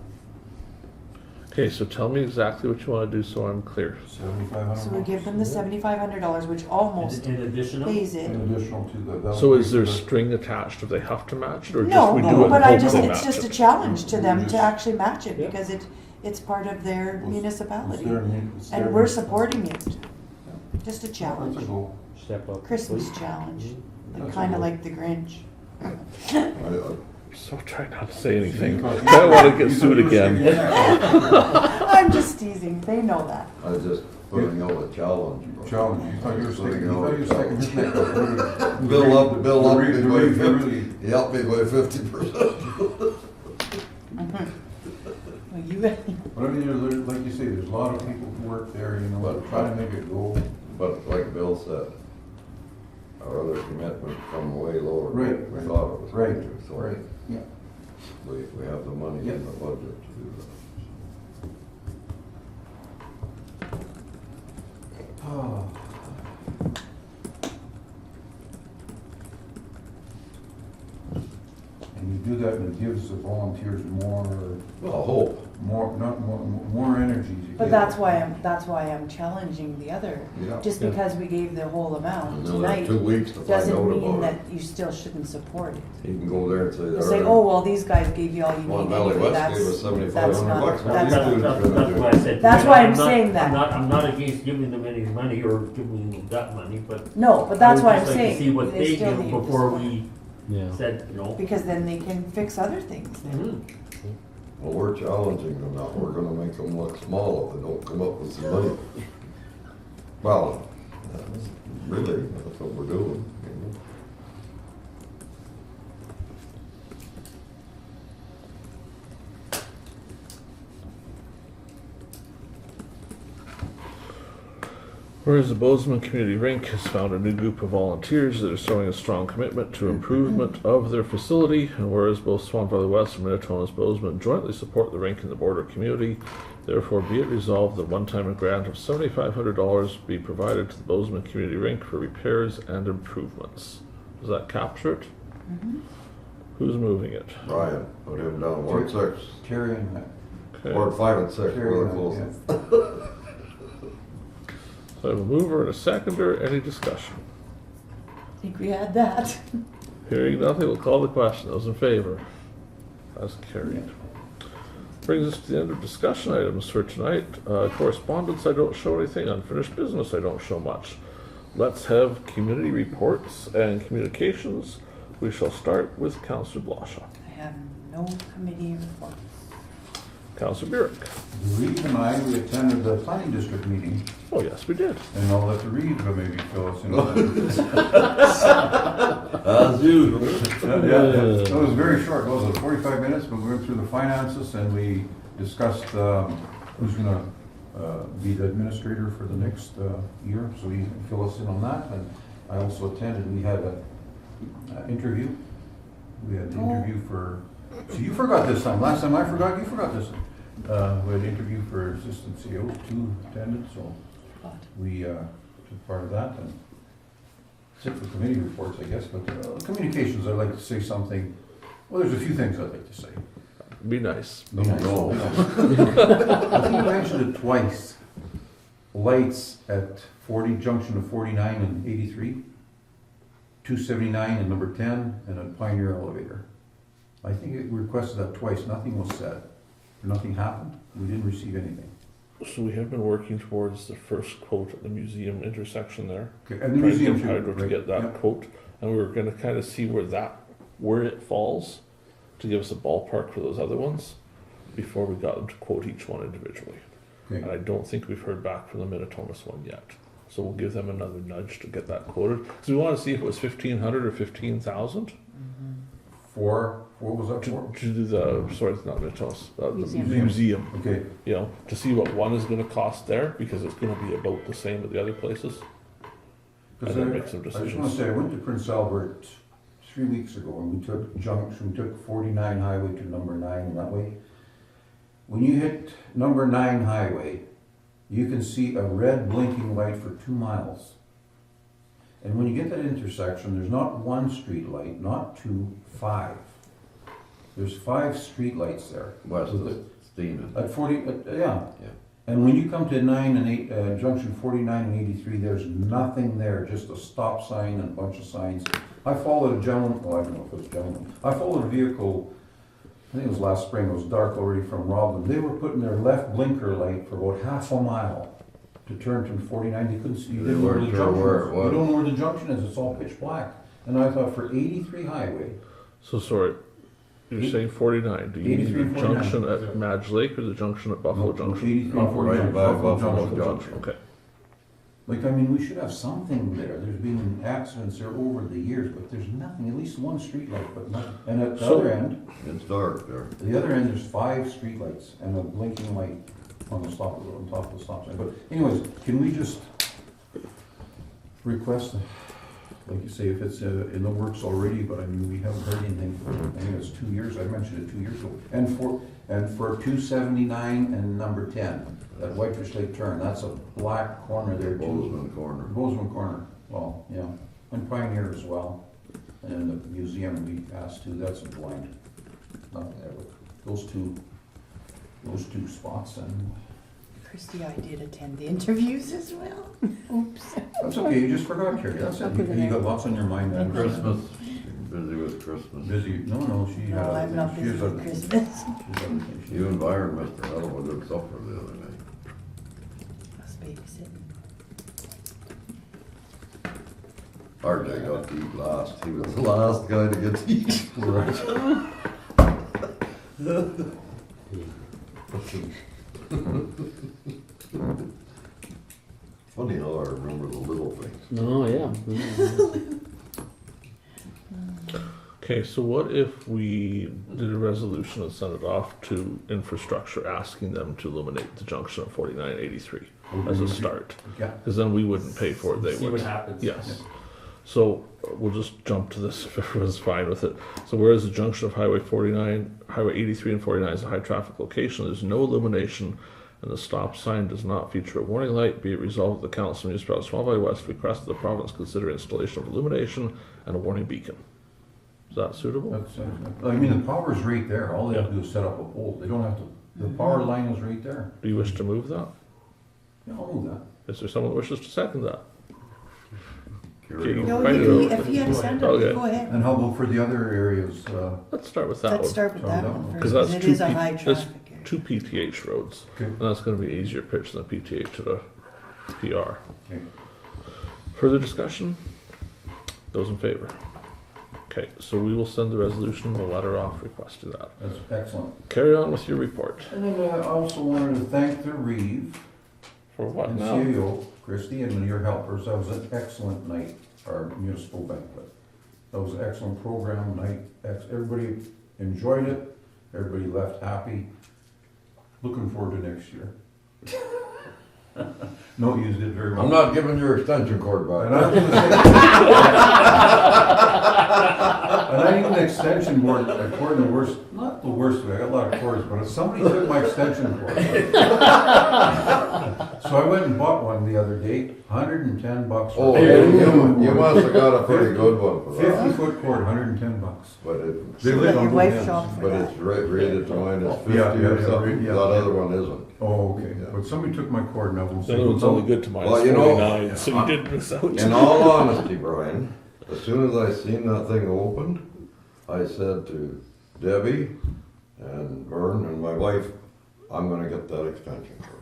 Okay, so tell me exactly what you want to do so I'm clear. $7,500. So we give them the $7,500, which almost In additional? pays it. An additional to the. that'll So is pay there for the- string attached if they have to match it, or just No, we do it but and I hope just, they it's match just a it? challenge to them to Just- actually match it, Yeah. because it's part of their It's- municipality. it's their- And we're supporting it. Just a That's challenge. a goal. Step up. Christmas challenge, That's a kinda goal. like the Grinch. So try not to say anything. I don't want to get sued again. I'm just teasing, they know that. I was just putting out a challenge. bro. Challenge, you thought you were sticking, you Putting out thought you a were sticking his neck out. Bill up me The by Reeve 50, really- he helped me by 50%. Well, you, But I mean, there's, like you say, there's a lot of people who work there, you know, But- trying to make it go. But like Bill said, our other commitment come way lower than Right. we thought it was going Right, to. So right, yeah. we have the money Yep. in the budget to do that. Oh. And you do that and it gives the volunteers more, Well, hope. more energy to but get. that's why I'm challenging the other. Yeah. Just Yeah. because we gave the whole amount Another tonight, 2 weeks to find doesn't out mean about that it. you still shouldn't support it. You can go there and say, You all say, right, oh, well, these guys gave you all you Swan need Valley anyway, West gave us that's 7,500 not- bucks. What that's are not- you doing That's gonna do? why I said. That's you why know, I'm saying that. I'm not against giving them any money or giving them that money, but. No, but that's I why would I'm just like to saying, see what they they still do need to before support. we Yeah. said, you know. Because then they can fix other things then. Mhm. Well, we're challenging them now, we're gonna make them look small if they don't come up with some money. Well, really, that's what we're doing. Whereas the Bozeman Community Rink has found a new group of volunteers that are showing a strong commitment to improvement of their facility, and whereas both Swan Valley West and Minnetonka's Bozeman jointly support the rink in the border community, therefore be it resolved that one-time grant of $7,500 be provided to the Bozeman Community Rink for repairs and improvements. Does that capture it? Who's moving it? Ryan, put him down, Ward 6, Terry and I. Okay. Ward 5 and 6, Terry we're and I, close. yeah. So I have a mover and a seconder. Any discussion? I think we had that. Hearing nothing, we'll call the question. Those in favor? As carried. Brings us to the end of discussion items for tonight. Correspondence, I don't show anything. Unfinished business, I don't show much. Let's have community reports and communications. We shall start with Councillor Blosha. I have no committee reports. Councillor Burick. Reeve and I, we attended the planning district meeting, Oh, yes, we did. and I'll let the Reeve maybe fill us in. As usual. Yeah, it was very short, it was 45 minutes, but we went through the finances and we discussed who's gonna be the administrator for the next year, so he can fill us in on that. And I also attended, we had an interview. We had the interview for, so you forgot this time, last time I forgot, you forgot this. We had an interview for assistant CEO, 2 attended, so we took part of that. And that's it for committee reports, I guess, but communications, I'd like to say something. Well, there's a few things I'd like to say. Be nice. Be nice. No. I think you mentioned it twice. Lights at junction of 49 and 83, 279 and number 10, and a Pioneer elevator. I think it requested that twice, nothing was said. Nothing happened, we didn't receive anything. So we have been working towards the first quote at the museum intersection there. Okay, and the Trying to museum get too, Hydro to right? get that Yep. quote, and we were gonna kind of see where it falls to give us a ballpark for those other ones before we got them to quote each one individually. Okay. And I don't think we've heard back from the Minnetonka's one yet. So we'll give them another nudge to get that quoted. So we want to see if it was 1,500 or 15,000 For, what was that for? to do the, sorry, it's not Minnetonka's, the Museum. museum. Okay, You know, to see what one is going to cost there, because it's going to be about the same at the other places. because And I then make some just want to decisions. say, I went to Prince Albert 3 weeks ago, and we took 49 highway to number 9, and that way. When you hit number 9 highway, you can see a red blinking light for 2 miles. And when you get that intersection, there's not 1 street light, not 2, 5. There's 5 street lights there. West So of the- Steven. At 40, yeah. Yeah. And when you come to 9 and 8, junction 49 and 83, there's nothing there, just a stop sign and a bunch of signs. I followed a gentleman, well, I don't know if it was a gentleman, I followed a vehicle, I think it was last spring, it was dark already from Robin. They were putting their left blinker light for about half a mile to turn to 49, they couldn't see, you They didn't know where the weren't sure junction where was. it You was. don't know where the junction is, it's all pitch black. And I thought for 83 highway, So sorry, you're Eight- saying 49. Do you mean 83 the and 49. junction at Madge Lake or the junction at Buffalo no, Junction? 83 and 49, Right by Buffalo Junction. Junction. Okay. Like, I mean, we should have something there. There's been accidents there over the years, but there's nothing, at least 1 street light, but nothing. And at the So- other end, It's dark there. the other end, there's 5 street lights and a blinking light on the stop, on top of the stop sign. But anyways, can we just request, like you say, if it's in the works already, but I mean, we haven't heard anything for, I think it's 2 years, I mentioned it 2 years ago. And for 279 and number 10, that Whitefish Lake turn, that's a black corner there too. Bozeman corner. Bozeman Corner, well, yeah, and Pioneer as well, and then the museum we passed to, that's a blind. Nothing there, but those two spots, and Kristi, I did attend the interviews as well. Oops. that's okay, you just forgot, Carrie, that's it, you got lots on your mind then. Christmas, busy with Christmas. Busy, no, she had. No, I'm not she busy has with other- Christmas. she has other things. You and Byron must have had a good supper the other night. Must babysit. RJ got to eat last. He was the last guy to get to eat. Funny how I remember the little things. Oh, yeah. Okay, so what if we did a resolution and sent it off to infrastructure asking them to illuminate the junction of 4983 as a start? Yeah. Because then we wouldn't pay for it, they See would. what happens. Yes. So we'll just jump to this if everyone's fine with it. So whereas the junction of Highway 83 and 49 is a high traffic location, there's no illumination and the stop sign does not feature a warning light, be it resolved that the Council of the Municipality of Swan Valley West requests that the province consider installation of illumination and a warning beacon. Is that suitable? I mean, the power's right there, all they have to do is set up a pole, they don't have to, the power line is right there. Do you wish to move that? Yeah, I'll move that. Is there someone that wishes to second that? Carry Okay, on. No, Find it you, out. if you had sent Okay. it, go ahead. And how about for the other areas, Let's start with that Let's one. start with that Start one with first, Because because that's it is a two high P- that's traffic area. two PTH roads, okay, and that's going to be easier pitch than PTH to the PR. okay. Further discussion? Those in favor? Okay, so we will send the resolution, the letter off requesting that. That's excellent. Carry on with your report. And then I also wanted to thank the Reeve For what and now? CAO, Kristi, and your helpers. That was an excellent night, our municipal banquet. That was an excellent program, night, everybody enjoyed it, everybody left happy. Looking forward to next year. No, you did very well. I'm not giving your extension cord And back. I was gonna say, and I need an extension cord, a cord in the worst, not the worst way, I got a lot of cords, but if somebody took my extension cord. So I went and bought one the other day, $110. Oh, for you must have got a pretty good one for that. 50-foot cord, $110. But it, They So live that on your both wife ends. shopped for but that. it's rated to minus 50 Yeah, or something. yeah. That other one isn't. Oh, okay, Yeah. but somebody took my cord and I won't say. The other one's only good to Well, you know, -49, so you did miss out. In all honesty, Brian, as soon as I seen that thing opened, I said to Debbie and Vern and my wife, I'm gonna get that extension cord.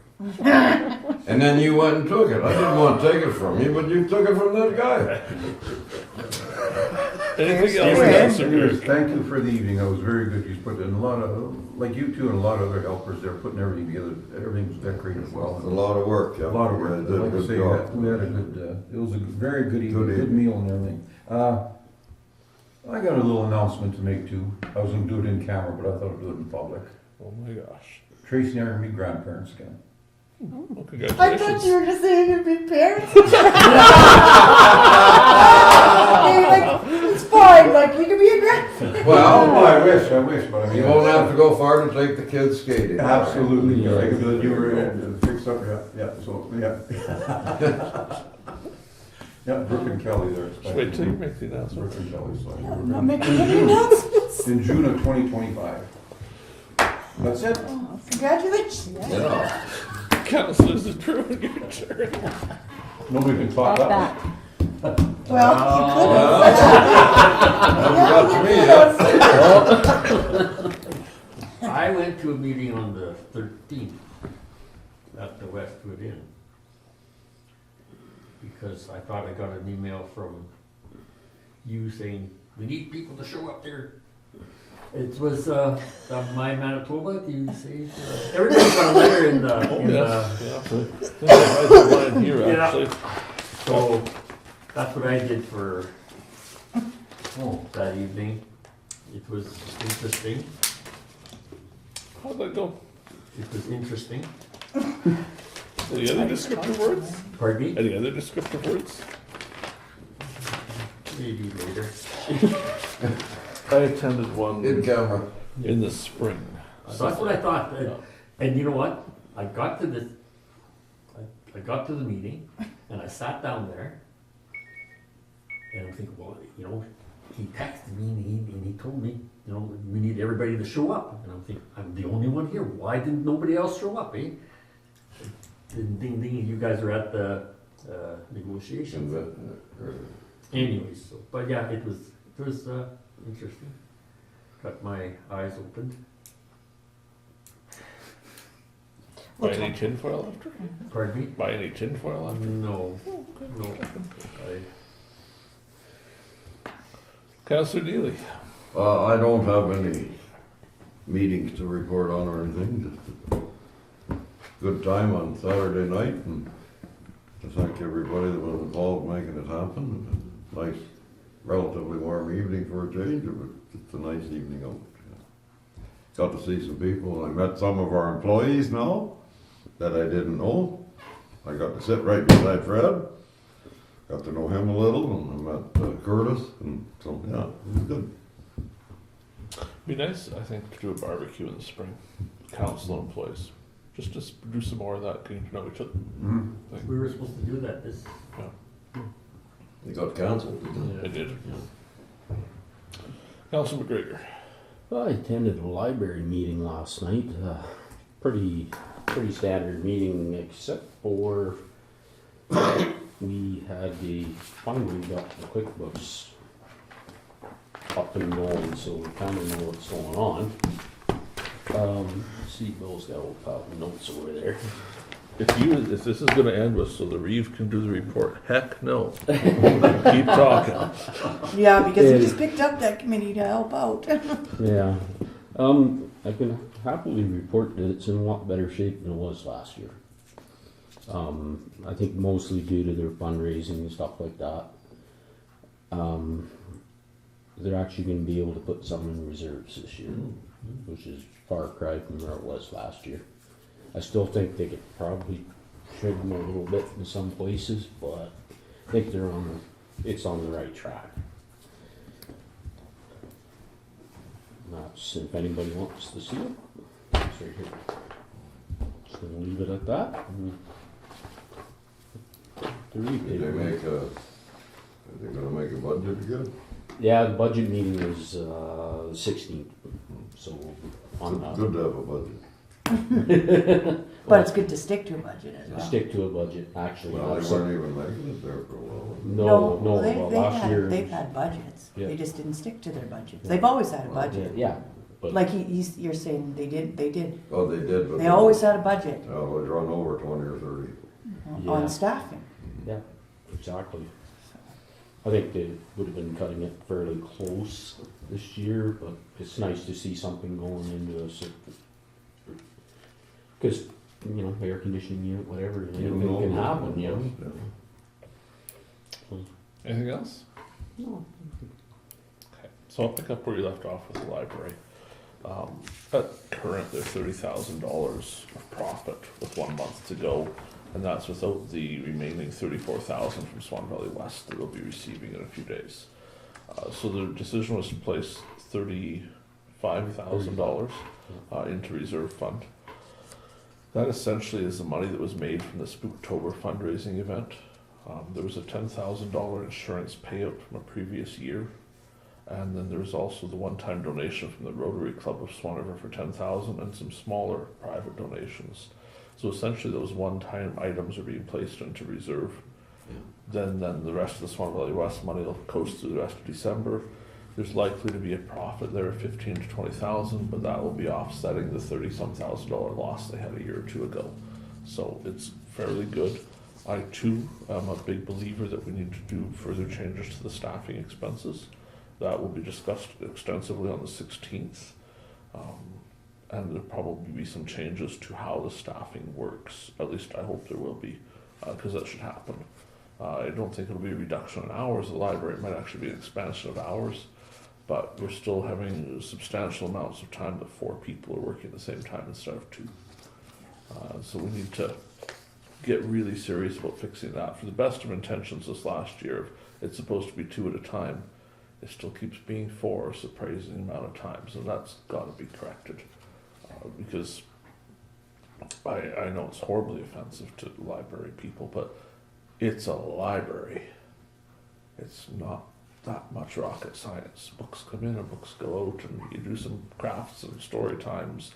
And then you went and took it. I didn't want to take it from you, but you took it from that guy. Anything else, Here. Councillor Brad? Thank you for the evening, that was very good, you put in a lot of, like you two and a lot of other helpers there, putting everything together, everything was decorated well. It's a lot of work, yeah. A lot of work, You I'd guys did a like to good say, job. we had a good, it was a very good evening, Good good evening. meal and everything. I got a little announcement to make too, I was gonna do it in camera, but I thought I'd do it in public. Oh my gosh. Tracy and I are gonna be grandparents again. Well, I thought congratulations. you were just saying it'd be parents. You're like, it's fine, like, you can be a grandparent. Oh, Well, I wish, but I mean. you won't have to go far to take the kids skating. Absolutely, yeah, I could do it, you were fixed up, yeah, so, yeah. Yeah, Brooke and Kelly there. Just wait till you make the announcement. Brooke and Kelly, so. I'm not making any announcements. In June of 2025. That's it. Oh, congratulations. You know, Councillor Zbirun, your turn. Nobody can top that. Well, haven't got to me yet. I went to a meeting on the 13th at the Westwood Inn. Because I thought I got an email from you saying, we need people to show up there. It was, my Manitoba, do you say? Everybody's got a letter in the, Oh, in yes, the, yeah. I have mine here, Yeah. actually. so that's what I did for Oh, that evening. It was interesting. How'd that go? It was interesting. Any other descriptive words? Pardon me? Any other descriptive words? Maybe later. I attended one In camera. in the spring. So that's what I thought. And you know what? I got to this, I got to the meeting and I sat down there and I'm thinking, well, you know, he texted me and he told me, you know, we need everybody to show up. And I'm thinking, I'm the only one here. Why didn't nobody else show up, eh? Ding, ding, ding, you guys are at the negotiations. Anyways, so, but yeah, it was interesting. Got my eyes opened. Buy any tinfoil after? Pardon me? Buy any tinfoil after? No, no. Councillor Neely. I don't have any meetings to report on or anything, just a good time on Saturday night, and to thank everybody that was involved making it happen. Nice relatively warm evening for a change, but it's a nice evening out. Got to see some people, I met some of our employees now that I didn't know. I got to sit right beside Fred, got to know him a little, and I met Curtis, and so, yeah, it was good. Be nice, I think, to do a barbecue in the spring, council employees, just to do some more of that, getting to know each other. Mm-hmm. We were supposed to do that this, They got canceled, didn't I did. Councillor McGregor. I attended a library meeting last night. Pretty standard meeting, except for we had finally got the QuickBooks up and going, so we kind of know what's going on. See, Bill's got a little pile of notes over there. If this is gonna end with, so the Reeve can do the report, heck no. Keep talking. Yeah, because he just picked up that committee to help out. Yeah. I can happily report that it's in a lot better shape than it was last year. I think mostly due to their fundraising and stuff like that. They're actually going to be able to put some in reserves this year, which is far cry from where it was last year. I still think they could probably shrink them a little bit in some places, but I think it's on the right track. That's, if anybody wants to see it, it's right here. Just gonna leave it at that. Did they make a, are they gonna make a budget again? Yeah, the budget meeting is 16th, so on that. Good to have a budget. But it's good to stick to a budget as well. Stick to a budget, actually. Well, they That's weren't even making it there for a while. no, they've last year. They've had budgets. Yeah. They just didn't stick to their budgets. They've always had a budget. Yeah, but Like you're saying, they did. Oh, they did, but. They always had a budget Oh, it was run over 20 or 30. Yeah. on staffing. yeah, exactly. I think they would have been cutting it fairly close this year, but it's nice to see something going into a because air conditioning unit, whatever, anything can happen, Anything else? No. Okay, so I'll pick up where you left off with the library. At current, they're $30,000 of profit with 1 month to go, and that's without the remaining $34,000 from Swan Valley West that they'll be receiving in a few days. So the decision was to place $35,000 into reserve fund. That essentially is the money that was made from the Spooktober fundraising event. There was a $10,000 insurance payout from a previous year. And then there's also the one-time donation from the Rotary Club of Swan River for $10,000 and some smaller private donations. So essentially those one-time items are being placed into reserve. Then the rest of the Swan Valley West money will coast through the rest of December. There's likely to be a profit there of $15,000 to $20,000, but that will be offsetting the $30,000 loss they had a year or two ago. So it's fairly good. I too am a big believer that we need to do further changes to the staffing expenses. That will be discussed extensively on the 16th. And there'll probably be some changes to how the staffing works. At least I hope there will be, because that should happen. I don't think it'll be a reduction in hours. The library it might actually be an expansion of hours, but we're still having substantial amounts of time that 4 people are working at the same time instead of 2. So we need to get really serious about fixing that. For the best of intentions this last year, it's supposed to be 2 at a time. It still keeps being 4 a surprising amount of times, and that's got to be corrected. Because I know it's horribly offensive to library people, but it's a library. It's not that much rocket science. Books come in and books go out, and you do some crafts and story times.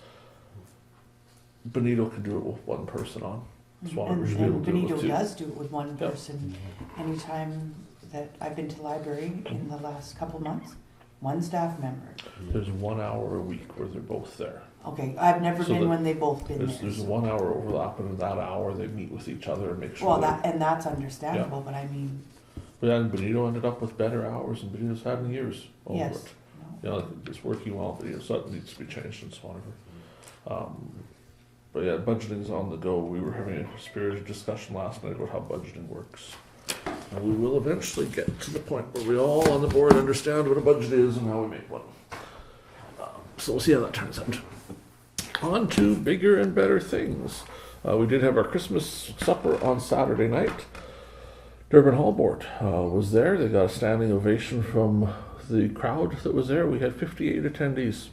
Benito can do it with 1 person on. Swan should be able And to do it Benito with 2. does do it with 1 Yep. person. Anytime that I've been to library in the last couple months, 1 staff member. There's 1 hour a week where they're both there. Okay, I've never So been that- when they both been there. There's so- 1 hour overlap, and in that hour they meet with each other and make sure. Well, they- that's understandable, but I mean, But then Benito ended up with better hours than Benito's had in years over yes. it. It's working well, but so that needs to be changed in Swan River. But yeah, budgeting's on the go. We were having a spirited discussion last night about how budgeting works. We will eventually get to the point where we all on the board understand what a budget is and how we make one. So we'll see how that turns out. On to bigger and better things. We did have our Christmas supper on Saturday night. Durban Hall Board was there. They got a standing ovation from the crowd that was there. We had 58 attendees,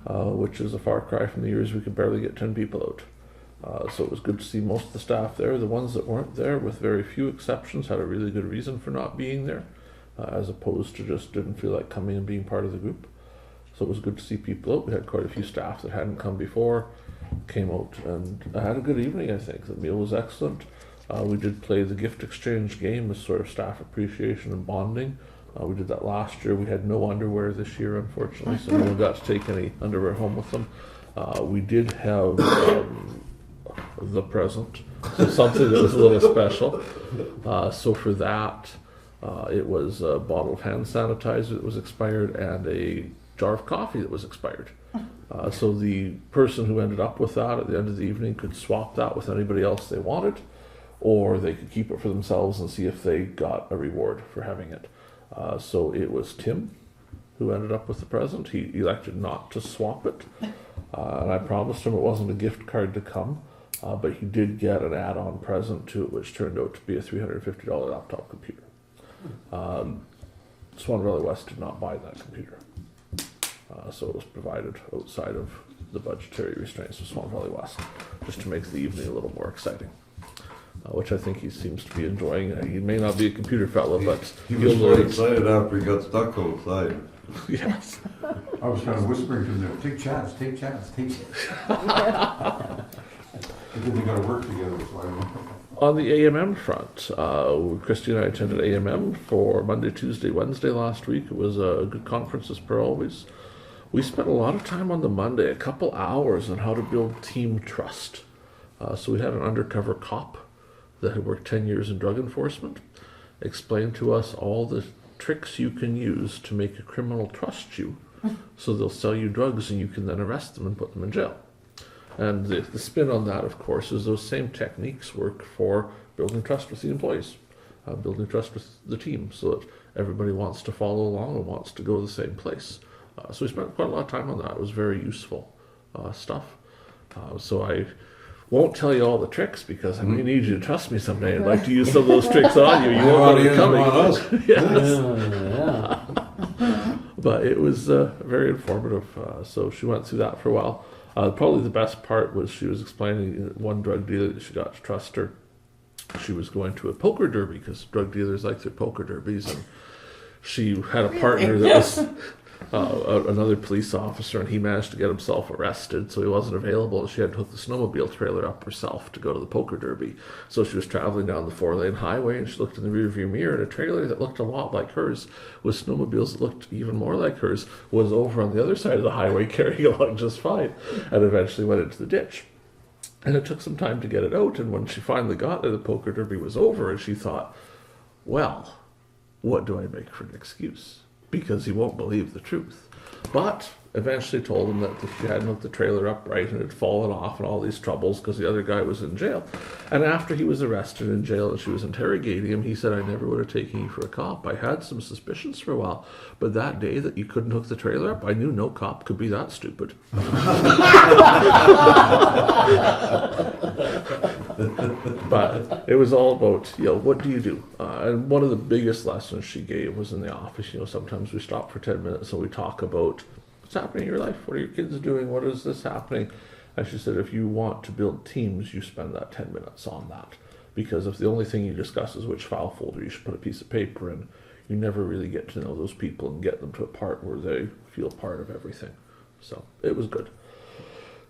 which is a far cry from the years we could barely get 10 people out. So it was good to see most of the staff there. The ones that weren't there, with very few exceptions, had a really good reason for not being there, as opposed to just didn't feel like coming and being part of the group. So it was good to see people out. We had quite a few staff that hadn't come before, came out, and had a good evening, I think. The meal was excellent. We did play the gift exchange game as sort of staff appreciation and bonding. We did that last year. We had no underwear this year, unfortunately, so no one got to take any underwear home with them. We did have the present, so something that was a little special. So for that, it was a bottle of hand sanitizer that was expired and a jar of coffee that was expired. So the person who ended up with that at the end of the evening could swap that with anybody else they wanted, or they could keep it for themselves and see if they got a reward for having it. So it was Tim who ended up with the present. He elected not to swap it, and I promised him it wasn't a gift card to come, but he did get an add-on present to it, which turned out to be a $350 laptop computer. Swan Valley West did not buy that computer. So it was provided outside of the budgetary restraints of Swan Valley West, just to make the evening a little more exciting, which I think he seems to be enjoying. He may not be a computer fellow, but He was so excited after he got stuck outside. Yes. I was kind of whispering to them, take chance, take chance, take chance. And then we got to work together, so I went. On the AMM front, Kristi and I attended AMM for Monday, Tuesday, Wednesday last week. It was a good conference as per always. We spent a lot of time on the Monday, a couple hours on how to build team trust. So we had an undercover cop that had worked 10 years in drug enforcement explain to us all the tricks you can use to make a criminal trust you, so they'll sell you drugs and you can then arrest them and put them in jail. And the spin on that, of course, is those same techniques work for building trust with the employees, building trust with the team, so that everybody wants to follow along and wants to go to the same place. So we spent quite a lot of time on that. It was very useful stuff. So I won't tell you all the tricks, because I may need you to trust me someday. I'd like to use some of those tricks on you. You won't know they're coming. Yes. But it was very informative. So she went through that for a while. Probably the best part was she was explaining one drug dealer that she got to trust her. She was going to a poker derby, because drug dealers like their poker derbies, and she had a partner that was another police officer, and he managed to get himself arrested, so he wasn't available. She had to hook the snowmobile trailer up herself to go to the poker derby. So she was traveling down the 4-lane highway, and she looked in the rearview mirror, and a trailer that looked a lot like hers, with snowmobiles that looked even more like hers, was over on the other side of the highway carrying along just fine, and eventually went into the ditch. And it took some time to get it out, and when she finally got there, the poker derby was over, and she thought, well, what do I make for an excuse? Because he won't believe the truth. But eventually told him that she hadn't hooked the trailer up right and had fallen off and all these troubles because the other guy was in jail. And after he was arrested in jail and she was interrogating him, he said, I never would have taken you for a cop. I had some suspicions for a while, but that day that you couldn't hook the trailer up, I knew no cop could be that stupid. But it was all about, what do you do? And one of the biggest lessons she gave was in the office. Sometimes we stop for 10 minutes and we talk about what's happening in your life. What are your kids doing? What is this happening? And she said, if you want to build teams, you spend that 10 minutes on that. Because if the only thing you discuss is which file folder you should put a piece of paper in, you never really get to know those people and get them to a part where they feel part of everything. So it was good.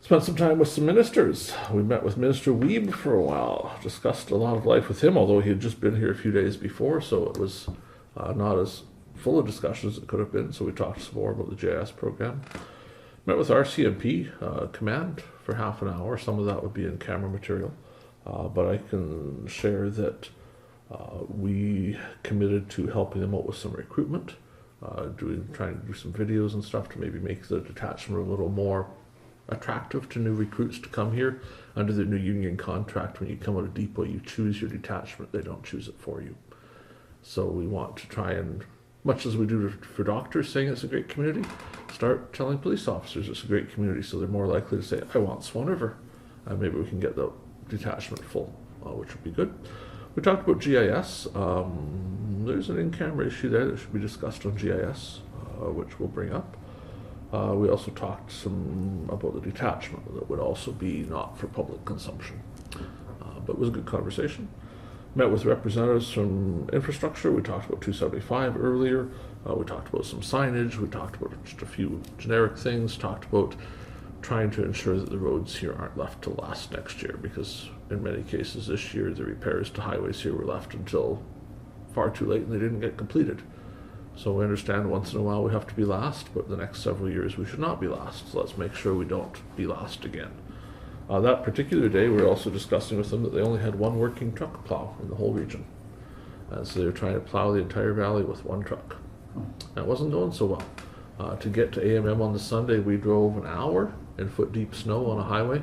Spent some time with some ministers. We met with Minister Reeve for a while, discussed a lot of life with him, although he had just been here a few days before, so it was not as full of discussion as it could have been, so we talked some more about the JS program. Met with RCMP Command for half an hour. Some of that would be in camera material, but I can share that we committed to helping them out with some recruitment, trying to do some videos and stuff to maybe make the detachment room a little more attractive to new recruits to come here. Under the new union contract, when you come out of depot, you choose your detachment. They don't choose it for you. So we want to try and, much as we do for doctors saying it's a great community, start telling police officers it's a great community, so they're more likely to say, I want Swan River. And maybe we can get the detachment full, which would be good. We talked about GIS. There's an in-camera issue there that should be discussed on GIS, which we'll bring up. We also talked some about the detachment that would also be not for public consumption. But it was a good conversation. Met with representatives from infrastructure. We talked about 275 earlier. We talked about some signage. We talked about just a few generic things. Talked about trying to ensure that the roads here aren't left to last next year, because in many cases this year the repairs to highways here were left until far too late and they didn't get completed. So we understand once in a while we have to be last, but the next several years we should not be last. So let's make sure we don't be last again. That particular day we were also discussing with them that they only had one working truck plow in the whole region. And so they were trying to plow the entire valley with one truck. That wasn't going so well. To get to AMM on the Sunday, we drove an hour in foot-deep snow on a highway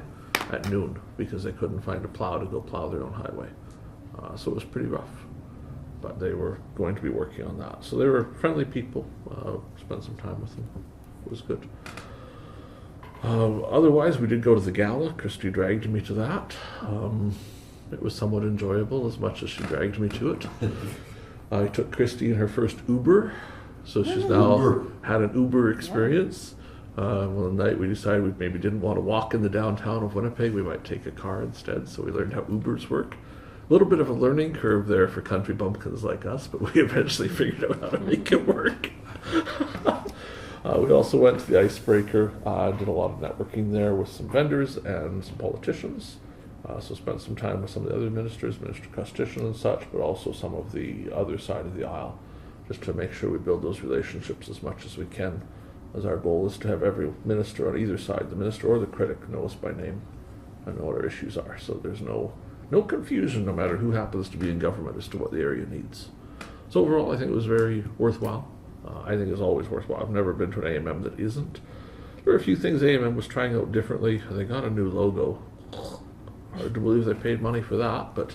at noon because they couldn't find a plow to go plow their own highway. So it was pretty rough, but they were going to be working on that. So they were friendly people. Spent some time with them. It was good. Otherwise, we did go to the gala. Kristi dragged me to that. It was somewhat enjoyable as much as she dragged me to it. I took Kristi in her first Uber, so she's now had an Uber experience. One night we decided we maybe didn't want to walk in the downtown of Winnipeg, we might take a car instead, so we learned how Ubers work. A little bit of a learning curve there for country bumpkins like us, but we eventually figured out how to make it work. We also went to the Icebreaker, did a lot of networking there with some vendors and some politicians. So spent some time with some of the other ministers, Minister Conditional and such, but also some of the other side of the aisle, just to make sure we build those relationships as much as we can, as our goal is to have every minister on either side, the minister or the critic, know us by name and know what our issues are. So there's no confusion, no matter who happens to be in government, as to what the area needs. So overall, I think it was very worthwhile. I think it's always worthwhile. I've never been to an AMM that isn't. There are a few things AMM was trying out differently. They got a new logo. Hard to believe they paid money for that, but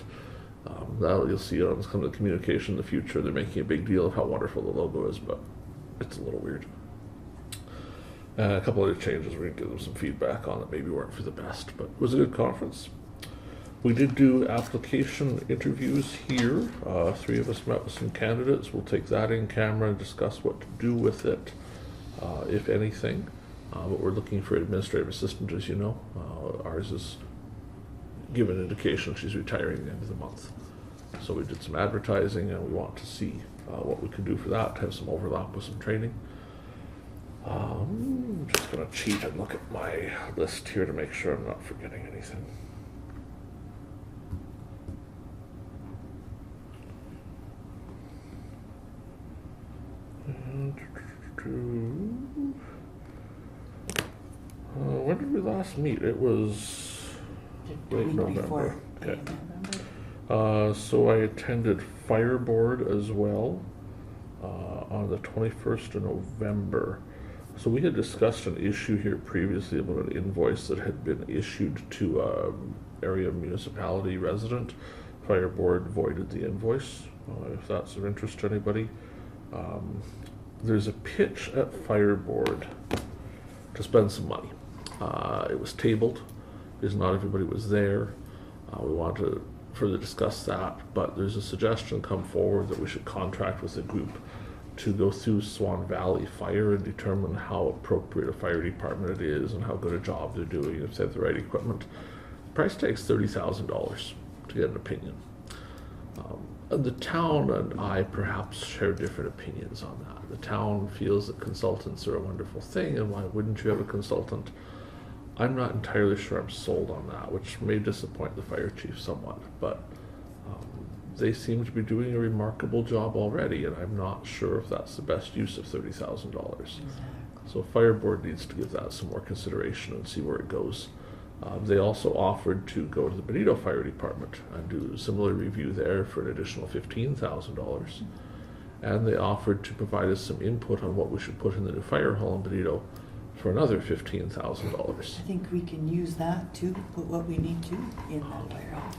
that you'll see it on some of the communication in the future. They're making a big deal of how wonderful the logo is, but it's a little weird. A couple other changes we're going to give them some feedback on that maybe weren't for the best, but it was a good conference. We did do application interviews here. 3 of us met with some candidates. We'll take that in camera and discuss what to do with it, if anything. But we're looking for an administrative assistant, as you know. Ours is given indication she's retiring at the end of the month. So we did some advertising and we want to see what we can do for that, to have some overlap with some training. I'm just going to cheat and look at my list here to make sure I'm not forgetting anything. When did we last meet? It was The late week November. before. Okay. November. So I attended Fire Board as well on the 21st of November. So we had discussed an issue here previously about an invoice that had been issued to area municipality resident. Fire Board voided the invoice, if that's of interest to anybody. There's a pitch at Fire Board to spend some money. It was tabled because not everybody was there. We want to further discuss that, but there's a suggestion come forward that we should contract with a group to go through Swan Valley Fire and determine how appropriate a fire department it is and how good a job they're doing, if they have the right equipment. The price tag's $30,000 to get an opinion. The town and I perhaps share different opinions on that. The town feels that consultants are a wonderful thing, and why wouldn't you have a consultant? I'm not entirely sure I'm sold on that, which may disappoint the fire chief somewhat, but they seem to be doing a remarkable job already, and I'm not sure if that's the best use of $30,000. Exactly. So Fire Board needs to give that some more consideration and see where it goes. They also offered to go to the Benito Fire Department and do a similar review there for an additional $15,000. And they offered to provide us some input on what we should put in the new fire hall in Benito for another $15,000. I think we can use that to put what we need to in that fire hall.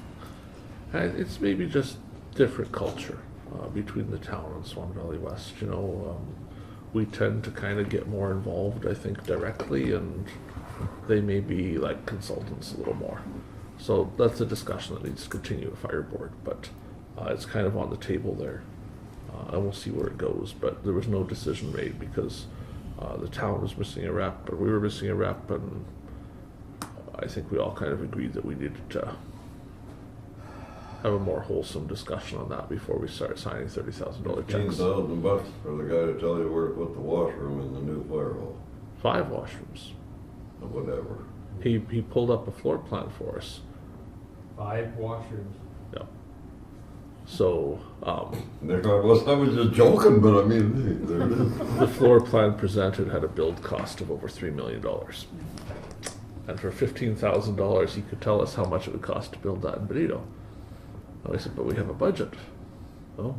And it's maybe just different culture. between the town and Swan Valley West. You know, we tend to kind of get more involved, I think, directly, and they may be like consultants a little more. So that's a discussion that needs to continue at Fire Board, but it's kind of on the table there. And we'll see where it goes, but there was no decision made because the town was missing a rep, or we were missing a rep, and I think we all kind of agreed that we needed to have a more wholesome discussion on that before we start signing $30,000 checks. $15,000 for the guy to tell you where to put the washroom in the new fire hall, 5 washrooms. or whatever. He pulled up a floor plan for us. 5 washrooms. Yeah. So Nick, I was just joking, but I mean, there it is. the floor plan presented had a build cost of over $3 million. And for $15,000, he could tell us how much it would cost to build that in Benito. And I said, but we have a budget. Oh.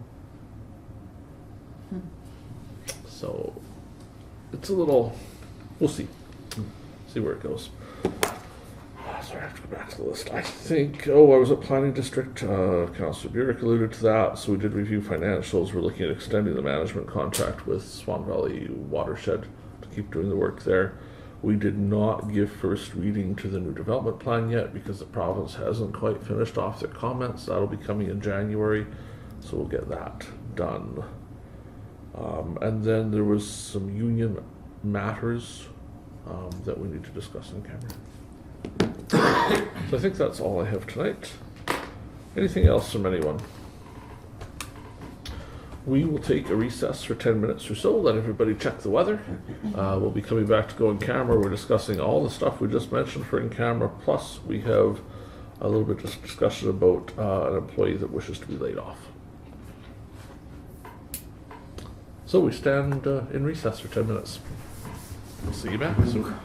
So it's a little, we'll see. See where it goes. Sorry, I have to go back to the list. I think, I was at Planning District. Councillor Burick alluded to that. So we did review financials. We're looking at extending the management contract with Swan Valley Watershed to keep doing the work there. We did not give first reading to the new development plan yet because the province hasn't quite finished off their comments. That'll be coming in January, so we'll get that done. And then there was some union matters that we need to discuss in camera. So I think that's all I have tonight. Anything else from anyone? We will take a recess for 10 minutes or so, let everybody check the weather. We'll be coming back to go in camera. We're discussing all the stuff we just mentioned for in camera, plus we have a little bit of discussion about an employee that wishes to be laid off. So we stand in recess for 10 minutes. We'll see you back soon.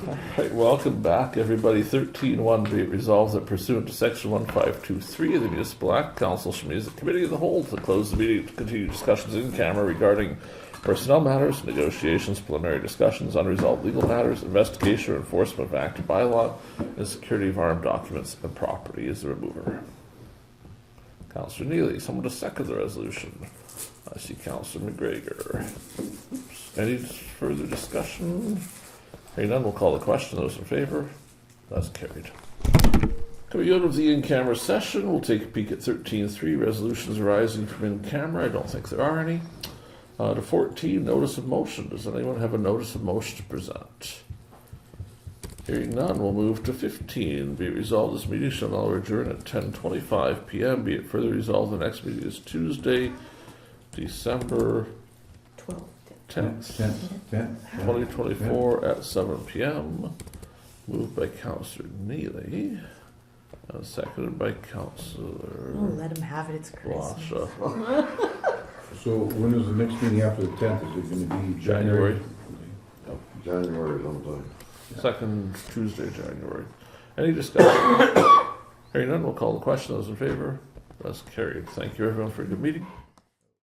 All right, welcome back, everybody. 13.1, be it resolved that pursuant to Section 1523 of the Municipal Act, Council shall meet as a committee of the whole to close the meeting to continue discussions in camera regarding personnel matters, negotiations, preliminary discussions, unresolved legal matters, investigation or enforcement of active bylaw, and security of armed documents and property. Is there a mover? Councillor Neely, someone to second the resolution. I see Councillor McGregor. Oops. Any further discussion? Hearing none, we'll call the question. Those in favor? That's carried. Coming out of the in-camera session, we'll take a peek at 13.3, resolutions arising from in-camera. I don't think there are any. To 14, notice of motion. Does anyone have a notice of motion to present? Hearing none, we'll move to 15. Be it resolved, this meeting shall now adjourn at 10:25 p.m. Be it further resolved, the next meeting is Tuesday, December 10th, 2024 at 7 p.m. Moved by Councillor Neely, and seconded by Councillor Oh, let him have it. It's Christmas. Blosha. So when is the next meeting after the 10th? Is it going to be January. January sometime. Second Tuesday, January. Any discussion? Hearing none, we'll call the question. Those in favor? That's carried. Thank you, everyone, for a good meeting.